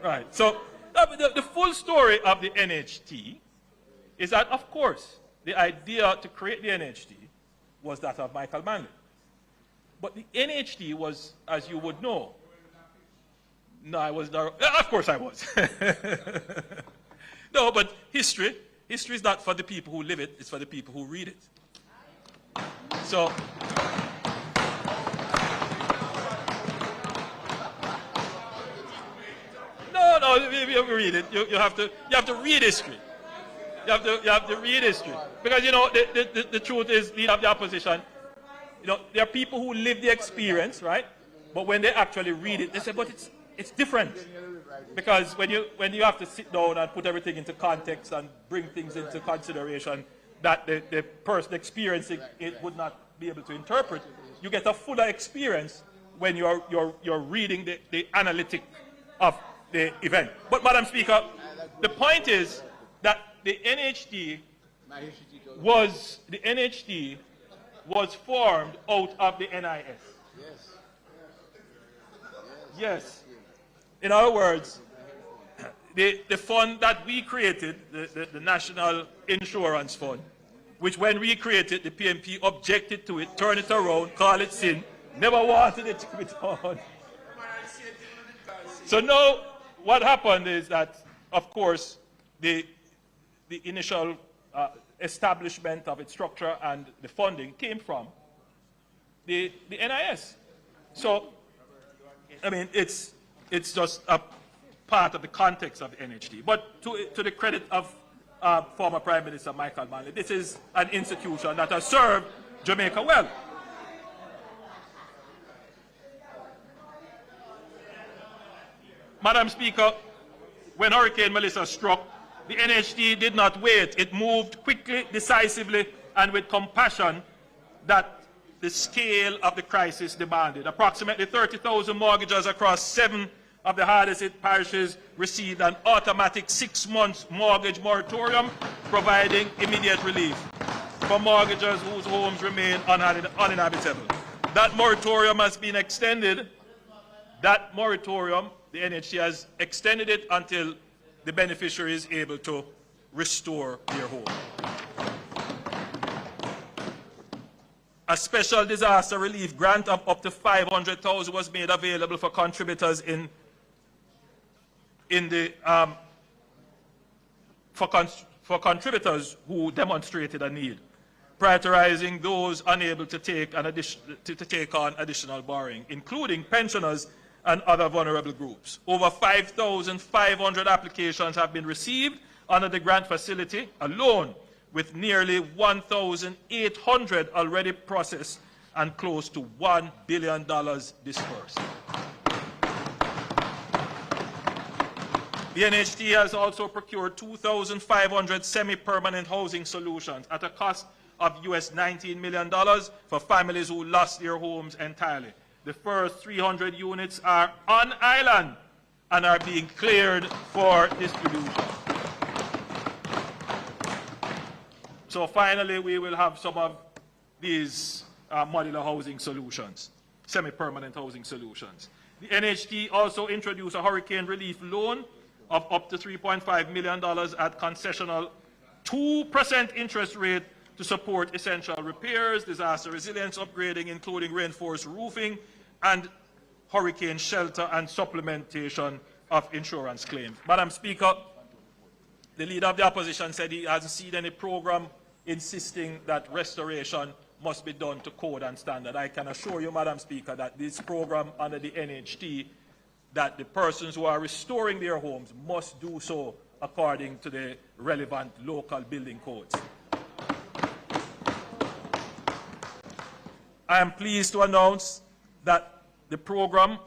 Right. So the full story of the NHT is that, of course, the idea to create the NHT was that of Michael Manley. But the NHT was, as you would know, no, I was not, of course I was. No, but history is not for the people who live it, it's for the people who read it. So, no, you read it. You have to read history. You have to read history. Because, you know, the truth is, leader of the opposition, you know, there are people who live the experience, right? But when they actually read it, they say, but it's different. Because when you have to sit down and put everything into context and bring things into consideration that the person experiencing it would not be able to interpret, you get a fuller experience when you're reading the analytic of the event. But, Madam Speaker, the point is was formed out of the NIS. Yes. Yes. In other words, the fund that we created, the National Insurance Fund, which when we created, the PNP objected to it, turned it around, called it sin, never wanted it to be done. So now, what happened is that, of course, the initial establishment of its structure and the funding came from the NIS. So, I mean, it's just a part of the context of the NHD. But to the credit of former Prime Minister Michael Manley, this is an institution that has served Jamaica well. Madam Speaker, when Hurricane Melissa struck, the NHD did not wait. It moved quickly, decisively, and with compassion that the scale of the crisis demanded. Approximately 30,000 mortgages across 7 of the hardest hit parishes received an automatic 6-month mortgage moratorium, providing immediate relief for mortgagors whose homes remain uninhabitable. That moratorium has been extended. That moratorium, the NHC has extended it until the beneficiary is able to restore their home. A special disaster relief grant of up to $500,000 was made available for contributors for contributors who demonstrated a need, prioritizing those unable to take on additional borrowing, including pensioners and other vulnerable groups. Over 5,500 applications have been received under the grant facility alone, with nearly 1,800 already processed and close to $1 billion dispersed. The NHT has also procured 2,500 semi-permanent housing solutions at a cost of US $19 million for families who lost their homes entirely. The first 300 units are on island and are being cleared for distribution. So finally, we will have some of these modular housing solutions, semi-permanent housing solutions. The NHT also introduced a hurricane relief loan of up to $3.5 million at concessional 2% interest rate to support essential repairs, disaster resilience upgrading, including reinforced roofing, and hurricane shelter and supplementation of insurance claims. Madam Speaker, the leader of the opposition said he hasn't seen any program insisting that restoration must be done to code and standard. I can assure you, Madam Speaker, that this program under the NHT, that the persons who are restoring their homes must do so according to the relevant local building codes. I am pleased to announce that the program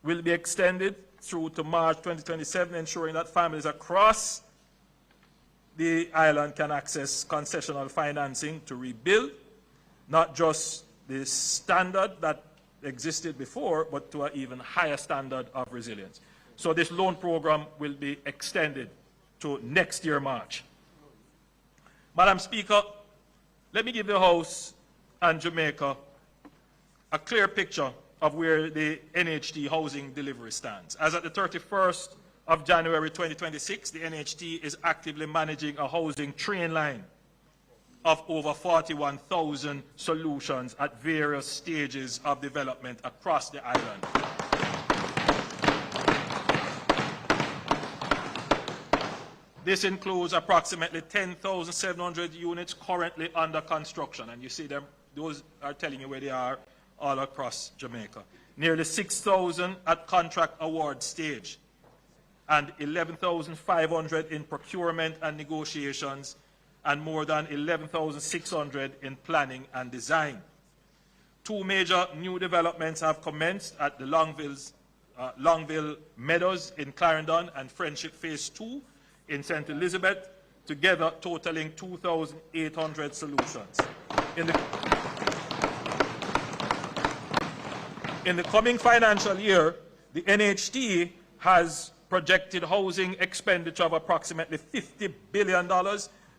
will be extended through to March 2027, ensuring that families across the island can access concessional financing to rebuild, not just the standard that existed before, but to an even higher standard of resilience. So this loan program will be extended to next year, March. Madam Speaker, let me give the House and Jamaica a clear picture of where the NHT housing delivery stands. As at the 31st of January 2026, the NHT is actively managing a housing train line of over 41,000 solutions at various stages of development across the island. This includes approximately 10,700 units currently under construction, and you see them, those are telling you where they are all across Jamaica. Nearly 6,000 at contract award stage, and 11,500 in procurement and negotiations, and more than 11,600 in planning and design. 2 major new developments have commenced at the Longville Meadows in Clarendon and Friendship Phase 2 in St. Elizabeth, together totaling 2,800 solutions. In the coming financial year, the NHT has projected housing expenditure of approximately $50 billion,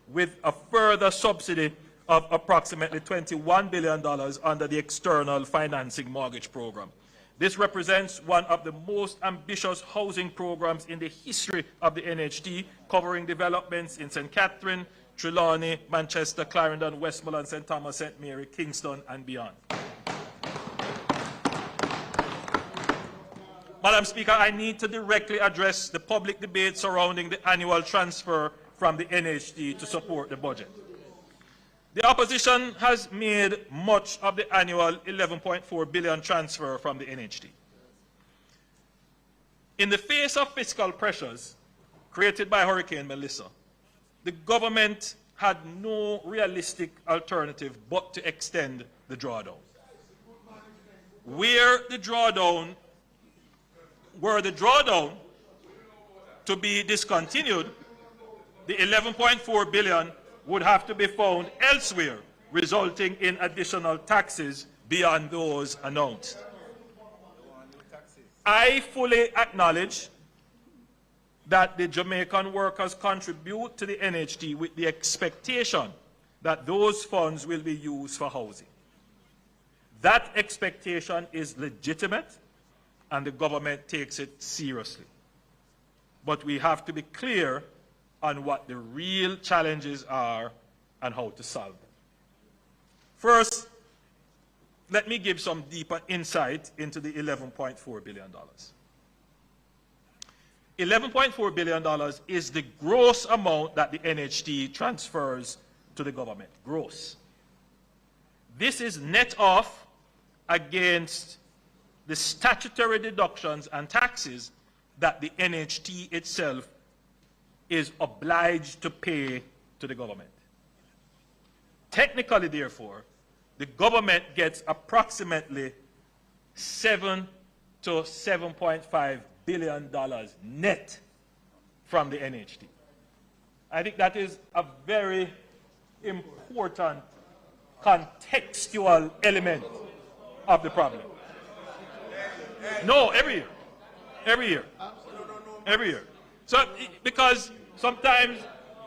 with a further subsidy of approximately $21 billion under the external financing mortgage program. This represents one of the most ambitious housing programs in the history of the NHT, covering developments in St. Catherine, Trelawney, Manchester, Clarendon, Westmoreland, St. Thomas, St. Mary, Kingston, and beyond. Madam Speaker, I need to directly address the public debate surrounding the annual transfer from the NHT to support the budget. The opposition has made much of the annual $11.4 billion transfer from the NHT. In the face of fiscal pressures created by Hurricane Melissa, the government had no realistic alternative but to extend the drawdown. Were the drawdown to be discontinued, the $11.4 billion would have to be found elsewhere, resulting in additional taxes beyond those announced. I fully acknowledge that the Jamaican workers contribute to the NHT with the expectation that those funds will be used for housing. That expectation is legitimate, and the government takes it seriously. But we have to be clear on what the real challenges are and how to solve them. First, let me give some deeper insight into the $11.4 billion. $11.4 billion is the gross amount that the NHT transfers to the government, gross. This is net off against the statutory deductions and taxes that the NHT itself is obliged to pay to the government. Technically, therefore, the government gets approximately $7 to $7.5 billion net from the NHT. I think that is a very important contextual element of the problem. No, every year. Every year. Every year. So, because sometimes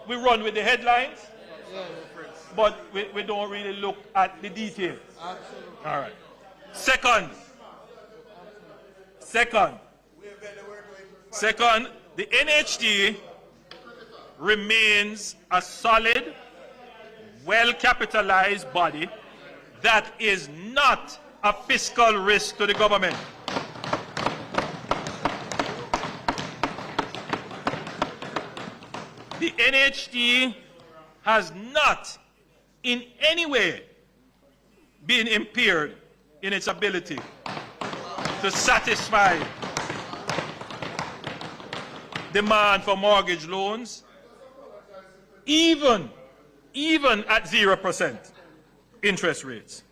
we run with the headlines, but we don't really look at the details. All right. Second, the NHT remains a solid, well-capitalized body that is not a fiscal risk to the government. The NHT has not in any way been impaired in its ability to satisfy demand for mortgage loans, even at 0% interest rates.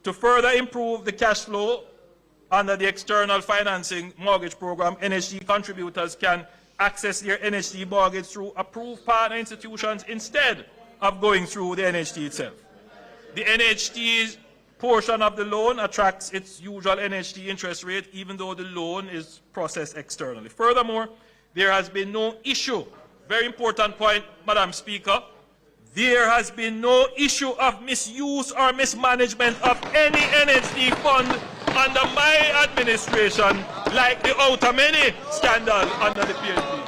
To further improve the cash flow under the external financing mortgage program, NHT contributors can access their NHT mortgage through approved partner institutions instead of going through the NHT itself. The NHT's portion of the loan attracts its usual NHT interest rate, even though the loan is processed externally. Furthermore, there has been no issue, very important point, Madam Speaker, there has been no issue of misuse or mismanagement of any NHT fund under my administration, like the Outameni scandal under the PNP.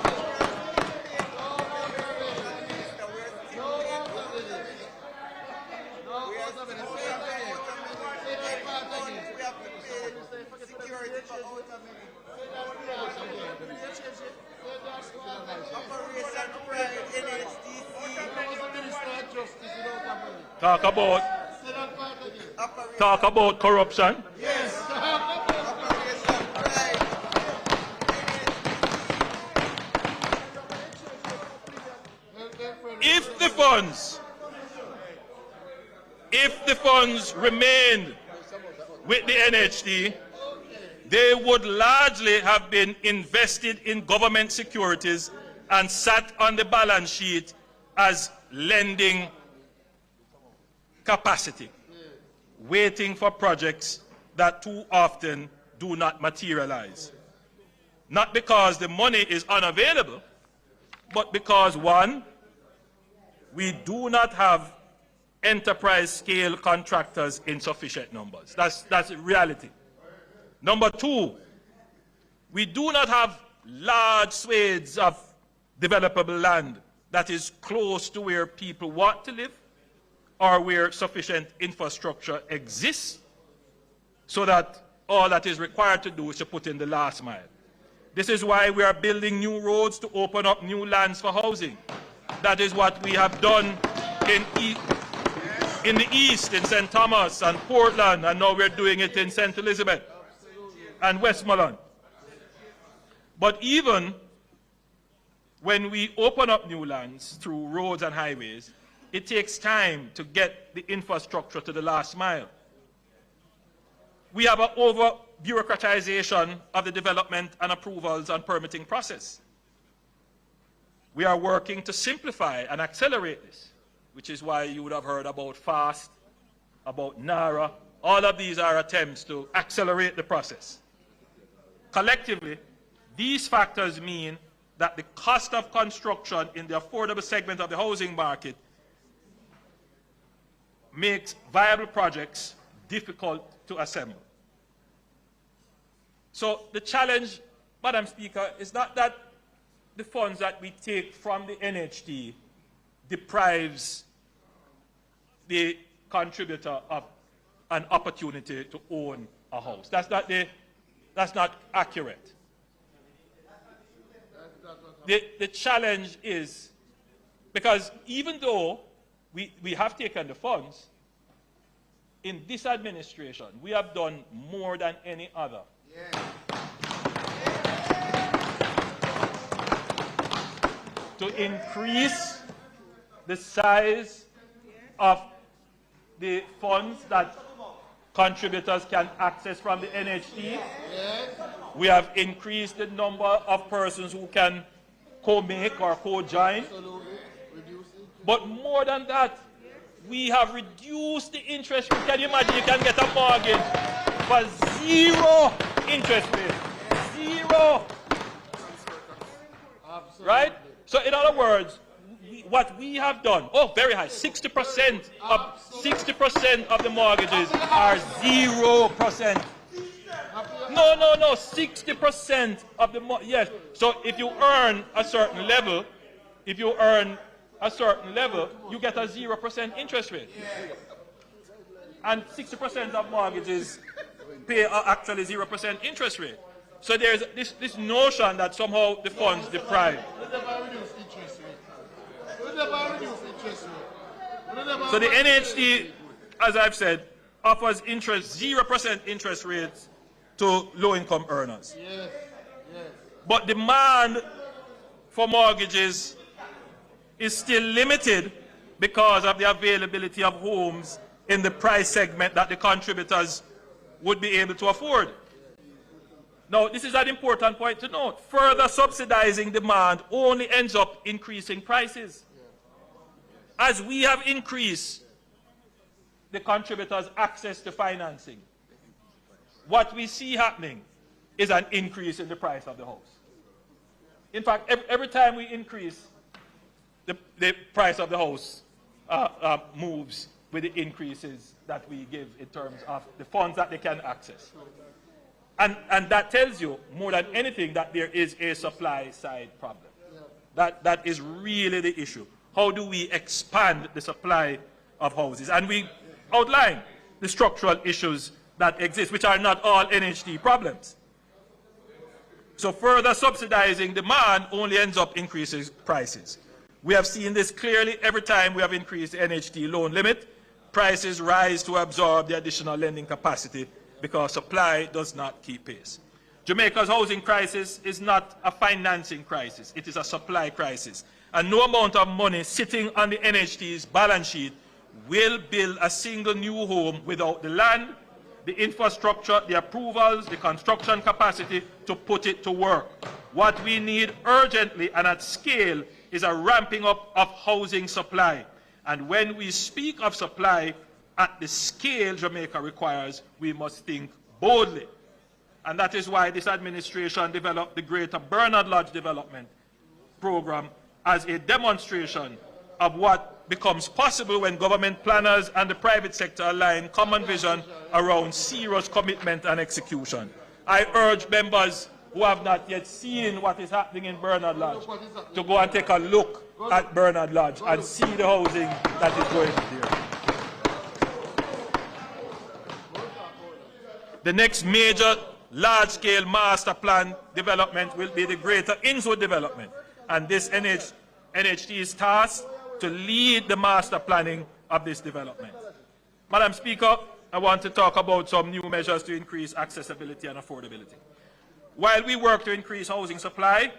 Talk about corruption. Yes. If the funds remained with the NHT, they would largely have been invested in government securities and sat on the balance sheet as lending capacity, waiting for projects that too often do not materialize. Not because the money is unavailable, but because, one, we do not have enterprise-scale contractors in sufficient numbers. That's a reality. Number two, we do not have large swathes of developable land that is close to where people want to live or where sufficient infrastructure exists, so that all that is required to do is to put in the last mile. This is why we are building new roads to open up new lands for housing. That is what we have done in the East, in St. Thomas and Portland, and now we're doing it in St. Elizabeth and Westmoreland. But even when we open up new lands through roads and highways, it takes time to get the infrastructure to the last mile. We have an over-bureaucratization of the development and approvals and permitting process. We are working to simplify and accelerate this, which is why you would have heard about FAST, about NARA. All of these are attempts to accelerate the process. Collectively, these factors mean that the cost of construction in the affordable segment of the housing market makes viable projects difficult to assemble. So the challenge, Madam Speaker, is not that the funds that we take from the NHT deprives the contributor of an opportunity to own a house. That's not accurate. The challenge is, because even though we have taken the funds, in this administration, we have done more than any other. To increase the size of the funds that contributors can access from the NHT. We have increased the number of persons who can co-make or co-join. But more than that, we have reduced the interest rate. Can you imagine you can get a mortgage for 0 interest rate? 0. Right? So in other words, what we have done, very high, 60% of the mortgages are 0%. No, 60% of the yes. So if you earn a certain level, you get a 0% interest rate. And 60% of mortgages pay actually 0% interest rate. So there's this notion that somehow the funds deprive. So the NHT, as I've said, offers 0% interest rates to low-income earners. But demand for mortgages is still limited because of the availability of homes in the price segment that the contributors would be able to afford. Now, this is an important point to note. Further subsidizing demand only ends up increasing prices. As we have increased the contributors' access to financing, what we see happening is an increase in the price of the house. In fact, every time we increase, the price of the house moves with the increases that we give in terms of the funds that they can access. And that tells you, more than anything, that there is a supply-side problem. That is really the issue. How do we expand the supply of houses? And we outline the structural issues that exist, which are not all NHT problems. So further subsidizing demand only ends up increasing prices. We have seen this clearly every time we have increased the NHT loan limit. Prices rise to absorb the additional lending capacity because supply does not keep pace. Jamaica's housing crisis is not a financing crisis, it is a supply crisis. And no amount of money sitting on the NHT's balance sheet will build a single new home without the land, the infrastructure, the approvals, the construction capacity to put it to work. What we need urgently and at scale is a ramping up of housing supply. And when we speak of supply at the scale Jamaica requires, we must think boldly. And that is why this administration developed the Greater Bernard Lodge Development Program as a demonstration of what becomes possible when government planners and the private sector align common vision around serious commitment and execution. I urge members who have not yet seen what is happening in Bernard Lodge to go and take a look at Bernard Lodge and see the housing that is going on there. The next major large-scale master plan development will be the Greater Innswood development, and this NHT is tasked to lead the master planning of this development. Madam Speaker, I want to talk about some new measures to increase accessibility and affordability. While we work to increase housing supply,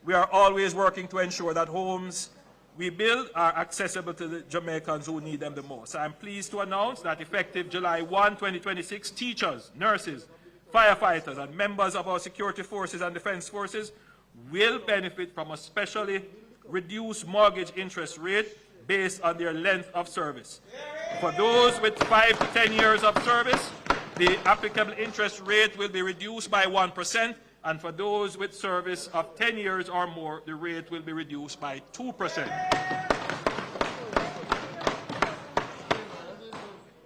we are always working to ensure that homes we build are accessible to the Jamaicans who need them the most. I am pleased to announce that effective July 1, 2026, teachers, nurses, firefighters, and members of our security forces and defense forces will benefit from a specially reduced mortgage interest rate based on their length of service. For those with 5 to 10 years of service, the applicable interest rate will be reduced by 1%, and for those with service of 10 years or more, the rate will be reduced by 2%.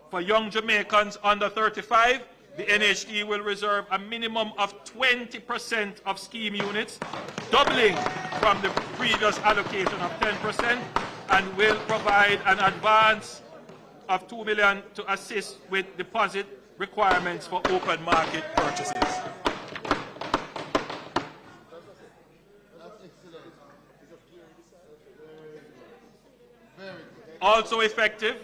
For young Jamaicans under 35, the NHD will reserve a minimum of 20% of scheme units, doubling from the previous allocation of 10%, and will provide an advance of $2 million to assist with deposit requirements for open market purchases. Also effective,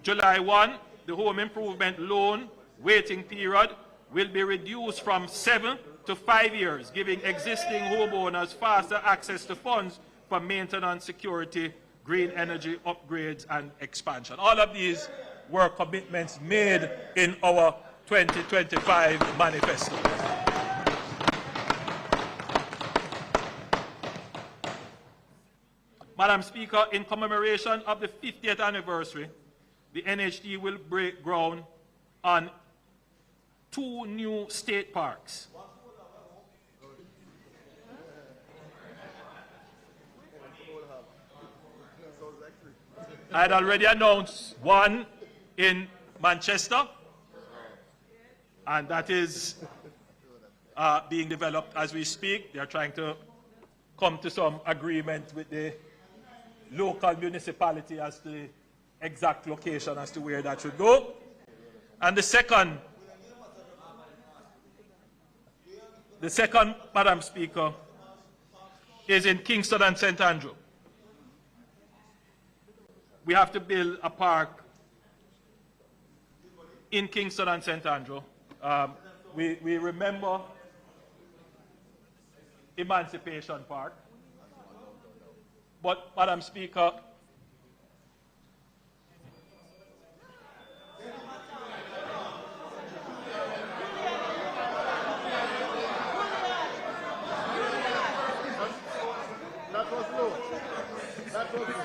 July 1, the home improvement loan waiting period will be reduced from 7 to 5 years, giving existing homeowners faster access to funds for maintenance, security, green energy upgrades, and expansion. All of these were commitments made in our 2025 manifesto. Madam Speaker, in commemoration of the 50th anniversary, the NHD will break ground on 2 new state parks. I had already announced one in Manchester, and that is being developed as we speak. They are trying to come to some agreement with the local municipality as to the exact location as to where that should go. And the second, Madam Speaker, is in Kingston and St. Andrew. We have to build a park in Kingston and St. Andrew. We remember Emancipation Park. But, Madam Speaker, that was low. That was low.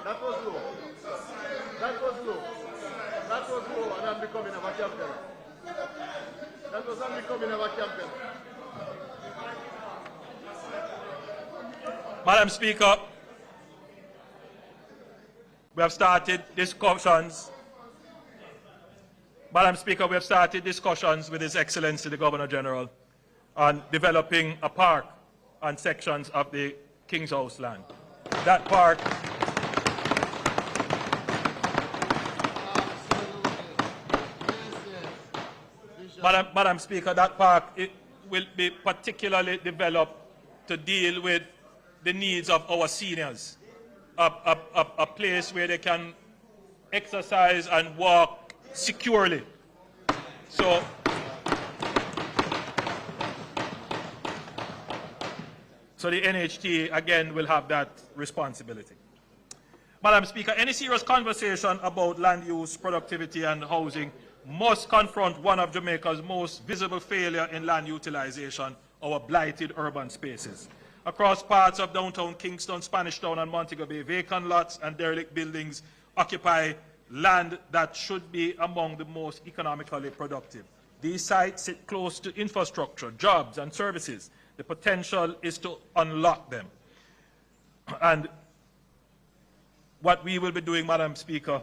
That was low. That was low. That was low, and I'm becoming a captain. That was I'm becoming a captain. Madam Speaker, we have started discussions. Madam Speaker, we have started discussions with His Excellency the Governor General on developing a park on sections of the King's House land. That park Madam Speaker, that park will be particularly developed to deal with the needs of our seniors, a place where they can exercise and walk securely. So the NHT, again, will have that responsibility. Madam Speaker, any serious conversation about land use, productivity, and housing must confront one of Jamaica's most visible failure in land utilization, our blighted urban spaces. Across parts of downtown Kingston, Spanish Town, and Montego Bay, vacant lots and derelict buildings occupy land that should be among the most economically productive. These sites sit close to infrastructure, jobs, and services The potential is to unlock them. And what we will be doing, Madam Speaker,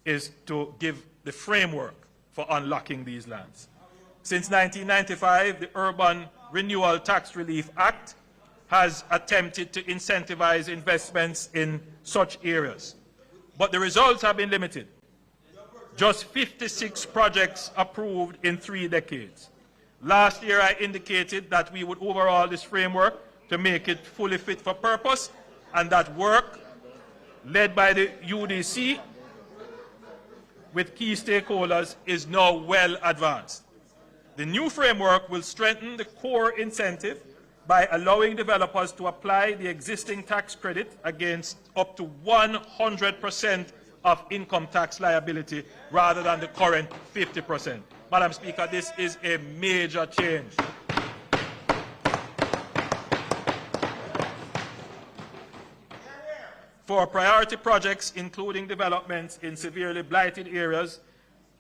is to give the framework for unlocking these lands. Since 1995, the Urban Renewal Tax Relief Act has attempted to incentivize investments in such areas. But the results have been limited. Just 56 projects approved in 3 decades. Last year, I indicated that we would overhaul this framework to make it fully fit for purpose, and that work, led by the UDC with key stakeholders, is now well advanced. The new framework will strengthen the core incentive by allowing developers to apply the existing tax credit against up to 100% of income tax liability rather than the current 50%. Madam Speaker, this is a major change. For priority projects, including developments in severely blighted areas,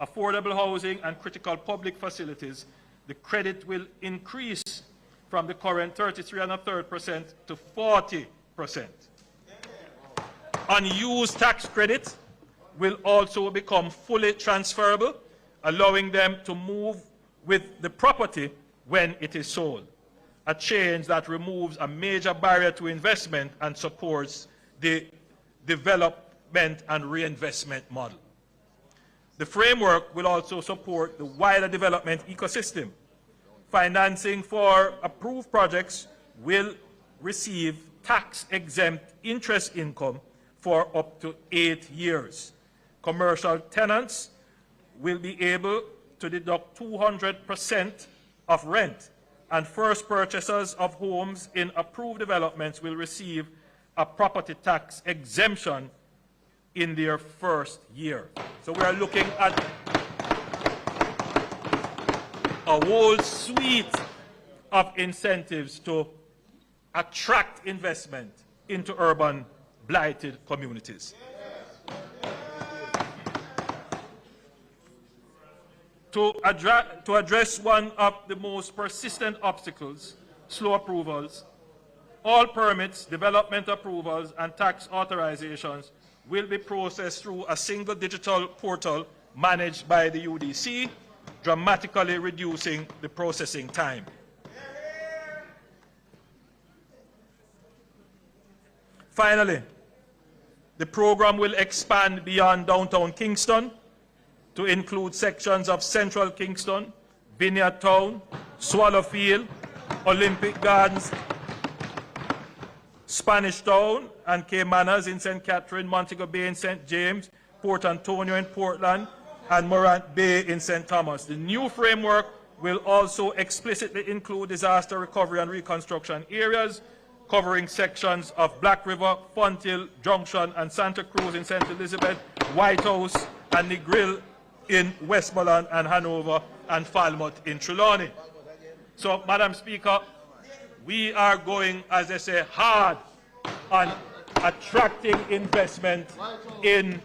affordable housing and critical public facilities, the credit will increase from the current 33.33% to 40%. Unused tax credit will also become fully transferable, allowing them to move with the property when it is sold, a change that removes a major barrier to investment and supports the development and reinvestment model. The framework will also support the wider development ecosystem. Financing for approved projects will receive tax-exempt interest income for up to 8 years. Commercial tenants will be able to deduct 200% of rent, and first purchasers of homes in approved developments will receive a property tax exemption in their first year. So we are looking at a whole suite of incentives to attract investment into urban blighted communities. To address one of the most persistent obstacles, slow approvals, all permits, development approvals, and tax authorizations will be processed through a single digital portal managed by the UDC, dramatically reducing the processing time. Finally, the program will expand beyond downtown Kingston to include sections of central Kingston, Vineyard Town, Swallowfield, Olympic Gardens, Spanish Town, and Cape Manors in St. Catherine, Montego Bay in St. James, Port Antonio in Portland, and Morant Bay in St. Thomas. The new framework will also explicitly include disaster recovery and reconstruction areas, covering sections of Black River, Fonthill, Junction, and Santa Cruz in St. Elizabeth, White House, and Negril in Westmoreland and Hanover, and Falmouth in Trelawney. So, Madam Speaker, we are going, as I say, hard on attracting investment in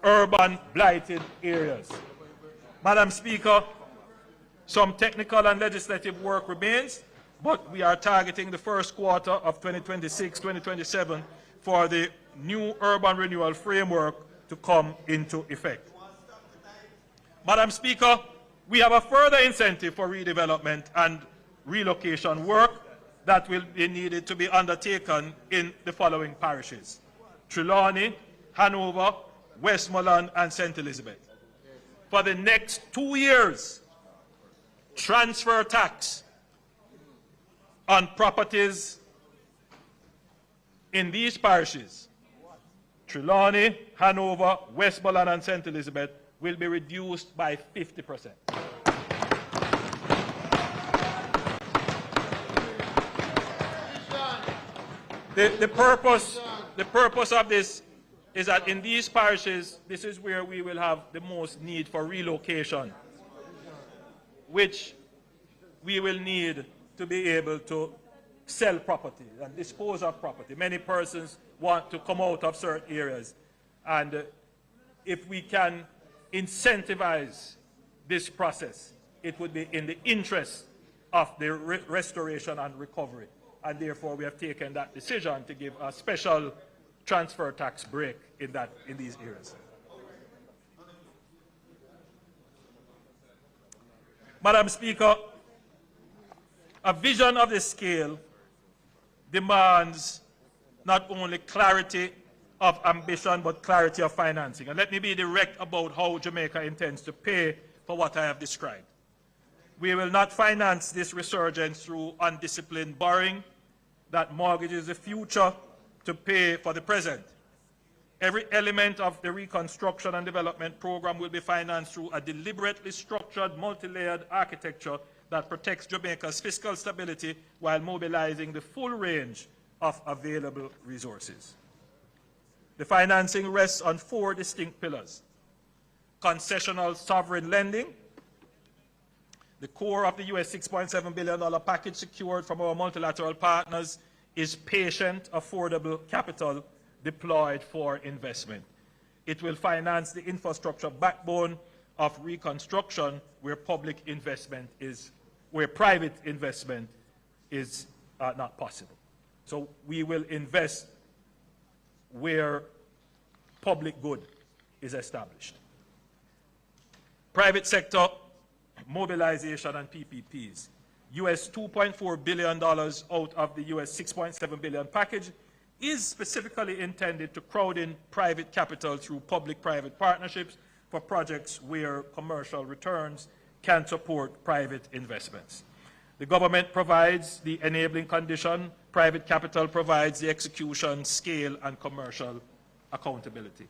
urban blighted areas. Madam Speaker, some technical and legislative work remains, but we are targeting the first quarter of 2026-2027 for the new urban renewal framework to come into effect. Madam Speaker, we have a further incentive for redevelopment and relocation work that will be needed to be undertaken in the following parishes: Trelawney, Hanover, Westmoreland, and St. Elizabeth. For the next 2 years, transfer tax on properties in these parishes, Trelawney, Hanover, Westmoreland, and St. Elizabeth, will be reduced by 50%. The purpose of this is that in these parishes, this is where we will have the most need for relocation, which we will need to be able to sell property and dispose of property. Many persons want to come out of certain areas, and if we can incentivize this process, it would be in the interest of the restoration and recovery. And therefore, we have taken that decision to give a special transfer tax break in these areas. Madam Speaker, a vision of this scale demands not only clarity of ambition, but clarity of financing. And let me be direct about how Jamaica intends to pay for what I have described. We will not finance this resurgence through undisciplined borrowing that mortgages the future to pay for the present. Every element of the reconstruction and development program will be financed through a deliberately structured, multi-layered architecture that protects Jamaica's fiscal stability while mobilizing the full range of available resources. The financing rests on 4 distinct pillars: concessional sovereign lending. The core of the US $6.7 billion package secured from our multilateral partners is patient, affordable capital deployed for investment. It will finance the infrastructure backbone of reconstruction where private investment is not possible. So we will invest where public good is established. Private sector mobilization and PPPs. US $2.4 billion out of the US $6.7 billion package is specifically intended to crowd in private capital through public-private partnerships for projects where commercial returns can support private investments. The government provides the enabling condition, private capital provides the execution, scale, and commercial accountability.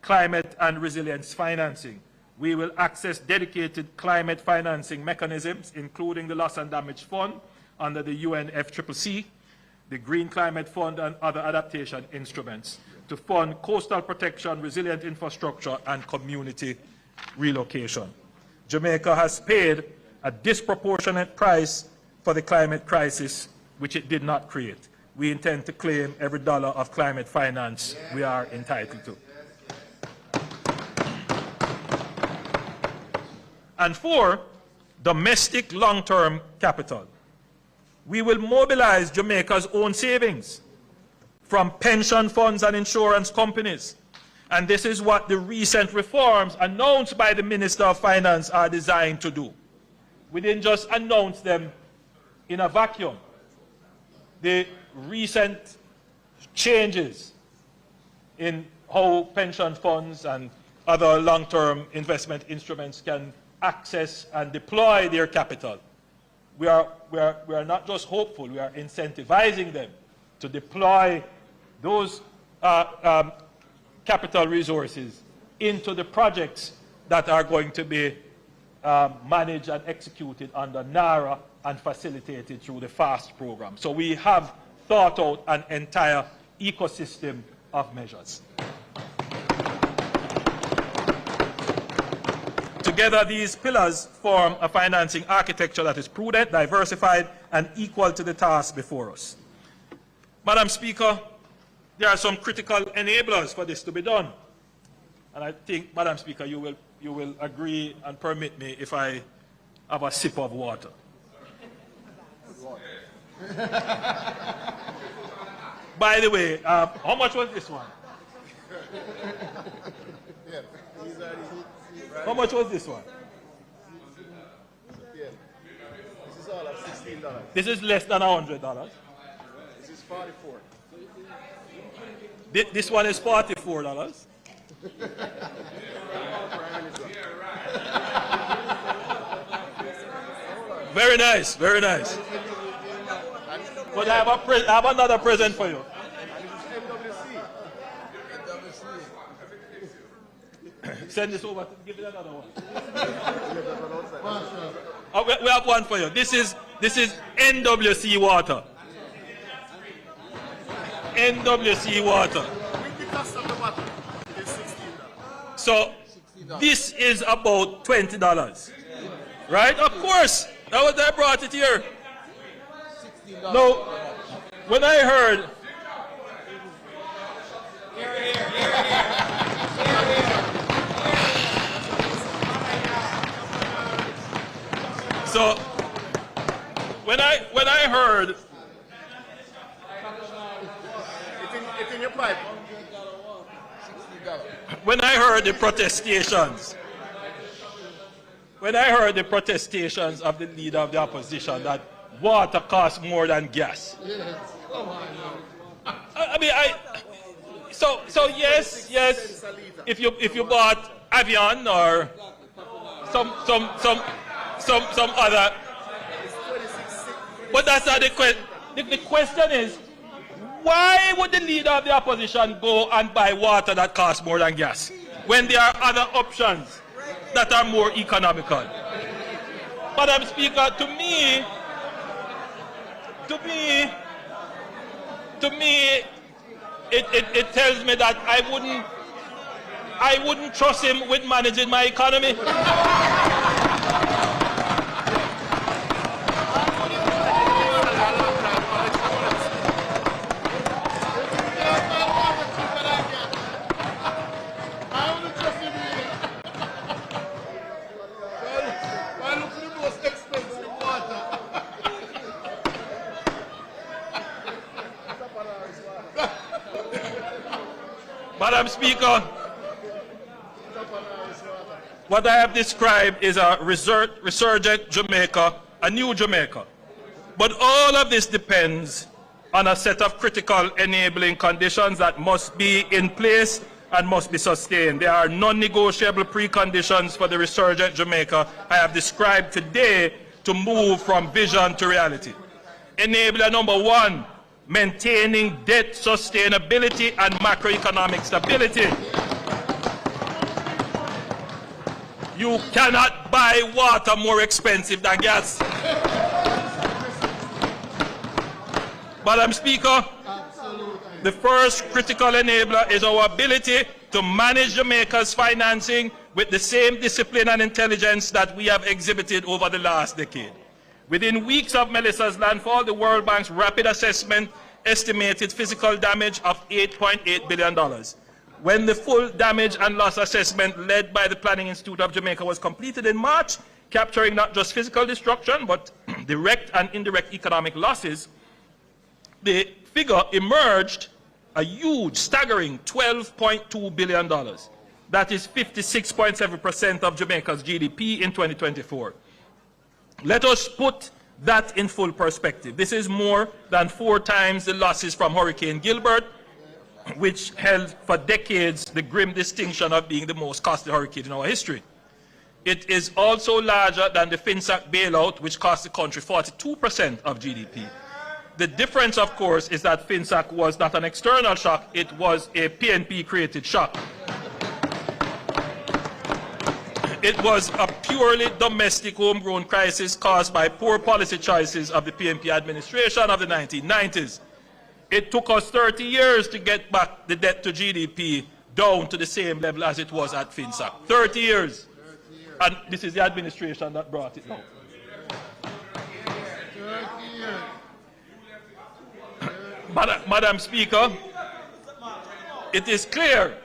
Climate and resilience financing. We will access dedicated climate financing mechanisms, including the Loss and Damage Fund under the UNFCCC, the Green Climate Fund, and other adaptation instruments to fund coastal protection, resilient infrastructure, and community relocation. Jamaica has paid a disproportionate price for the climate crisis, which it did not create. We intend to claim every dollar of climate finance we are entitled to. And 4, domestic long-term capital. We will mobilize Jamaica's own savings from pension funds and insurance companies. And this is what the recent reforms announced by the Minister of Finance are designed to do. We didn't just announce them in a vacuum. The recent changes in how pension funds and other long-term investment instruments can access and deploy their capital. We are not just hopeful, we are incentivizing them to deploy those capital resources into the projects that are going to be managed and executed under NARA and facilitated through the FAST program. So we have thought out an entire ecosystem of measures. Together, these pillars form a financing architecture that is prudent, diversified, and equal to the task before us. Madam Speaker, there are some critical enablers for this to be done. And I think, Madam Speaker, you will agree and permit me if I have a sip of water. By the way, how much was this one? How much was this one? Yeah. This is all at $16. This is less than $100. This is 44. This one is $44. Very nice, very nice. But I have another present for you. Send this over. Give it another one. We have one for you. This is NWC water. NWC water. So this is about $20, right? Of course. That was I brought it here. Now, when I heard. So when I heard It's in your pipe. when I heard the protestations, of the leader of the opposition that water costs more than gas. So yes, if you bought Avion or some other, but that's not the question. The question is, why would the leader of the opposition go and buy water that costs more than gas when there are other options that are more economical? Madam Speaker, to me, it tells me that I wouldn't trust him with managing my economy. Madam Speaker, what I have described is a resurgent Jamaica, a new Jamaica. But all of this depends on a set of critical enabling conditions that must be in place and must be sustained. There are non-negotiable preconditions for the resurgent Jamaica I have described today to move from vision to reality. Enabler number one, maintaining debt sustainability and macroeconomic stability. You cannot buy water more expensive than gas. Madam Speaker, the first critical enabler is our ability to manage Jamaica's financing with the same discipline and intelligence that we have exhibited over the last decade. Within weeks of Melissa's landfall, the World Bank's rapid assessment estimated physical damage of $8.8 billion. When the full damage and loss assessment led by the Planning Institute of Jamaica was completed in March, capturing not just physical destruction, but direct and indirect economic losses, the figure emerged a huge, staggering $12.2 billion. That is 56.7% of Jamaica's GDP in 2024. Let us put that in full perspective. This is more than 4 times the losses from Hurricane Gilbert, which held for decades the grim distinction of being the most costly hurricane in our history. It is also larger than the FinSAC bailout, which cost the country 42% of GDP. The difference, of course, is that FinSAC was not an external shock, it was a PNP-created shock. It was a purely domestic homegrown crisis caused by poor policy choices of the PNP administration of the 1990s. It took us 30 years to get back the debt to GDP down to the same level as it was at FinSAC. 30 years. And this is the administration that brought it down. Madam Speaker, it is clear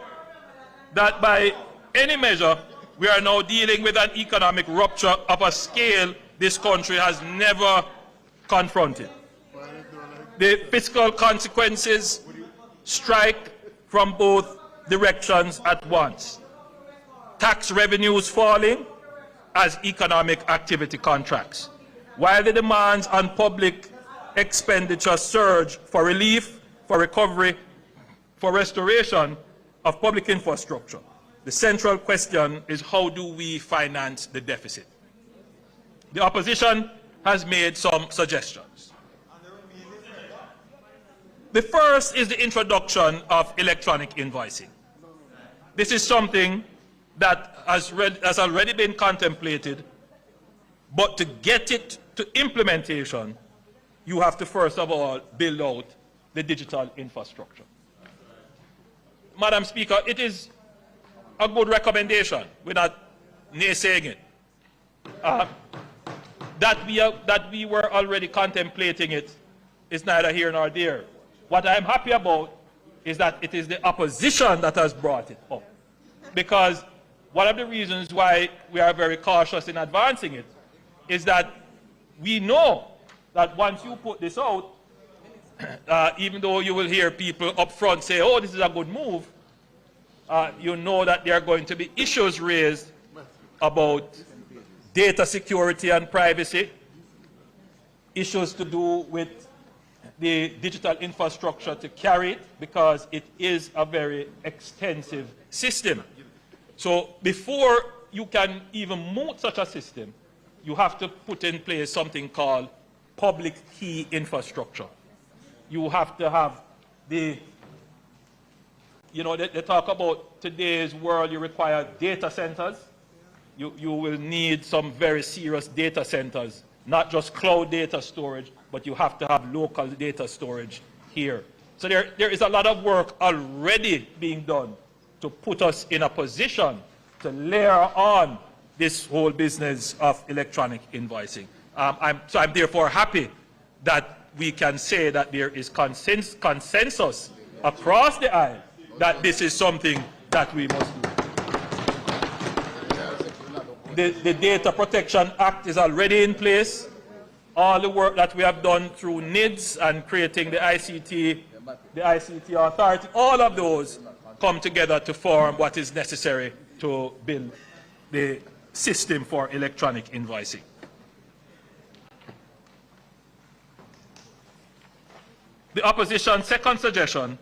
that by any measure, we are now dealing with an economic rupture of a scale this country has never confronted. The fiscal consequences strike from both directions at once. Tax revenues falling as economic activity contracts, while the demands on public expenditure surge for relief, for recovery, for restoration of public infrastructure. The central question is, how do we finance the deficit? The opposition has made some suggestions. The first is the introduction of electronic invoicing. This is something that has already been contemplated, but to get it to implementation, you have to first of all build out the digital infrastructure. Madam Speaker, it is a good recommendation. We're not naysaying it. That we were already contemplating it is neither here nor there. What I'm happy about is that it is the opposition that has brought it up. Because one of the reasons why we are very cautious in advancing it is that we know that once you put this out, even though you will hear people up front say, oh, this is a good move, you know that there are going to be issues raised about data security and privacy, issues to do with the digital infrastructure to carry it, because it is a very extensive system. So before you can even mount such a system, you have to put in place something called public key infrastructure. You have to have the, you know, they talk about today's world, you require data centers. You will need some very serious data centers, not just cloud data storage, but you have to have local data storage here. So there is a lot of work already being done to put us in a position to layer on this whole business of electronic invoicing. I'm therefore happy that we can say that there is consensus across the aisle that this is something that we must do. The Data Protection Act is already in place. All the work that we have done through NIDS and creating the ICT Authority, all of those come together to form what is necessary to build the system for electronic invoicing. The opposition's second suggestion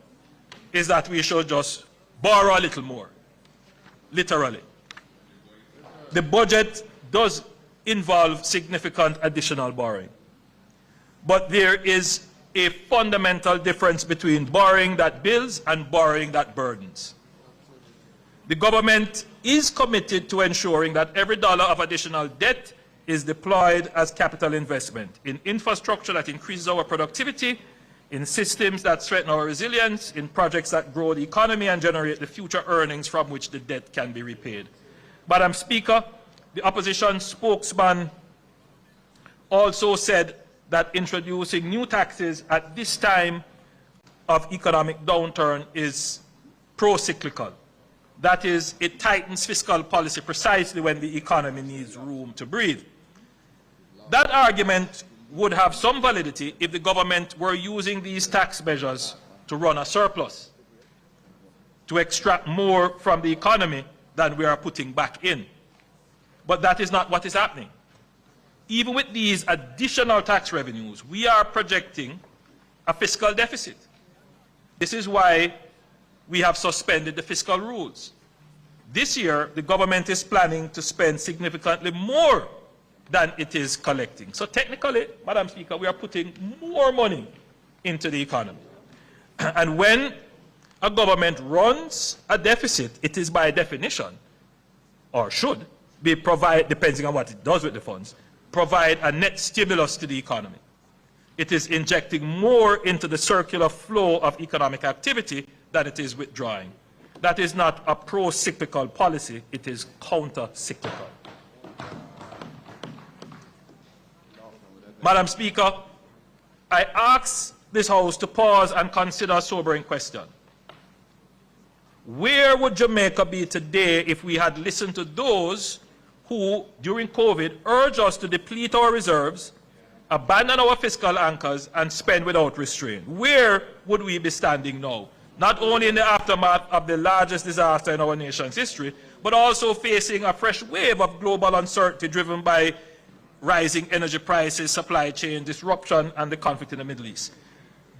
is that we should just borrow a little more, literally. The budget does involve significant additional borrowing, but there is a fundamental difference between borrowing that builds and borrowing that burdens. The government is committed to ensuring that every dollar of additional debt is deployed as capital investment in infrastructure that increases our productivity, in systems that strengthen our resilience, in projects that grow the economy and generate the future earnings from which the debt can be repaid. Madam Speaker, the opposition spokesman also said that introducing new taxes at this time of economic downturn is pro-cyclical. That is, it tightens fiscal policy precisely when the economy needs room to breathe. That argument would have some validity if the government were using these tax measures to run a surplus, to extract more from the economy than we are putting back in. But that is not what is happening. Even with these additional tax revenues, we are projecting a fiscal deficit. This is why we have suspended the fiscal rules. This year, the government is planning to spend significantly more than it is collecting. So technically, Madam Speaker, we are putting more money into the economy. And when a government runs a deficit, it is by definition, or should be depending on what it does with the funds, provide a net stimulus to the economy. It is injecting more into the circular flow of economic activity than it is withdrawing. That is not a pro-cyclical policy, it is counter-cyclical. Madam Speaker, I ask this House to pause and consider a sobering question. Where would Jamaica be today if we had listened to those who, during COVID, urged us to deplete our reserves, abandon our fiscal anchors, and spend without restraint? Where would we be standing now? Not only in the aftermath of the largest disaster in our nation's history, but also facing a fresh wave of global uncertainty driven by rising energy prices, supply chain disruption, and the conflict in the Middle East.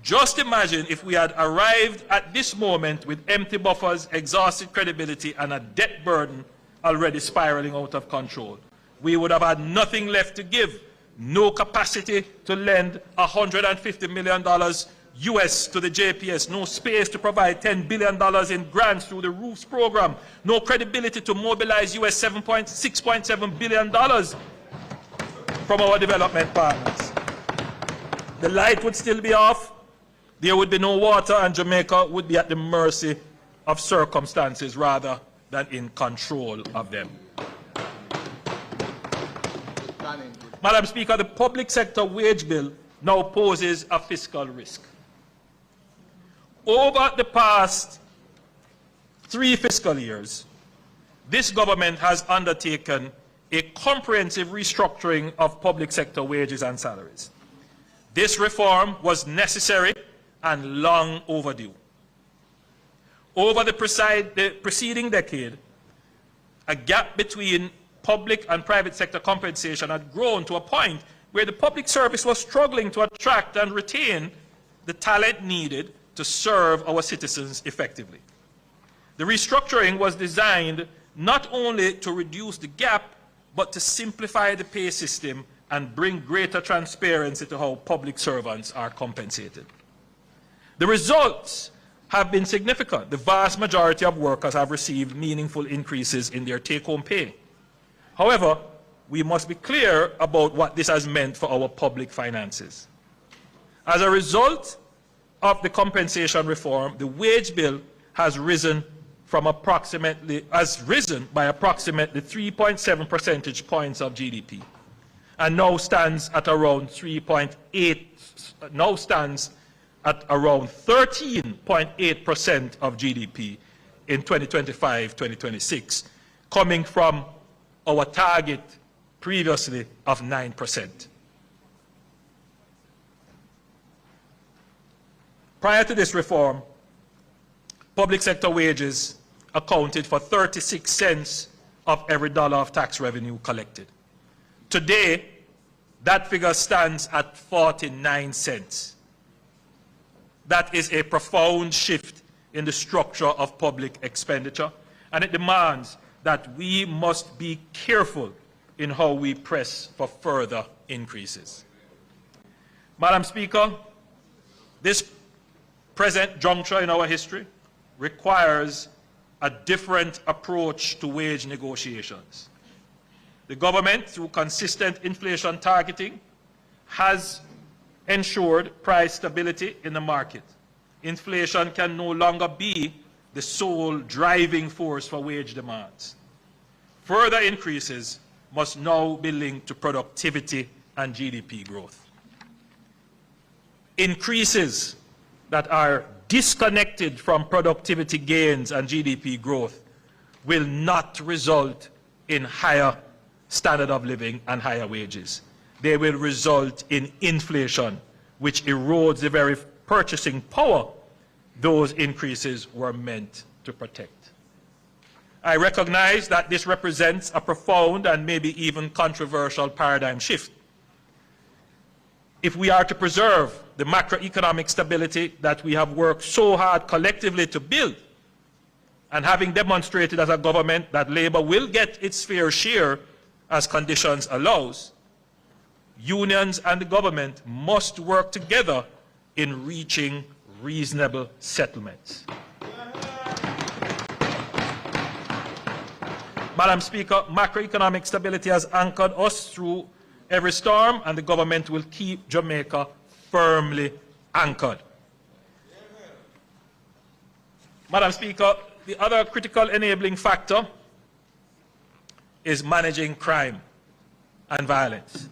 Just imagine if we had arrived at this moment with empty buffers, exhausted credibility, and a debt burden already spiraling out of control. We would have had nothing left to give, no capacity to lend $150 million US to the JPS, no space to provide $10 billion in grants through the ROOFs program, no credibility to mobilize US $6.7 billion from our development partners. The light would still be off, there would be no water, and Jamaica would be at the mercy of circumstances rather than in control of them. Madam Speaker, the public sector wage bill now poses a fiscal risk. Over the past 3 fiscal years, this government has undertaken a comprehensive restructuring of public sector wages and salaries. This reform was necessary and long overdue. Over the preceding decade, a gap between public and private sector compensation had grown to a point where the public service was struggling to attract and retain the talent needed to serve our citizens effectively. The restructuring was designed not only to reduce the gap, but to simplify the pay system and bring greater transparency to how public servants are compensated. The results have been significant. The vast majority of workers have received meaningful increases in their take-home pay. However, we must be clear about what this has meant for our public finances. As a result of the compensation reform, the wage bill has risen by approximately 3.7 percentage points of GDP, and now stands at around 13.8% of GDP in 2025-2026, coming from our target previously of 9%. Prior to this reform, public sector wages accounted for 36 cents of every dollar of tax revenue collected. Today, that figure stands at 49 cents. That is a profound shift in the structure of public expenditure, and it demands that we must be careful in how we press for further increases. Madam Speaker, this present juncture in our history requires a different approach to wage negotiations. The government, through consistent inflation targeting, has ensured price stability in the market. Inflation can no longer be the sole driving force for wage demands. Further increases must now be linked to productivity and GDP growth. Increases that are disconnected from productivity gains and GDP growth will not result in higher standard of living and higher wages. They will result in inflation, which erodes the very purchasing power those increases were meant to protect. I recognize that this represents a profound and maybe even controversial paradigm shift. If we are to preserve the macroeconomic stability that we have worked so hard collectively to build, and having demonstrated as a government that labor will get its fair share as conditions allows, unions and the government must work together in reaching reasonable settlements. Madam Speaker, macroeconomic stability has anchored us through every storm, and the government will keep Jamaica firmly anchored. Madam Speaker, the other critical enabling factor is managing crime and violence.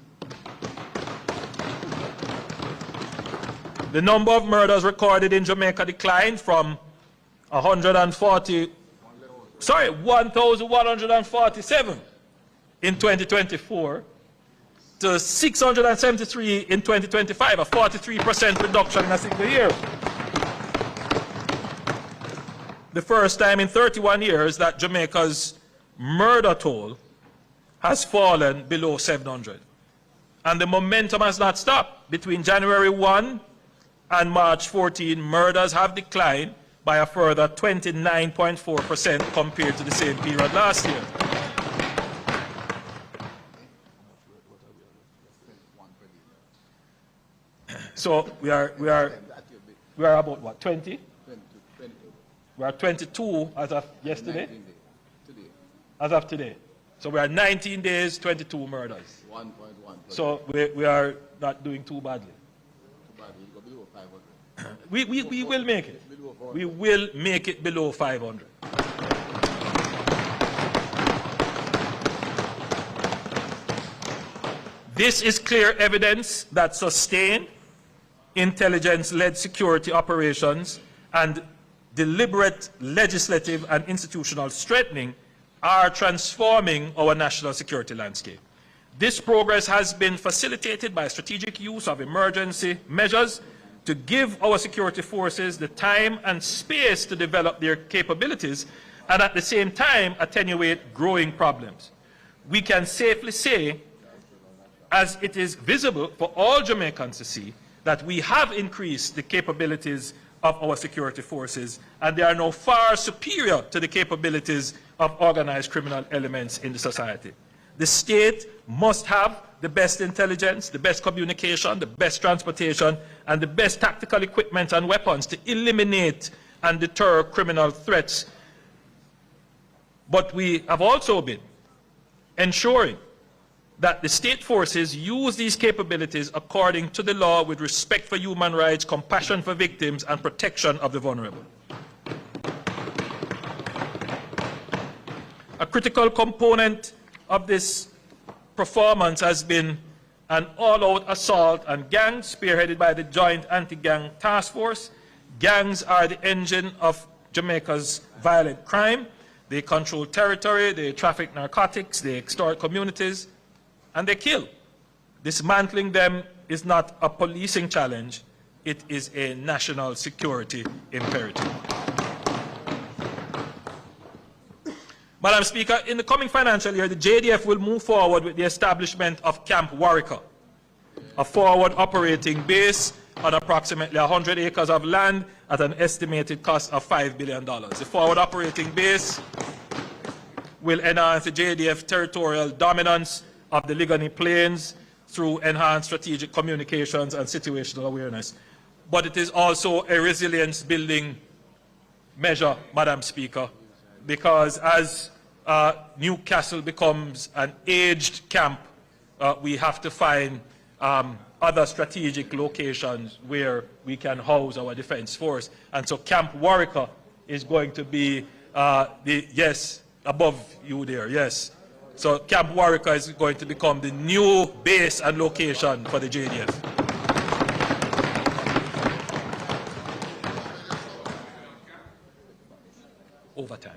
The number of murders recorded in Jamaica declined from 1,147 in 2024 to 673 in 2025, a 43% reduction in a single year. The first time in 31 years that Jamaica's murder toll has fallen below 700. And the momentum has not stopped. Between January 1 and March 14, murders have declined by a further 29.4% compared to the same period last year. So we are about what, 20? We are 22 as of yesterday? As of today. So we are 19 days, 22 murders. 1.1. So we are not doing too badly. We will make it. We will make it below 500. This is clear evidence that sustained intelligence-led security operations and deliberate legislative and institutional strengthening are transforming our national security landscape. This progress has been facilitated by strategic use of emergency measures to give our security forces the time and space to develop their capabilities and at the same time attenuate growing problems. We can safely say, as it is visible for all Jamaicans to see, that we have increased the capabilities of our security forces, and they are now far superior to the capabilities of organized criminal elements in the society. The state must have the best intelligence, the best communication, the best transportation, and the best tactical equipment and weapons to eliminate and deter criminal threats. But we have also been ensuring that the state forces use these capabilities according to the law with respect for human rights, compassion for victims, and protection of the vulnerable. A critical component of this performance has been an all-out assault on gangs spearheaded by the Joint Anti-Gang Task Force. Gangs are the engine of Jamaica's violent crime. They control territory, they traffic narcotics, they extort communities, and they kill. Dismantling them is not a policing challenge, it is a national security imperative. Madam Speaker, in the coming financial year, the JDF will move forward with the establishment of Camp Warwicker, a forward operating base on approximately 100 acres of land at an estimated cost of $5 billion. The forward operating base will enhance the JDF territorial dominance of the Ligoni Plains through enhanced strategic communications and situational awareness. But it is also a resilience building measure, Madam Speaker, because as Newcastle becomes an aged camp, we have to find other strategic locations where we can house our defense force. And so Camp Warwicker is going to be yes, above you there, yes. So Camp Warwicker is going to become the new base and location for the JDF. Over time.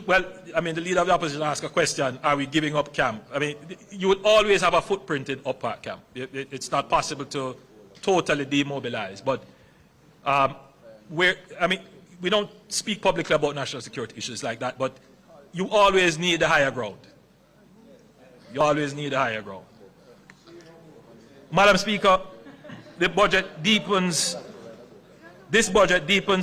Well, I mean, the leader of the opposition asked a question, are we giving up camp? I mean, you will always have a footprint in Upper Camp. It's not possible to totally demobilize, but I mean, we don't speak publicly about national security issues like that, but you always need the higher ground. You always need the higher ground. Madam Speaker, this budget deepens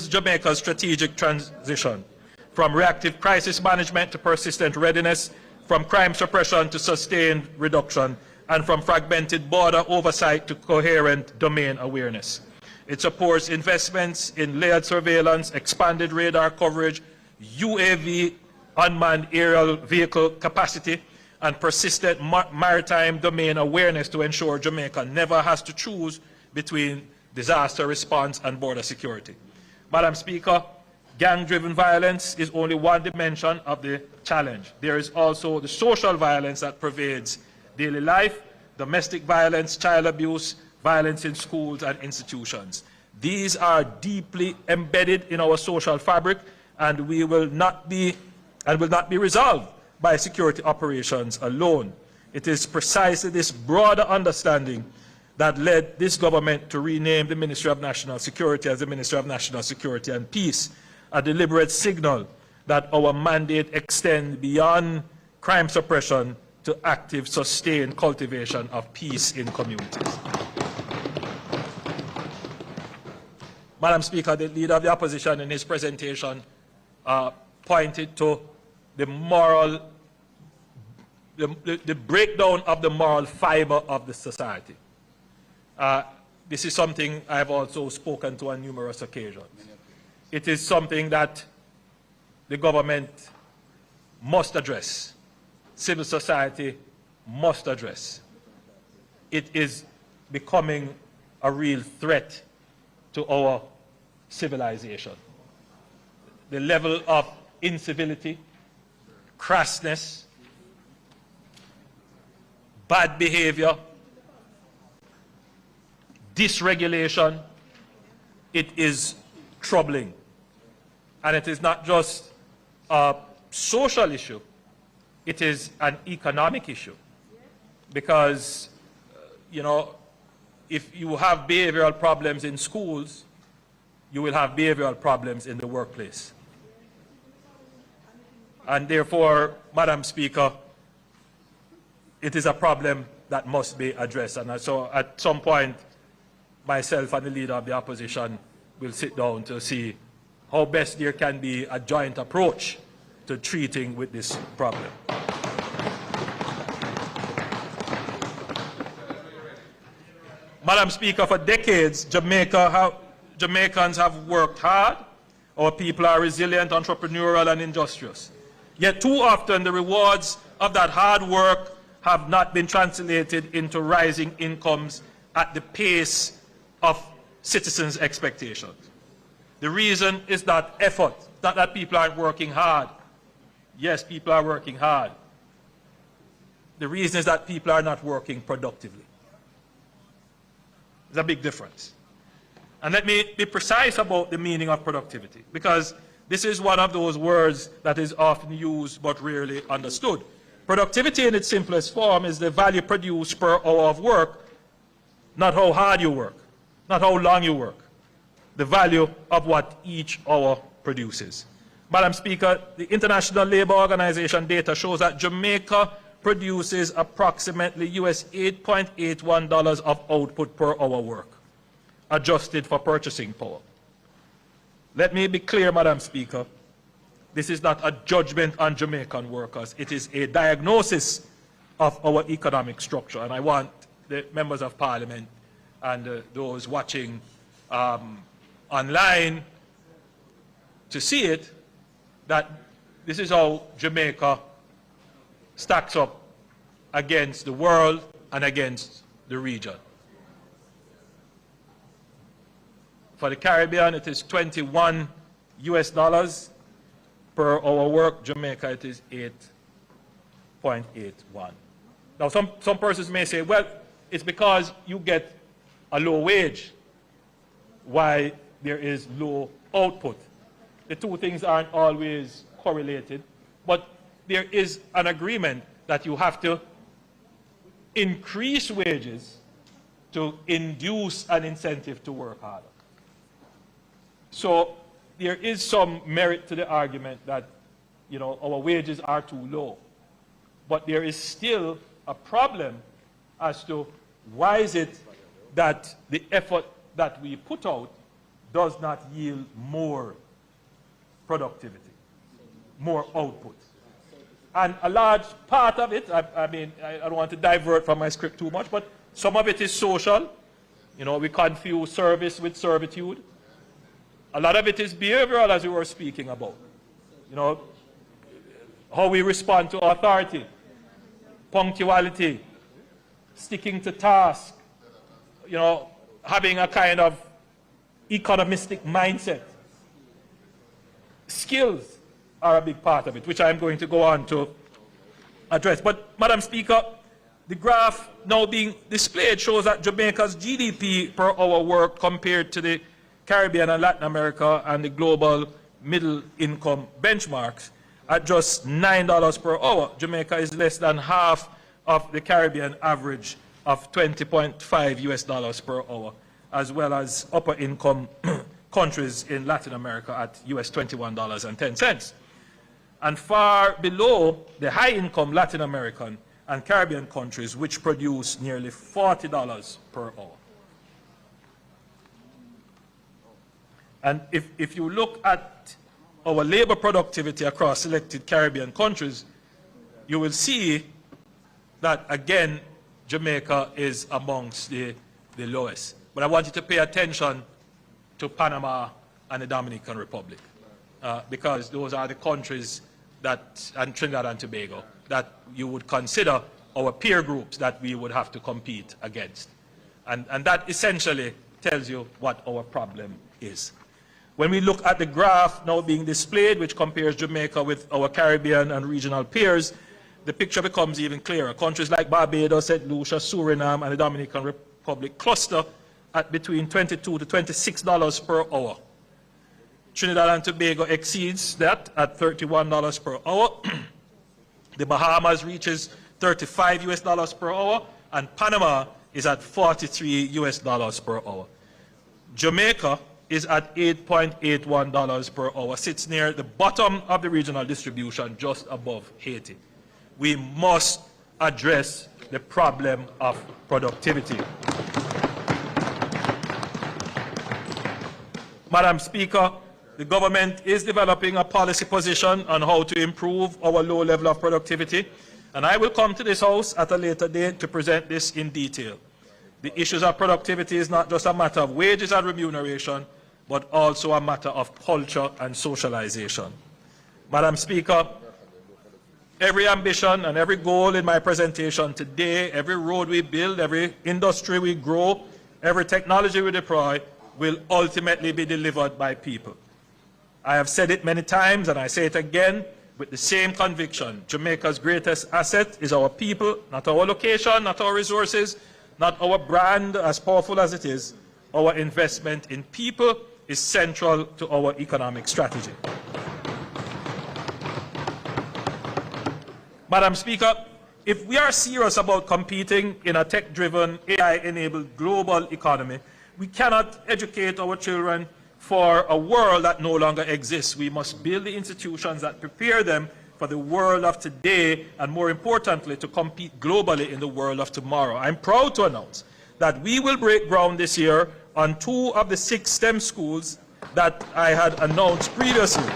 Jamaica's strategic transition from reactive crisis management to persistent readiness, from crime suppression to sustained reduction, and from fragmented border oversight to coherent domain awareness. It supports investments in layered surveillance, expanded radar coverage, UAV, unmanned aerial vehicle capacity, and persistent maritime domain awareness to ensure Jamaica never has to choose between disaster response and border security. Madam Speaker, gang-driven violence is only one dimension of the challenge. There is also the social violence that pervades daily life, domestic violence, child abuse, violence in schools and institutions. These are deeply embedded in our social fabric and will not be resolved by security operations alone. It is precisely this broader understanding that led this government to rename the Ministry of National Security as the Ministry of National Security and Peace, a deliberate signal that our mandate extends beyond crime suppression to active, sustained cultivation of peace in communities. Madam Speaker, the Leader of the Opposition in his presentation pointed to the breakdown of the moral fiber of the society. This is something I have also spoken to on numerous occasions. It is something that the government must address, civil society must address. It is becoming a real threat to our civilization. The level of incivility, crassness, bad behavior, dysregulation, it is troubling. And it is not just a social issue, it is an economic issue. Because, you know, if you have behavioral problems in schools, you will have behavioral problems in the workplace. And therefore, Madam Speaker, it is a problem that must be addressed. And so at some point, myself and the leader of the opposition will sit down to see how best there can be a joint approach to treating with this problem. Madam Speaker, for decades, Jamaicans have worked hard. Our people are resilient, entrepreneurial, and industrious. Yet too often, the rewards of that hard work have not been translated into rising incomes at the pace of citizens' expectations. The reason is that effort, not that people aren't working hard. Yes, people are working hard. The reason is that people are not working productively. There's a big difference. And let me be precise about the meaning of productivity, because this is one of those words that is often used but rarely understood. Productivity in its simplest form is the value produced per hour of work, not how hard you work, not how long you work, the value of what each hour produces. Madam Speaker, the International Labour Organization data shows that Jamaica produces approximately US $8.81 of output per hour work, adjusted for purchasing power. Let me be clear, Madam Speaker, this is not a judgment on Jamaican workers. It is a diagnosis of our economic structure. And I want the members of Parliament and those watching online to see it, that this is how Jamaica stacks up against the world and against the region. For the Caribbean, it is 21 US dollars per hour work. Jamaica, it is 8.81. Now, some persons may say, well, it's because you get a low wage why there is low output. The two things aren't always correlated, but there is an agreement that you have to increase wages to induce an incentive to work harder. So there is some merit to the argument that, you know, our wages are too low. But there is still a problem as to why is it that the effort that we put out does not yield more productivity, more output. And a large part of it, I mean, I don't want to divert from my script too much, but some of it is social. You know, we confuse service with servitude. A lot of it is behavioral, as we were speaking about. You know, how we respond to authority, punctuality, sticking to task, you know, having a kind of economistic mindset. Skills are a big part of it, which I'm going to go on to address. But, Madam Speaker, the graph now being displayed shows that Jamaica's GDP per hour work compared to the Caribbean and Latin America and the global middle income benchmarks at just $9 per hour. Jamaica is less than half of the Caribbean average of 20.5 US dollars per hour, as well as upper income countries in Latin America at US $21.10. And far below the high income Latin American and Caribbean countries, which produce nearly $40 per hour. And if you look at our labor productivity across selected Caribbean countries, you will see that, again, Jamaica is amongst the lowest. But I want you to pay attention to Panama and the Dominican Republic, because those are the countries that, and Trinidad and Tobago, that you would consider our peer groups that we would have to compete against. And that essentially tells you what our problem is. When we look at the graph now being displayed, which compares Jamaica with our Caribbean and regional peers, the picture becomes even clearer. Countries like Barbados, St. Lucia, Suriname, and the Dominican Republic cluster at between $22 to $26 per hour. Trinidad and Tobago exceeds that at $31 per hour. The Bahamas reaches 35 US dollars per hour, and Panama is at 43 US dollars per hour. Jamaica is at $8.81 per hour, sits near the bottom of the regional distribution, just above Haiti. We must address the problem of productivity. Madam Speaker, the government is developing a policy position on how to improve our low level of productivity, and I will come to this House at a later date to present this in detail. The issues of productivity is not just a matter of wages and remuneration, but also a matter of culture and socialization. Madam Speaker, every ambition and every goal in my presentation today, every road we build, every industry we grow, every technology we deploy, will ultimately be delivered by people. I have said it many times, and I say it again with the same conviction. Jamaica's greatest asset is our people, not our location, not our resources, not our brand, as powerful as it is. Our investment in people is central to our economic strategy. Madam Speaker, if we are serious about competing in a tech-driven, AI-enabled global economy, we cannot educate our children for a world that no longer exists. We must build the institutions that prepare them for the world of today, and more importantly, to compete globally in the world of tomorrow. I'm proud to announce that we will break ground this year on 2 of the 6 STEM schools that I had announced previously.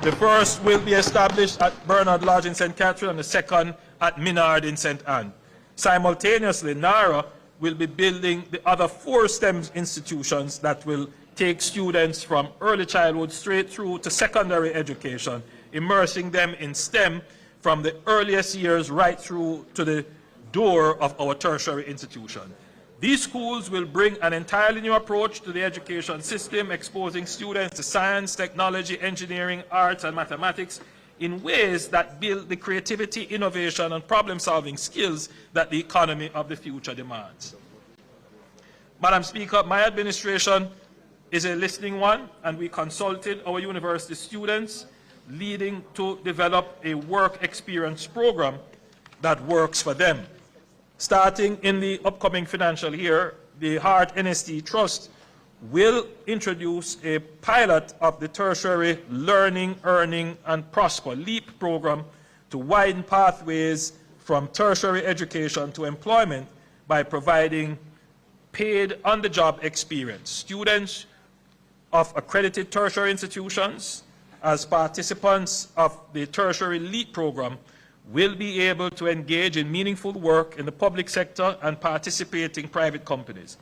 The first will be established at Bernard Lodge in St. Catherine, and the second at Minard in St. Anne. Simultaneously, NARA will be building the other 4 STEM institutions that will take students from early childhood straight through to secondary education, immersing them in STEM from the earliest years right through to the door of our tertiary institution. These schools will bring an entirely new approach to the education system, exposing students to science, technology, engineering, arts, and mathematics in ways that build the creativity, innovation, and problem-solving skills that the economy of the future demands. Madam Speaker, my administration is a listening one, and we consulted our university students, leading to develop a work experience program that works for them. Starting in the upcoming financial year, the Hart NST Trust will introduce a pilot of the tertiary Learning, Earning, and Prosper LEAP program to widen pathways from tertiary education to employment by providing paid on-the-job experience. Students of accredited tertiary institutions, as participants of the tertiary LEAP program, will be able to engage in meaningful work in the public sector and participating private companies.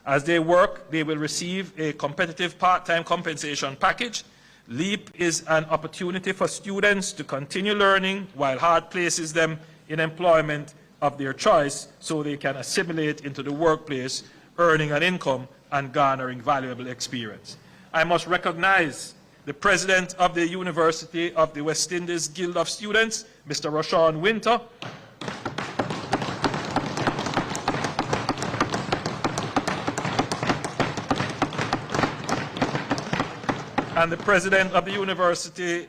As they work, they will receive a competitive part-time compensation package. LEAP is an opportunity for students to continue learning while Hart places them in employment of their choice so they can assimilate into the workplace, earning an income and garnering valuable experience. I must recognize the President of the University of the West Indies Guild of Students, Mr. Rashawn Winter, and the President of the University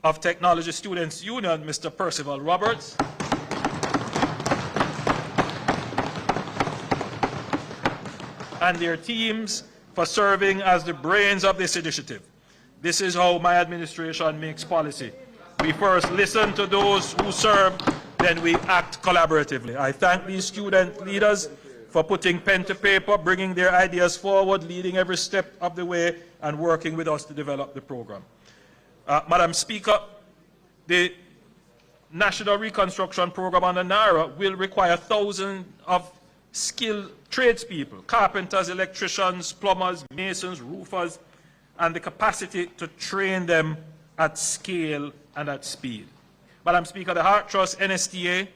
of Technology Students Union, Mr. Percival Roberts, and their teams for serving as the brains of this initiative. This is how my administration makes policy. We first listen to those who serve, then we act collaboratively. I thank these student leaders for putting pen to paper, bringing their ideas forward, leading every step of the way, and working with us to develop the program. Madam Speaker, the National Reconstruction Program under NARA will require thousands of skilled tradespeople, carpenters, electricians, plumbers, masons, roofers, and the capacity to train them at scale and at speed. Madam Speaker, the Hart Trust NSTA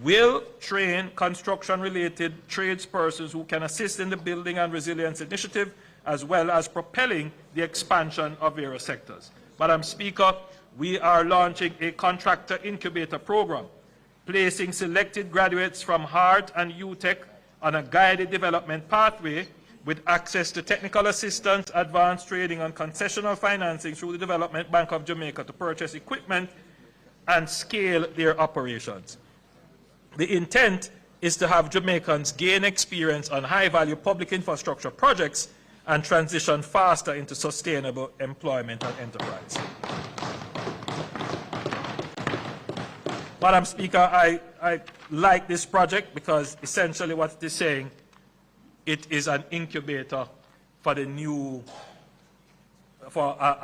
will train construction-related tradespersons who can assist in the Building and Resilience Initiative, as well as propelling the expansion of various sectors. Madam Speaker, we are launching a contractor incubator program, placing selected graduates from Hart and UTech on a guided development pathway with access to technical assistance, advanced training, and concessional financing through the Development Bank of Jamaica to purchase equipment and scale their operations. The intent is to have Jamaicans gain experience on high-value public infrastructure projects and transition faster into sustainable employment and enterprise. Madam Speaker, I like this project because essentially what it is saying, it is an incubator for a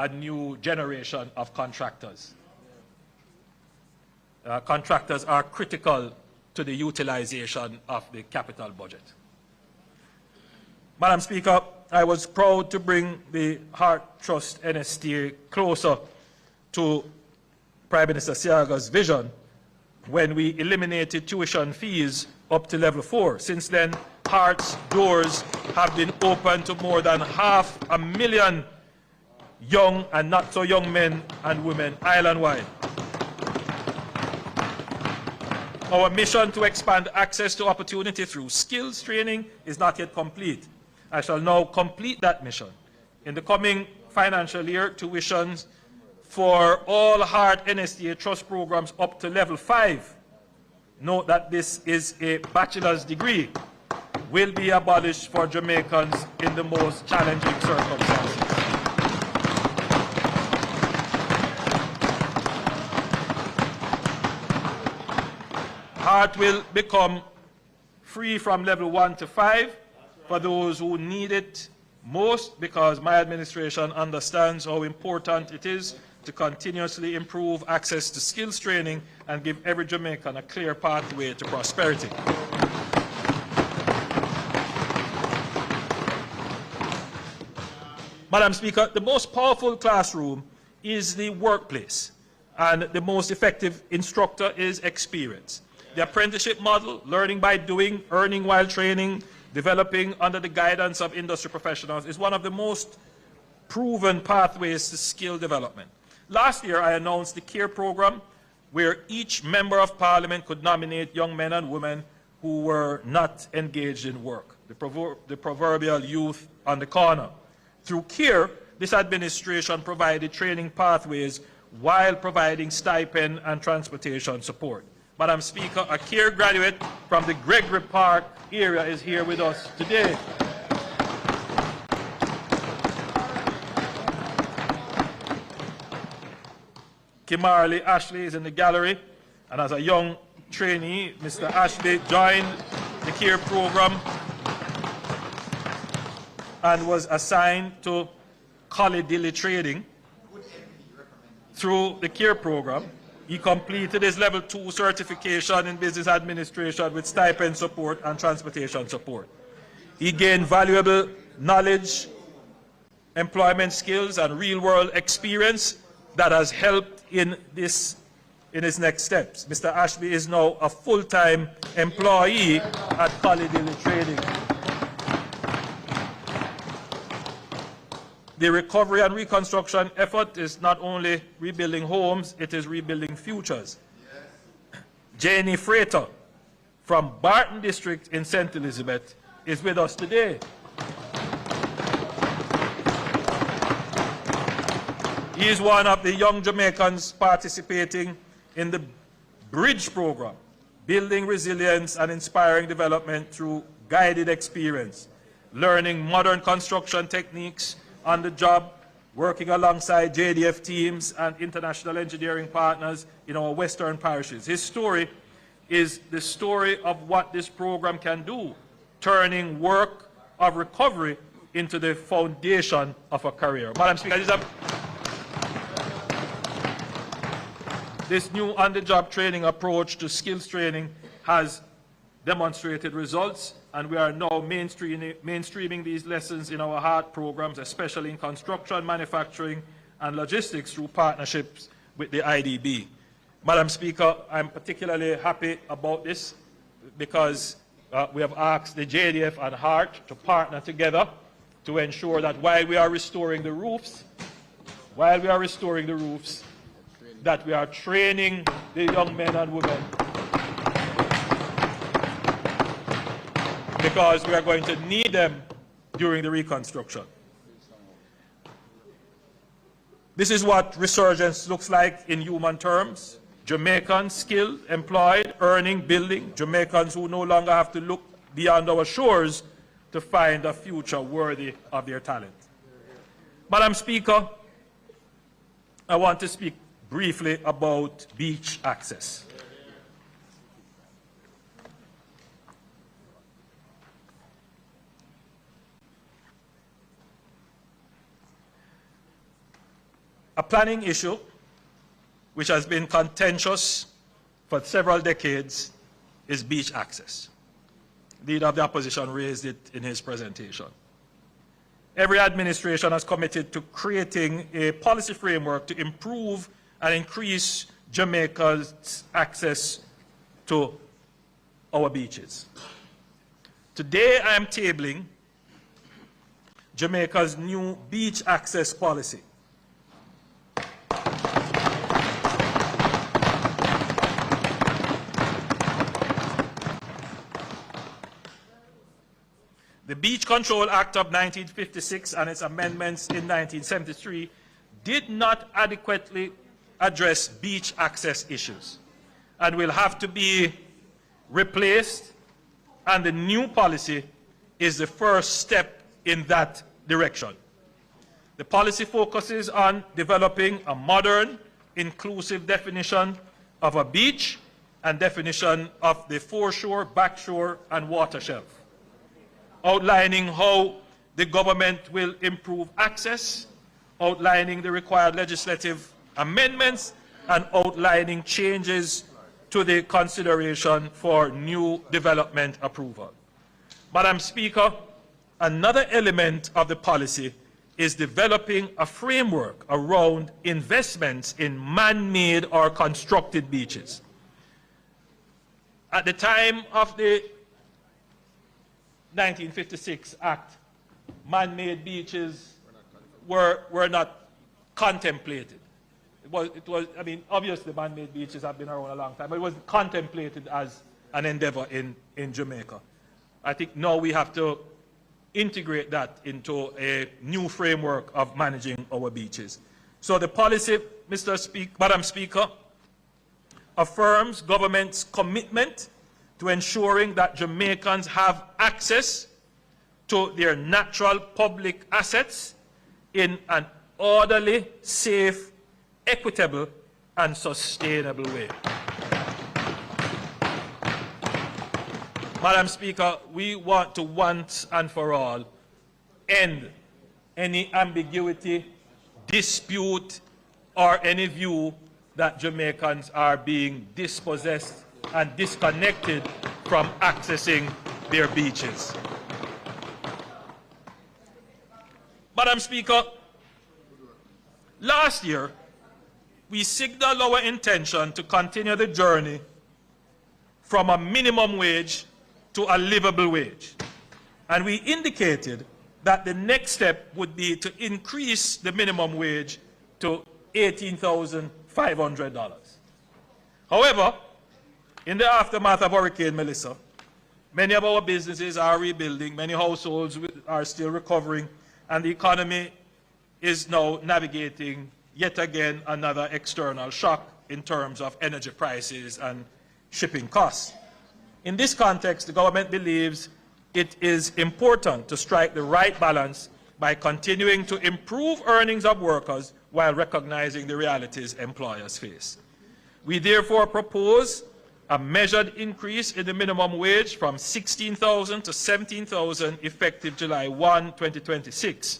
new generation of contractors. Contractors are critical to the utilization of the capital budget. Madam Speaker, I was proud to bring the Heart Trust NSTA closer to Prime Minister Siaga's vision when we eliminated tuition fees up to level 4. Since then, Heart's doors have been open to more than 500,000 young and not so young men and women island-wide. Our mission to expand access to opportunity through skills training is not yet complete. I shall now complete that mission. In the coming financial year, tuitions for all Heart NSTA Trust programs up to level 5, note that this is a bachelor's degree, will be abolished for Jamaicans in the most challenging circumstances. Heart will become free from level 1 to 5 for those who need it most, because my administration understands how important it is to continuously improve access to skills training and give every Jamaican a clear pathway to prosperity. Madam Speaker, the most powerful classroom is the workplace, and the most effective instructor is experience. The apprenticeship model, learning by doing, earning while training, developing under the guidance of industry professionals, is one of the most proven pathways to skill development. Last year, I announced the CARE program, where each member of parliament could nominate young men and women who were not engaged in work, the proverbial youth on the corner. Through CARE, this administration provided training pathways while providing stipend and transportation support. Madam Speaker, a CARE graduate from the Gregory Park area is here with us today. Kimarley Ashley is in the gallery, and as a young trainee, Mr. Ashley joined the CARE program and was assigned to Colley trading. Through the CARE program, he completed his level 2 certification in business administration with stipend support and transportation support. He gained valuable knowledge, employment skills, and real-world experience that has helped in his next steps. Mr. Ashby is now a full-time employee at Colley Trading. The recovery and reconstruction effort is not only rebuilding homes, it is rebuilding futures. Yes. Janie Freighter from Barton District in St. Elizabeth is with us today. He is one of the young Jamaicans participating in the Bridge program, building resilience and inspiring development through guided experience, learning modern construction techniques on the job, working alongside JDF teams and international engineering partners in our western parishes. His story is the story of what this program can do, turning work of recovery into the foundation of a career. Madam Speaker, this new on-the-job training approach to skills training has demonstrated results, and we are now mainstreaming these lessons in our HEART programs, especially in construction, manufacturing, and logistics through partnerships with the IDB. Madam Speaker, I'm particularly happy about this because we have asked the JDF and HEART to partner together to ensure that while we are restoring the roofs, that we are training the young men and women, because we are going to need them during the reconstruction. This is what resurgence looks like in human terms. Jamaicans skilled, employed, earning, building, Jamaicans who no longer have to look beyond our shores to find a future worthy of their talent. Madam Speaker, I want to speak briefly about beach access. A planning issue which has been contentious for several decades is beach access. The leader of the opposition raised it in his presentation. Every administration has committed to creating a policy framework to improve and increase Jamaica's access to our beaches. Today I am tabling Jamaica's new beach access policy. The Beach Control Act of 1956 and its amendments in 1973 did not adequately address beach access issues and will have to be replaced, and the new policy is the first step in that direction. The policy focuses on developing a modern, inclusive definition of a beach and definition of the foreshore, backshore, and water shelf, outlining how the government will improve access, outlining the required legislative amendments, and outlining changes to the consideration for new development approval. Madam Speaker, another element of the policy is developing a framework around investments in man-made or constructed beaches. At the time of the 1956 Act, man-made beaches were not contemplated. I mean, obviously man-made beaches have been around a long time, but it was contemplated as an endeavor in Jamaica. I think now we have to integrate that into a new framework of managing our beaches. So the policy, Madam Speaker, affirms government's commitment to ensuring that Jamaicans have access to their natural public assets in an orderly, safe, equitable, and sustainable way. Madam Speaker, we want to once and for all end any ambiguity, dispute, or any view that Jamaicans are being dispossessed and disconnected from accessing their beaches. Madam Speaker, last year, we signaled our intention to continue the journey from a minimum wage to a livable wage. And we indicated that the next step would be to increase the minimum wage to $18,500. However, in the aftermath of Hurricane Melissa, many of our businesses are rebuilding, many households are still recovering, and the economy is now navigating yet again another external shock in terms of energy prices and shipping costs. In this context, the government believes it is important to strike the right balance by continuing to improve earnings of workers while recognizing the realities employers face. We therefore propose a measured increase in the minimum wage from $16,000 to $17,000 effective July 1, 2026.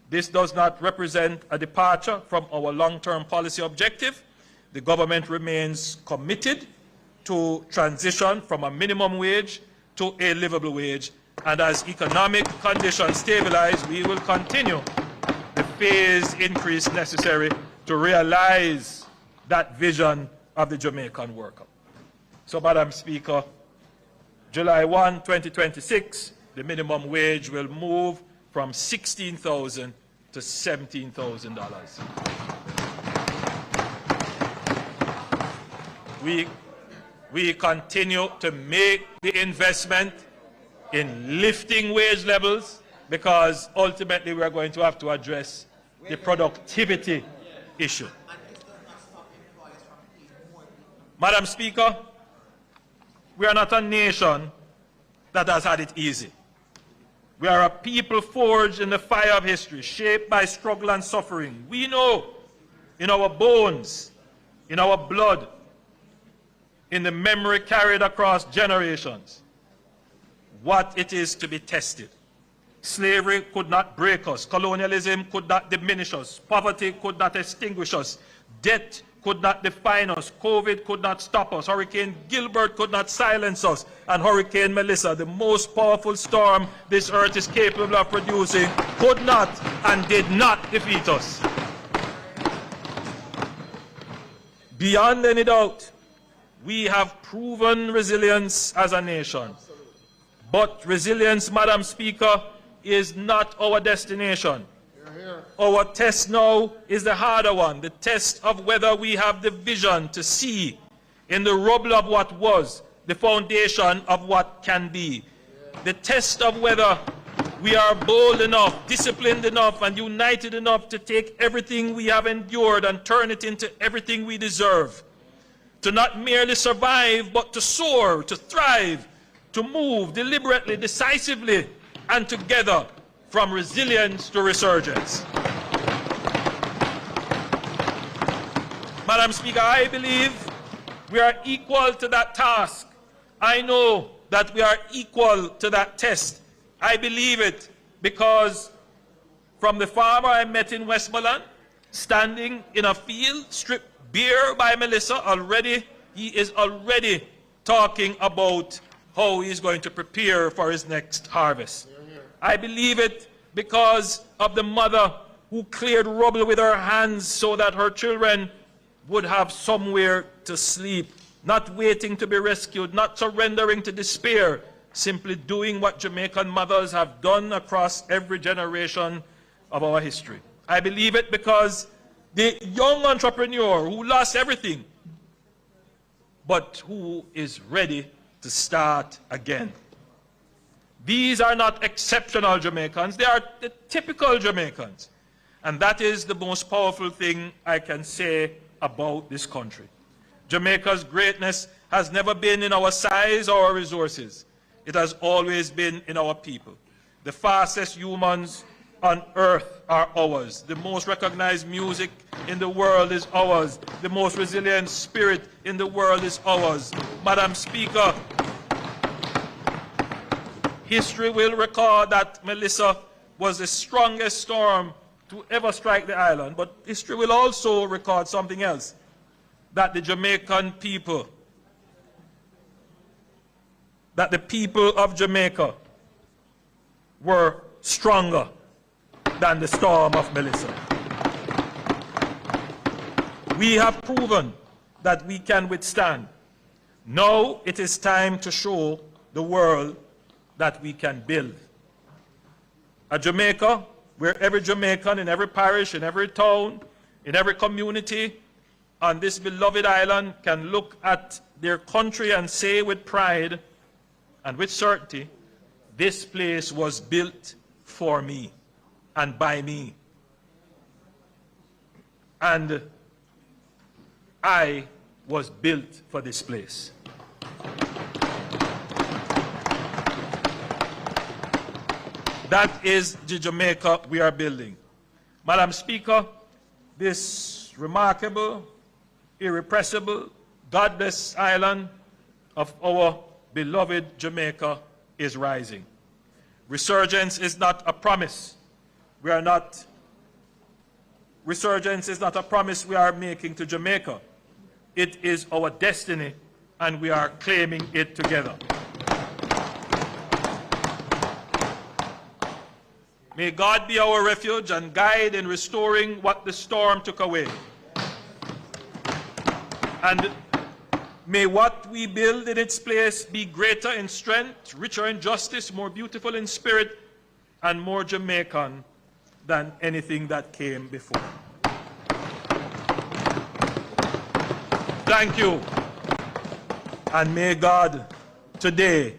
This does not represent a departure from our long-term policy objective. The government remains committed to transition from a minimum wage to a livable wage, and as economic conditions stabilize, we will continue the phased increase necessary to realize that vision of the Jamaican worker. So, Madam Speaker, July 1, 2026, the minimum wage will move from $16,000 to $17,000. We continue to make the investment in lifting wage levels because ultimately we are going to have to address the productivity issue. Madam Speaker, we are not a nation that has had it easy. We are a people forged in the fire of history, shaped by struggle and suffering. We know in our bones, in our blood, in the memory carried across generations, what it is to be tested. Slavery could not break us. Colonialism could not diminish us. Poverty could not extinguish us. Debt could not define us. COVID could not stop us. Hurricane Gilbert could not silence us. And Hurricane Melissa, the most powerful storm this earth is capable of producing, could not and did not defeat us. Beyond any doubt, we have proven resilience as a nation. But resilience, Madam Speaker, is not our destination. Our test now is the harder one, the test of whether we have the vision to see in the rubble of what was the foundation of what can be. The test of whether we are bold enough, disciplined enough, and united enough to take everything we have endured and turn it into everything we deserve. To not merely survive, but to soar, to thrive, to move deliberately, decisively, and together from resilience to resurgence. Madam Speaker, I believe we are equal to that task. I know that we are equal to that test. I believe it because from the farmer I met in Westmoreland, standing in a field stripped bare by Melissa, he is already talking about how he's going to prepare for his next harvest. I believe it because of the mother who cleared rubble with her hands so that her children would have somewhere to sleep, not waiting to be rescued, not surrendering to despair, simply doing what Jamaican mothers have done across every generation of our history. I believe it because the young entrepreneur who lost everything, but who is ready to start again. These are not exceptional Jamaicans, they are the typical Jamaicans. And that is the most powerful thing I can say about this country. Jamaica's greatness has never been in our size or our resources. It has always been in our people. The fastest humans on earth are ours. The most recognized music in the world is ours. The most resilient spirit in the world is ours. Madam Speaker, history will record that Melissa was the strongest storm to ever strike the island, but history will also record something else, that the Jamaican people, that the people of Jamaica were stronger than the storm of Melissa. We have proven that we can withstand. Now it is time to show the world that we can build. A Jamaica where every Jamaican in every parish, in every town, in every community on this beloved island can look at their country and say with pride and with certainty, this place was built for me and by me. And I was built for this place. That is the Jamaica we are building. Madam Speaker, this remarkable, irrepressible, godless island of our beloved Jamaica is rising. Resurgence is not a promise. Resurgence is not a promise we are making to Jamaica. It is our destiny, and we are claiming it together. May God be our refuge and guide in restoring what the storm took away. And may what we build in its place be greater in strength, richer in justice, more beautiful in spirit, and more Jamaican than anything that came before. Thank you. And may God today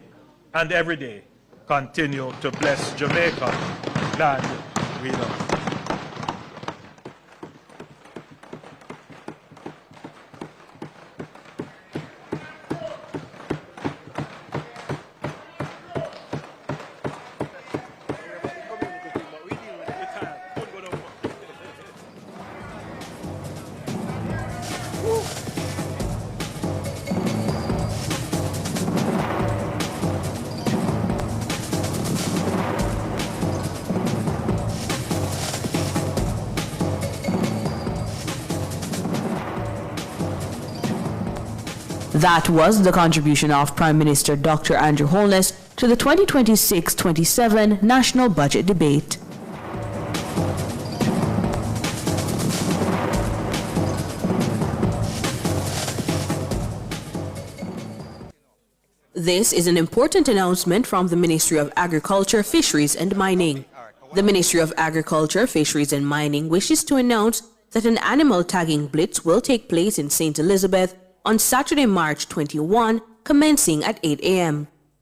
and every day continue to bless Jamaica, land we love. That was the contribution of Prime Minister Dr. Andrew Holness to the 2026-27 National Budget Debate. This is an important announcement from the Ministry of Agriculture, Fisheries and Mining. The Ministry of Agriculture, Fisheries and Mining wishes to announce that an animal tagging blitz will take place in St. Elizabeth on Saturday, March 21, commencing at 8 a.m.